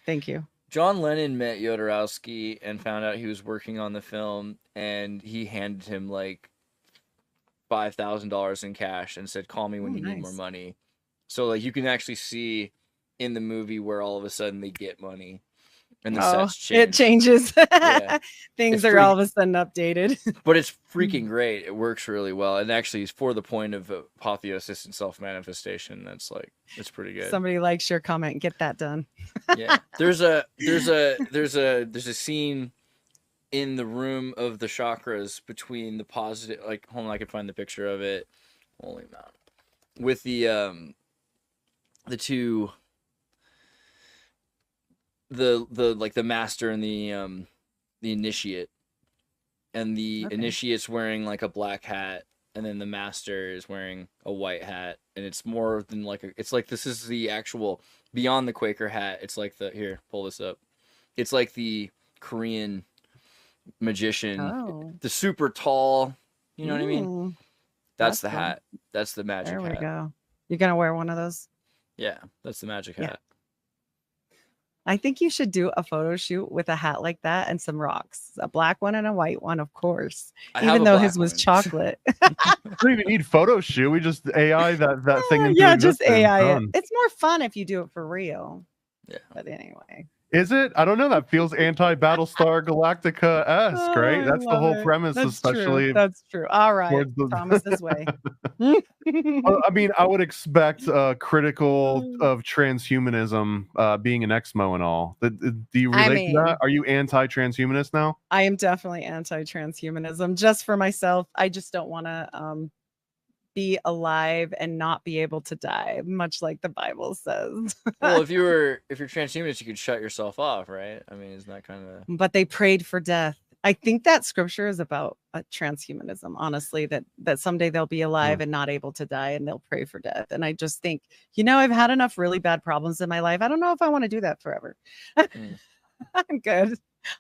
S4: Thank you.
S3: John Lennon met Jodorowsky and found out he was working on the film, and he handed him like $5,000 in cash and said, "Call me when you need more money." So like you can actually see in the movie where all of a sudden they get money. And the sets change.
S4: It changes. Things are all of a sudden updated.
S3: But it's freaking great. It works really well. And actually, it's for the point of apotheosis and self-manifestation. That's like, it's pretty good.
S4: Somebody likes your comment. Get that done.
S3: Yeah. There's a scene in the room of the chakras between the positive, like, hold on, I can find the picture of it. Holy mountain. With the two, the master and the initiate, and the initiate's wearing like a black hat, and then the master is wearing a white hat, and it's more than like it's like, this is the actual beyond the Quaker hat. It's like here, pull this up. It's like the Korean magician, the super tall, you know what I mean? That's the hat. That's the magic hat.
S4: There we go. You're gonna wear one of those?
S3: Yeah, that's the magic hat.
S4: I think you should do a photo shoot with a hat like that and some rocks. A black one and a white one, of course.
S3: I have
S4: Even
S3: a
S4: though
S3: black
S4: his was
S3: one.
S4: chocolate.
S2: We don't even need photo shoot. We just AI that thing into
S4: Yeah, just
S2: existence.
S4: AI it.
S2: Done.
S4: It's more fun if you do it for real.
S3: Yeah.
S4: But anyway.
S2: Is it? I don't know. That feels anti-Battlestar Galactica-esque, right?
S4: I
S2: That's the
S4: love
S2: whole
S4: it.
S2: premise,
S4: That's
S2: especially
S4: true. That's true. All right.
S2: towards the.
S4: Thomas's way.
S2: Well, I mean, I would expect critical of transhumanism being an exmo and all. Do you
S4: I
S2: relate to
S4: mean-
S2: that? Are you anti-transhumanist now?
S4: I am definitely anti-transhumanism just for myself. I just don't want to be alive and not be able to die, much like the Bible says.
S3: Well, if you're transhumanist, you could shut yourself off, right? I mean, isn't that kind of?
S4: But they prayed for death. I think that scripture is about transhumanism, honestly, that someday they'll be alive and not able to die and they'll pray for death. And I just think, I've had enough really bad problems in my life. I don't know if I want to do that forever. I'm good.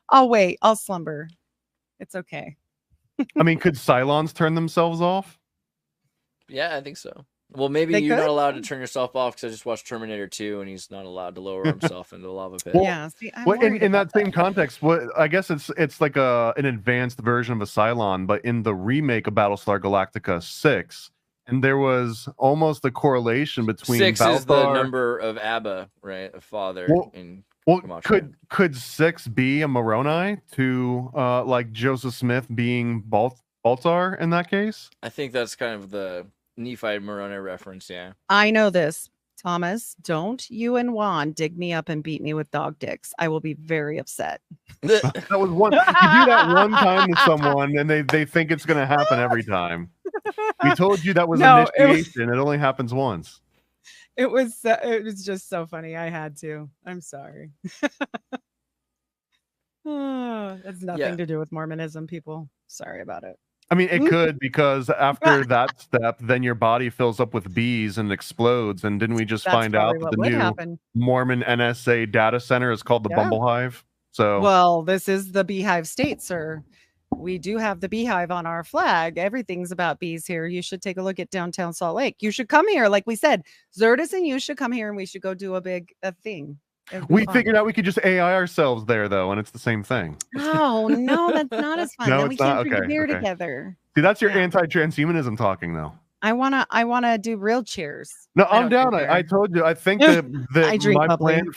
S4: I'll wait. I'll slumber. It's okay.
S2: I mean, could Cylons turn themselves off?
S3: Yeah, I think so. Well, maybe
S4: They
S3: you're not
S4: could.
S3: allowed to turn yourself off because I just watched Terminator 2 and he's not allowed to lower himself into the lava pit.
S2: Well,
S4: Yeah. See, I'm
S2: Well,
S4: worried
S2: in that
S4: about
S2: same context, I guess it's like an advanced version of a Cylon, but in the remake of Battlestar Galactica 6, and there was almost a correlation between
S3: 6 is the
S2: Balthar-
S3: number of Abba, right? Of father.
S2: Well,
S3: in
S2: Well,
S3: Gematria.
S2: could 6 be a Moroni to like Joseph Smith being Baltar in that case?
S3: I think that's kind of the Nephi Moroni reference, yeah.
S4: I know this. Thomas, don't you and Juan dig me up and beat me with dog dicks. I will be very upset.
S2: That was one. You do that one time to someone, and they think it's going to happen every time. We told you that was
S4: No, it was-
S2: initiation. It only happens once.
S4: It was just so funny. I had to. I'm sorry. That's nothing
S3: Yeah.
S4: to do with Mormonism, people. Sorry about it.
S2: I mean, it could, because after that step, then your body fills up with bees and explodes. And didn't we just
S4: That's
S2: find out
S4: probably
S2: that
S4: what
S2: the
S4: would
S2: new
S4: happen.
S2: Mormon NSA data center is called the
S4: Yeah.
S2: Bumble Hive? So
S4: Well, this is the beehive state, sir. We do have the beehive on our flag. Everything's about bees here. You should take a look at downtown Salt Lake. You should come here. Like we said, Xirtus and you should come here and we should go do a thing. It'd be
S2: we
S4: fun.
S2: figured out we could just AI ourselves there, though, and it's the same thing.
S4: Oh, no, that's not as fun.
S2: No,
S4: Then we
S2: it's not?
S4: can't drink
S2: Okay,
S4: beer
S2: okay.
S4: together.
S2: See, that's your
S4: Yeah.
S2: anti-transhumanism talking, though.
S4: I wanna do real cheers.
S2: No,
S4: I
S2: I'm
S4: don't
S2: down.
S4: drink
S2: I
S4: beer.
S2: told you. I think that
S4: I drink
S2: my
S4: bubbly.
S2: plan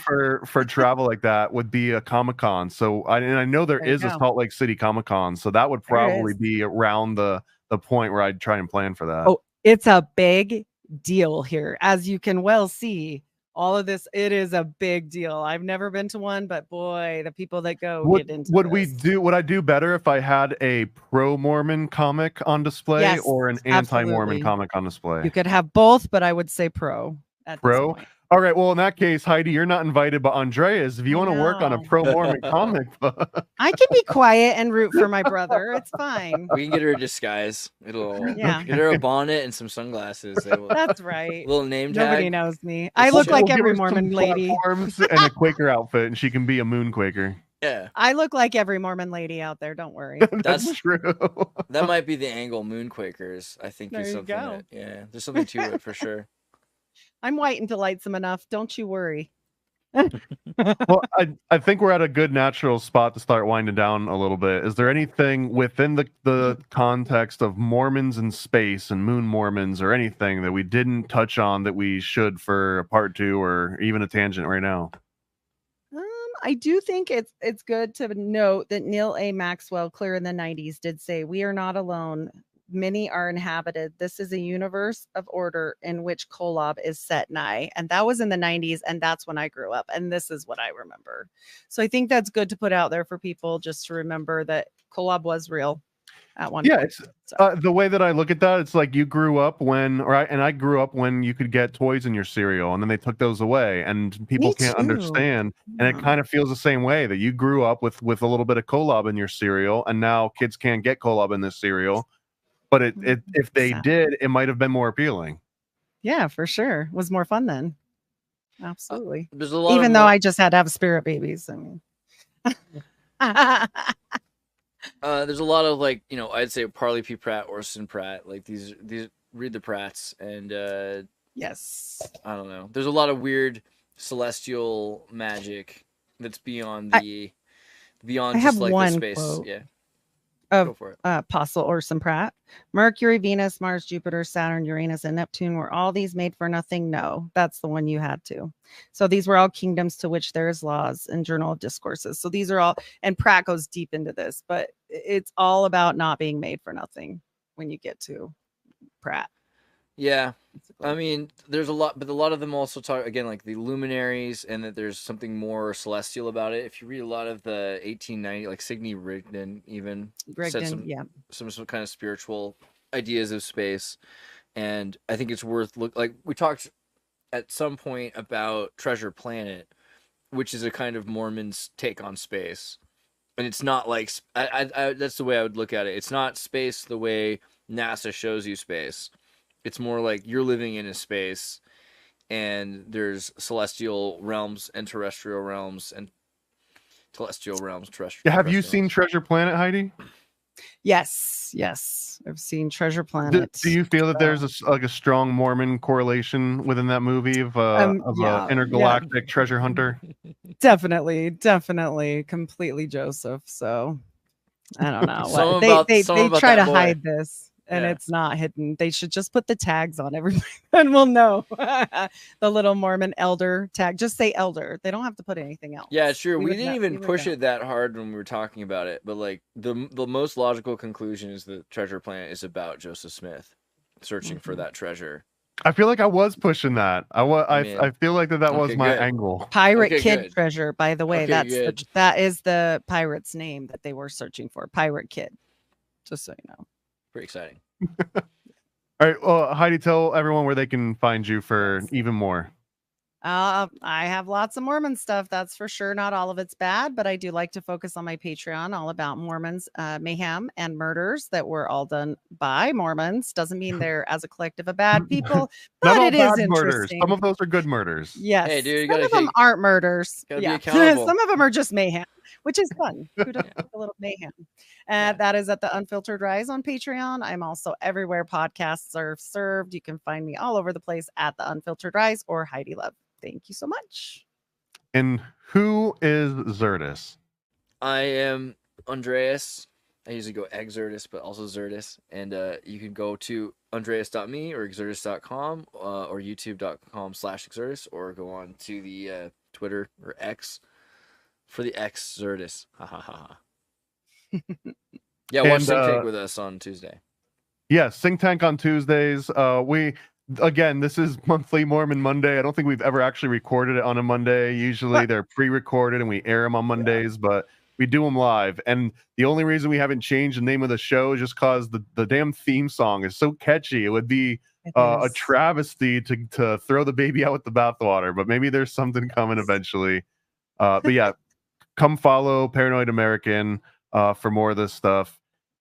S2: for travel like that would be a Comic-Con. So I know there
S4: There you
S2: is a
S4: go.
S2: Salt Lake City Comic-Con. So that would
S4: There
S2: probably
S4: is.
S2: be around the point where I'd try and plan for that.
S4: Oh, it's a big deal here. As you can well see, all of this, it is a big deal. I've never been to one, but boy, the people that go get into
S2: Would I do better if I had a pro-Mormon comic on display
S4: Yes,
S2: or an anti-Mormon
S4: absolutely.
S2: comic on display?
S4: You could have both, but I would say pro at
S2: Pro?
S4: this point.
S2: All right. Well, in that case, Heidi, you're not invited, but Andreas, if you want to work on a
S4: No.
S2: pro-Mormon comic book,
S4: I can be quiet and root for my brother. It's fine.
S3: We can get her a disguise. It'll
S4: Yeah.
S3: get her a bonnet and some sunglasses. They will,
S4: That's right.
S3: little name
S4: Nobody
S3: tag.
S4: knows me. I
S3: We'll
S4: look
S3: give
S4: like
S2: give
S4: every
S2: her some
S4: Mormon lady.
S2: platforms and a Quaker outfit, and she can be a moon Quaker.
S3: Yeah,
S4: I look like every Mormon lady out there. Don't worry.
S2: That's
S3: That's-
S2: true.
S3: that might be the angle. Moon Quakers, I think,
S4: There
S3: is
S4: you
S3: something.
S4: go.
S3: That, yeah, there's something to it for sure.
S4: I'm white and delightsome enough. Don't you worry.
S2: Well, I think we're at a good natural spot to start winding down a little bit. Is there anything within the context of Mormons in space and moon Mormons or anything that we didn't touch on that we should for a part 2 or even a tangent right now?
S4: I do think it's good to note that Neil A. Maxwell, clear in the 90s, did say, "We are not alone. Many are inhabited. This is a universe of order in which Kolob is set nigh." And that was in the 90s, and that's when I grew up. And this is what I remember. So I think that's good to put out there for people just to remember that Kolob was real at one
S2: Yeah,
S4: point.
S2: it's
S4: So,
S2: the way that I look at that. It's like you grew up I grew up when you could get toys in your cereal, and then they took those away, and people
S4: Me
S2: can't
S4: too.
S2: understand. And it
S4: yeah.
S2: kind of feels the same way that you grew up with a little bit of Kolob in your cereal, and now kids can't get Kolob in this cereal. But if they
S4: Sad.
S2: did, it might have been more appealing.
S4: Yeah, for sure. It was more fun then. Absolutely.
S3: There's a lot.
S4: Even
S3: of
S4: though
S3: more-
S4: I just had to have spirit babies. I mean.
S3: there's a lot of, like, I'd say Parley P. Pratt, Orson Pratt, like these read the Pratts, and
S4: Yes.
S3: I don't know. There's a lot of weird celestial magic that's beyond
S4: I
S3: just
S4: have
S3: like
S4: one
S3: the space.
S4: quote
S3: Yeah,
S4: of
S3: go for it.
S4: Apostle Orson Pratt. Mercury, Venus, Mars, Jupiter, Saturn, Uranus, and Neptune, were all these made for nothing? No, that's the one you had to. So these were all kingdoms to which there is laws and Journal of Discourses. So these are all, and Pratt goes deep into this, but it's all about not being made for nothing when you get to Pratt.
S3: Yeah, I mean, there's a lot, but a lot of them also talk again like the luminaries, and that there's something more celestial about it. If you read a lot of the 1890, like Signe Rigdon, even said some kind of spiritual ideas of space, and I think it's worth like we talked at some point about Treasure Planet, which is a kind of Mormon's take on space, and it's not like I that's the way I would look at it. It's not space the way NASA shows you space. It's more like you're living in a space, and there's celestial realms and terrestrial realms and celestial realms.
S2: Yeah, have you seen Treasure Planet, Heidi?
S4: Yes, I've seen Treasure Planet.
S2: Do you feel that there's a strong Mormon correlation within that movie of an intergalactic treasure hunter?
S4: Definitely, completely Joseph. So I don't know. They try to hide this. And it's not hidden. They should just put the tags on everybody and we'll know. The little Mormon elder tag. Just say elder. They don't have to put anything else.
S3: Yeah, sure. We didn't even push it that hard when we were talking about it. But like the most logical conclusion is that Treasure Planet is about Joseph Smith searching for that treasure.
S2: I feel like I was pushing that. I feel like that was my angle.
S4: Pirate Kid treasure, by the way. That is the pirate's name that they were searching for. Pirate Kid. Just so you know.
S3: Pretty exciting.
S2: All right. Well, Heidi, tell everyone where they can find you for even more.
S4: I have lots of Mormon stuff. That's for sure. Not all of it's bad, but I do like to focus on my Patreon all about Mormons, mayhem and murders that were all done by Mormons. Doesn't mean they're as a collective of bad people, but it is interesting.
S2: Murders. Some of those are good murders.
S4: Yes. Hey, dude, some of them aren't murders.
S3: Yeah. Some
S4: of them are just mayhem, which is fun. Who doesn't like a little mayhem? That is at the Unfiltered Rise on Patreon. I'm also everywhere podcasts are served. You can find me all over the place at the Unfiltered Rise or Heidi Love. Thank you so much.
S2: And who is Xirtus?
S3: I am Andreas. I usually go Xirtus, but also Xirtus. And you can go to andreas.me or xirtus.com or youtube.com/Xirtus, or go on to the Twitter or X for the X Xirtus. Ha ha ha. Yeah, watch Think Tank with us on Tuesday.
S2: Yes, Think Tank on Tuesdays. Again, this is monthly Mormon Monday. I don't think we've ever actually recorded it on a Monday. Usually they're pre-recorded and we air them on Mondays, but we do them live. And the only reason we haven't changed the name of the show is just because the damn theme song is so catchy. It would be a travesty to throw the baby out with the bathwater, but maybe there's something coming eventually. But yeah, come follow Paranoid American for more of this stuff.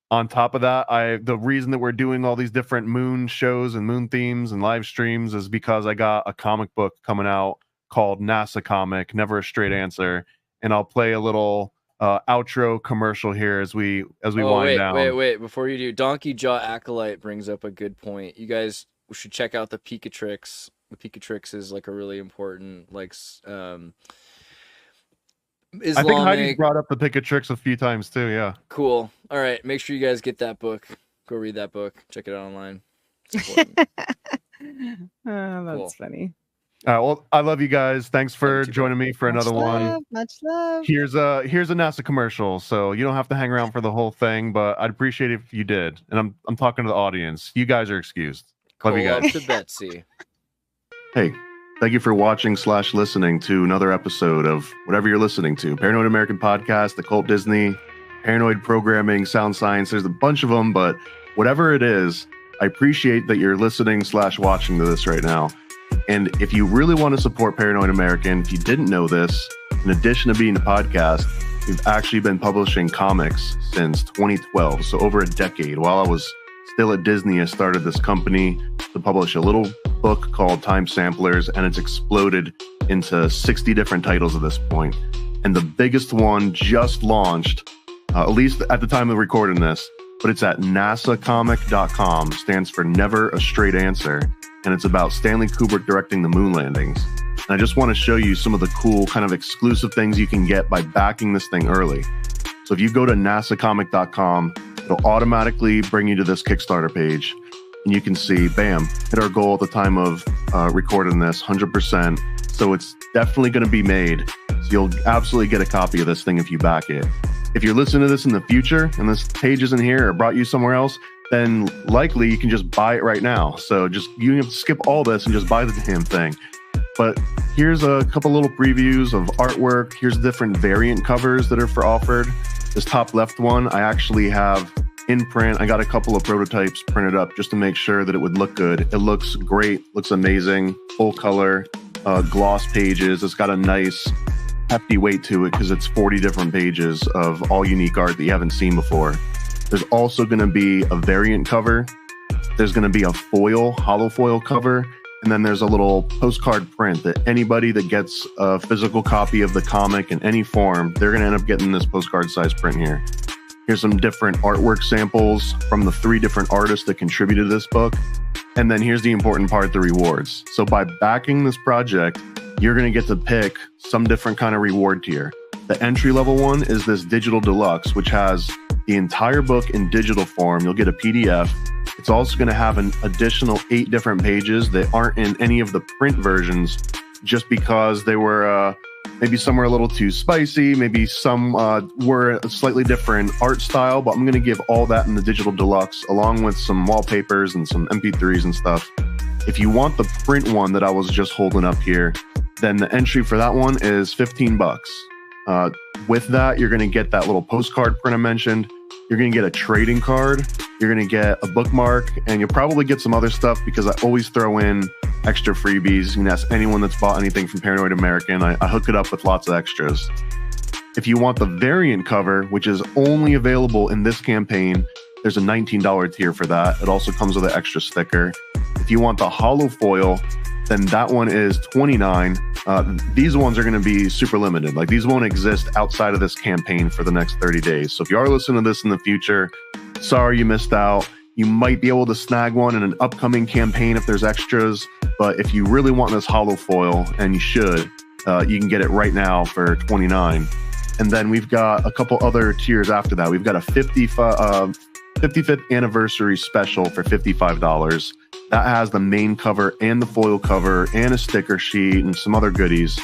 S2: On top of that, the reason that we're doing all these different moon shows and moon themes and live streams is because I got a comic book coming out called NASA Comic, Never a Straight Answer, and I'll play a little outro commercial here as we wind down.
S3: Wait! Before you do, Donkey Jaw Acolyte brings up a good point. You guys should check out the Picatrix. The Picatrix is like a really important Islamic...
S2: I think Heidi brought up the Picatrix a few times too. Yeah.
S3: Cool. All right. Make sure you guys get that book. Go read that book. Check it out online.
S4: That's funny.
S2: Well, I love you guys. Thanks for joining me for another one.
S4: Much love.
S2: Here's a NASA commercial, so you don't have to hang around for the whole thing, but I'd appreciate it if you did. And I'm talking to the audience. You guys are excused. Love you guys.
S3: To Betsy.
S2: Hey. Thank you for watching/listening to another episode of whatever you're listening to. Paranoid American Podcast, Occult Disney, Paranoid Programming, Sound Science. There's a bunch of them, but whatever it is, I appreciate that you're listening/watching to this right now. And if you really want to support Paranoid American, if you didn't know this, in addition to being a podcast, we've actually been publishing comics since 2012, so over a decade. While I was still at Disney, I started this company to publish a little book called Time Samplers, and it's exploded into 60 different titles at this point. And the biggest one just launched, at least at the time of recording this, but it's at nasacomic.com, stands for Never a Straight Answer. and it's about Stanley Kubrick directing the moon landings. And I just want to show you some of the cool kind of exclusive things you can get by backing this thing early. So if you go to nasacomic.com, it'll automatically bring you to this Kickstarter page, and you can see, bam, hit our goal at the time of recording this, 100%. So it's definitely going to be made. So you'll absolutely get a copy of this thing if you back it. If you're listening to this in the future and this page isn't here or brought you somewhere else, then likely you can just buy it right now. So you have to skip all this and just buy the damn thing. But here's a couple little previews of artwork. Here's different variant covers that are for offered. This top left one, I actually have in print. I got a couple of prototypes printed up just to make sure that it would look good. It looks great, looks amazing, full color, gloss pages. It's got a nice hefty weight to it because it's 40 different pages of all unique art that you haven't seen before. There's also going to be a variant cover. There's going to be a foil, hollow foil cover. And then there's a little postcard print that anybody that gets a physical copy of the comic in any form, they're going to end up getting this postcard size print here. Here's some different artwork samples from the 3 different artists that contributed to this book. And then here's the important part, the rewards. So by backing this project, you're going to get to pick some different kind of reward tier. The entry level one is this digital deluxe, which has the entire book in digital form. You'll get a PDF. It's also going to have an additional 8 different pages that aren't in any of the print versions, just because they were maybe some were a little too spicy, maybe some were a slightly different art style, but I'm going to give all that in the digital deluxe along with some wallpapers and some MP3s and stuff. If you want the print one that I was just holding up here, then the entry for that one is $15. With that, you're going to get that little postcard print I mentioned. You're going to get a trading card. You're going to get a bookmark, and you'll probably get some other stuff because I always throw in extra freebies. You can ask anyone that's bought anything from Paranoid American. I hook it up with lots of extras. If you want the variant cover, which is only available in this campaign, there's a $19 tier for that. It also comes with an extra sticker. If you want the hollow foil, then that one is $29. These ones are going to be super limited. Like, these won't exist outside of this campaign for the next 30 days. So if you are listening to this in the future, sorry you missed out. You might be able to snag one in an upcoming campaign if there's extras. But if you really want this hollow foil, and you should, you can get it right now for $29. And then we've got a couple other tiers after that. We've got a 55th anniversary special for $55. That has the main cover and the foil cover and a sticker sheet and some other goodies.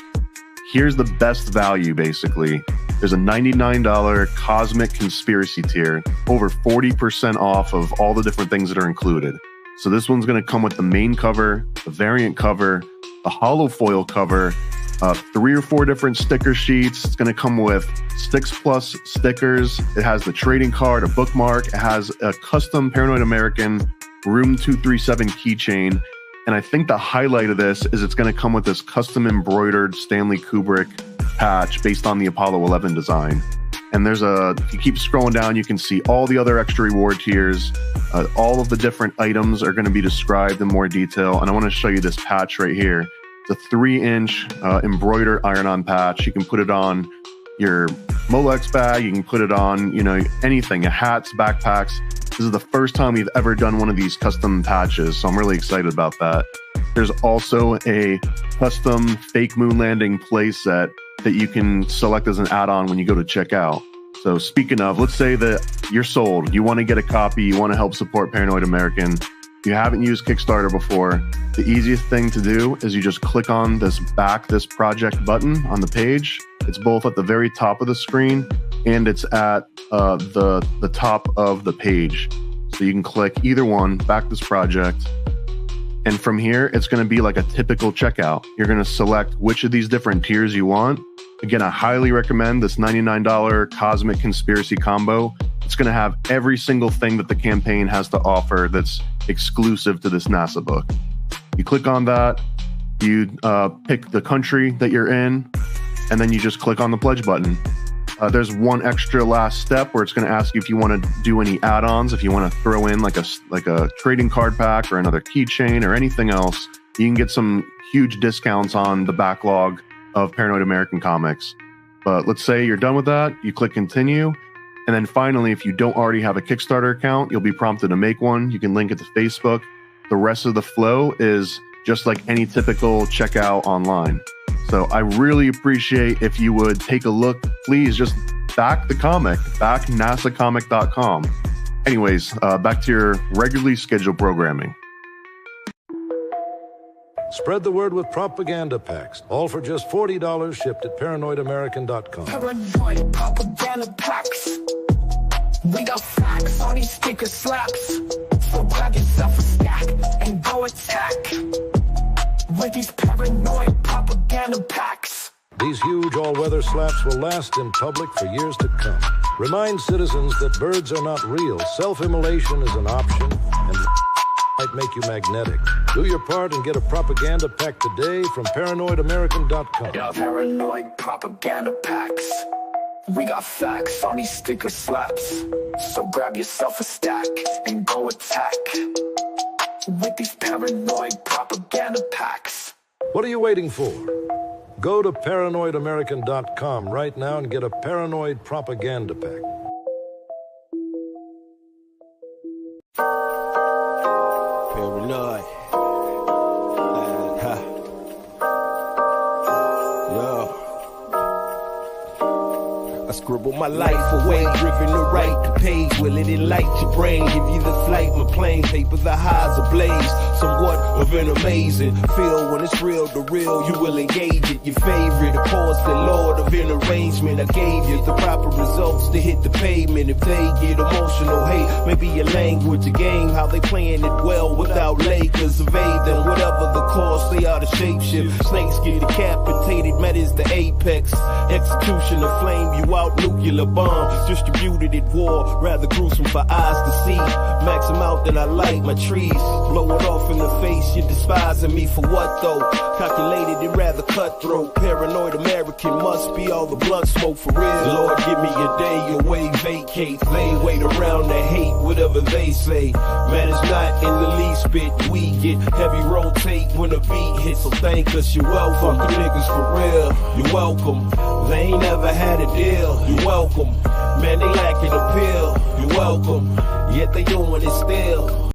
S2: Here's the best value, basically. There's a $99 Cosmic Conspiracy tier, over 40% off of all the different things that are included. So this one's going to come with the main cover, the variant cover, the hollow foil cover, 3 or 4 different sticker sheets. It's going to come with 6+ stickers. It has the trading card, a bookmark. It has a custom Paranoid American Room 237 keychain. And I think the highlight of this is it's going to come with this custom embroidered Stanley Kubrick patch based on the Apollo 11 design. And if you keep scrolling down, you can see all the other extra reward tiers. All of the different items are going to be described in more detail. And I want to show you this patch right here. It's a 3-inch embroidered iron-on patch. You can put it on your Molex bag. You can put it on, anything, hats, backpacks. This is the first time we've ever done one of these custom patches, so I'm really excited about that. There's also a custom fake moon landing playset that you can select as an add-on when you go to checkout. So speaking of, let's say that you're sold, you want to get a copy, you want to help support Paranoid American, you haven't used Kickstarter before, the easiest thing to do is you just click on this back this project button on the page. It's both at the very top of the screen and it's at the top of the page. So you can click either one, back this project. And from here, it's going to be like a typical checkout. You're going to select which of these different tiers you want. Again, I highly recommend this $99 Cosmic Conspiracy combo. It's going to have every single thing that the campaign has to offer that's exclusive to this NASA book. You click on that, you pick the country that you're in, and then you just click on the pledge button. There's one extra last step where it's going to ask you if you want to do any add-ons, if you want to throw in like a trading card pack or another keychain or anything else. You can get some huge discounts on the backlog of Paranoid American comics. But let's say you're done with that, you click continue. And then finally, if you don't already have a Kickstarter account, you'll be prompted to make one. You can link it to Facebook. The rest of the flow is just like any typical checkout online. So I really appreciate if you would take a look. Please just back the comic, back nasacomic.com. Anyways, back to your regularly scheduled programming.
S5: Spread the word with propaganda packs, all for just $40 shipped at paranoidamerican.com.
S1: Paranoid propaganda packs. We got facts on these sticker slaps. So grab yourself a stack and go attack with these paranoid propaganda packs.
S5: These huge all-weather slaps will last in public for years to come. Remind citizens that birds are not real. Self-immolation is an option, and might make you magnetic. Do your part and get a propaganda pack today from paranoidamerican.com.
S1: Yeah, paranoid propaganda packs. We got facts on these sticker slaps. So grab yourself a stack and go attack with these paranoid propaganda packs.
S5: What are you waiting for? Go to paranoidamerican.com right now and get a paranoid propaganda pack.
S6: Paranoid. Yo. I scribble my life away, driven to write the page. Will it enlighten your brain? Give you the flight, my plane, paper, the highs ablaze. Somewhat of an amazing feel when it's real to real. You will engage it. Your favorite, of course, the Lord of an arrangement. I gave you the proper results to hit the pavement. If they get emotional, hey, maybe your language, a game, how they playing it well without Lakers. Evade them, whatever the cost, they are the shapeshift. Snakes get decapitated, matters the apex. Execution of flame you out, nuclear bombs distributed at war, rather gruesome for eyes to see. Max them out, then I light my trees. Blow it off in the face, you're despising me for what though? Calculated and rather cutthroat. Paranoid American must be all the blood smoke for real. Lord, give me a day away, vacate. They wait around to hate whatever they say. Man, it's not in the least bit. We get heavy rotate when the beat hits, so thank us, you're welcome. Fuck the niggas for real, you're welcome. They ain't never had a deal, you're welcome. Man, they lacking appeal, you're welcome. Yet they doing it still.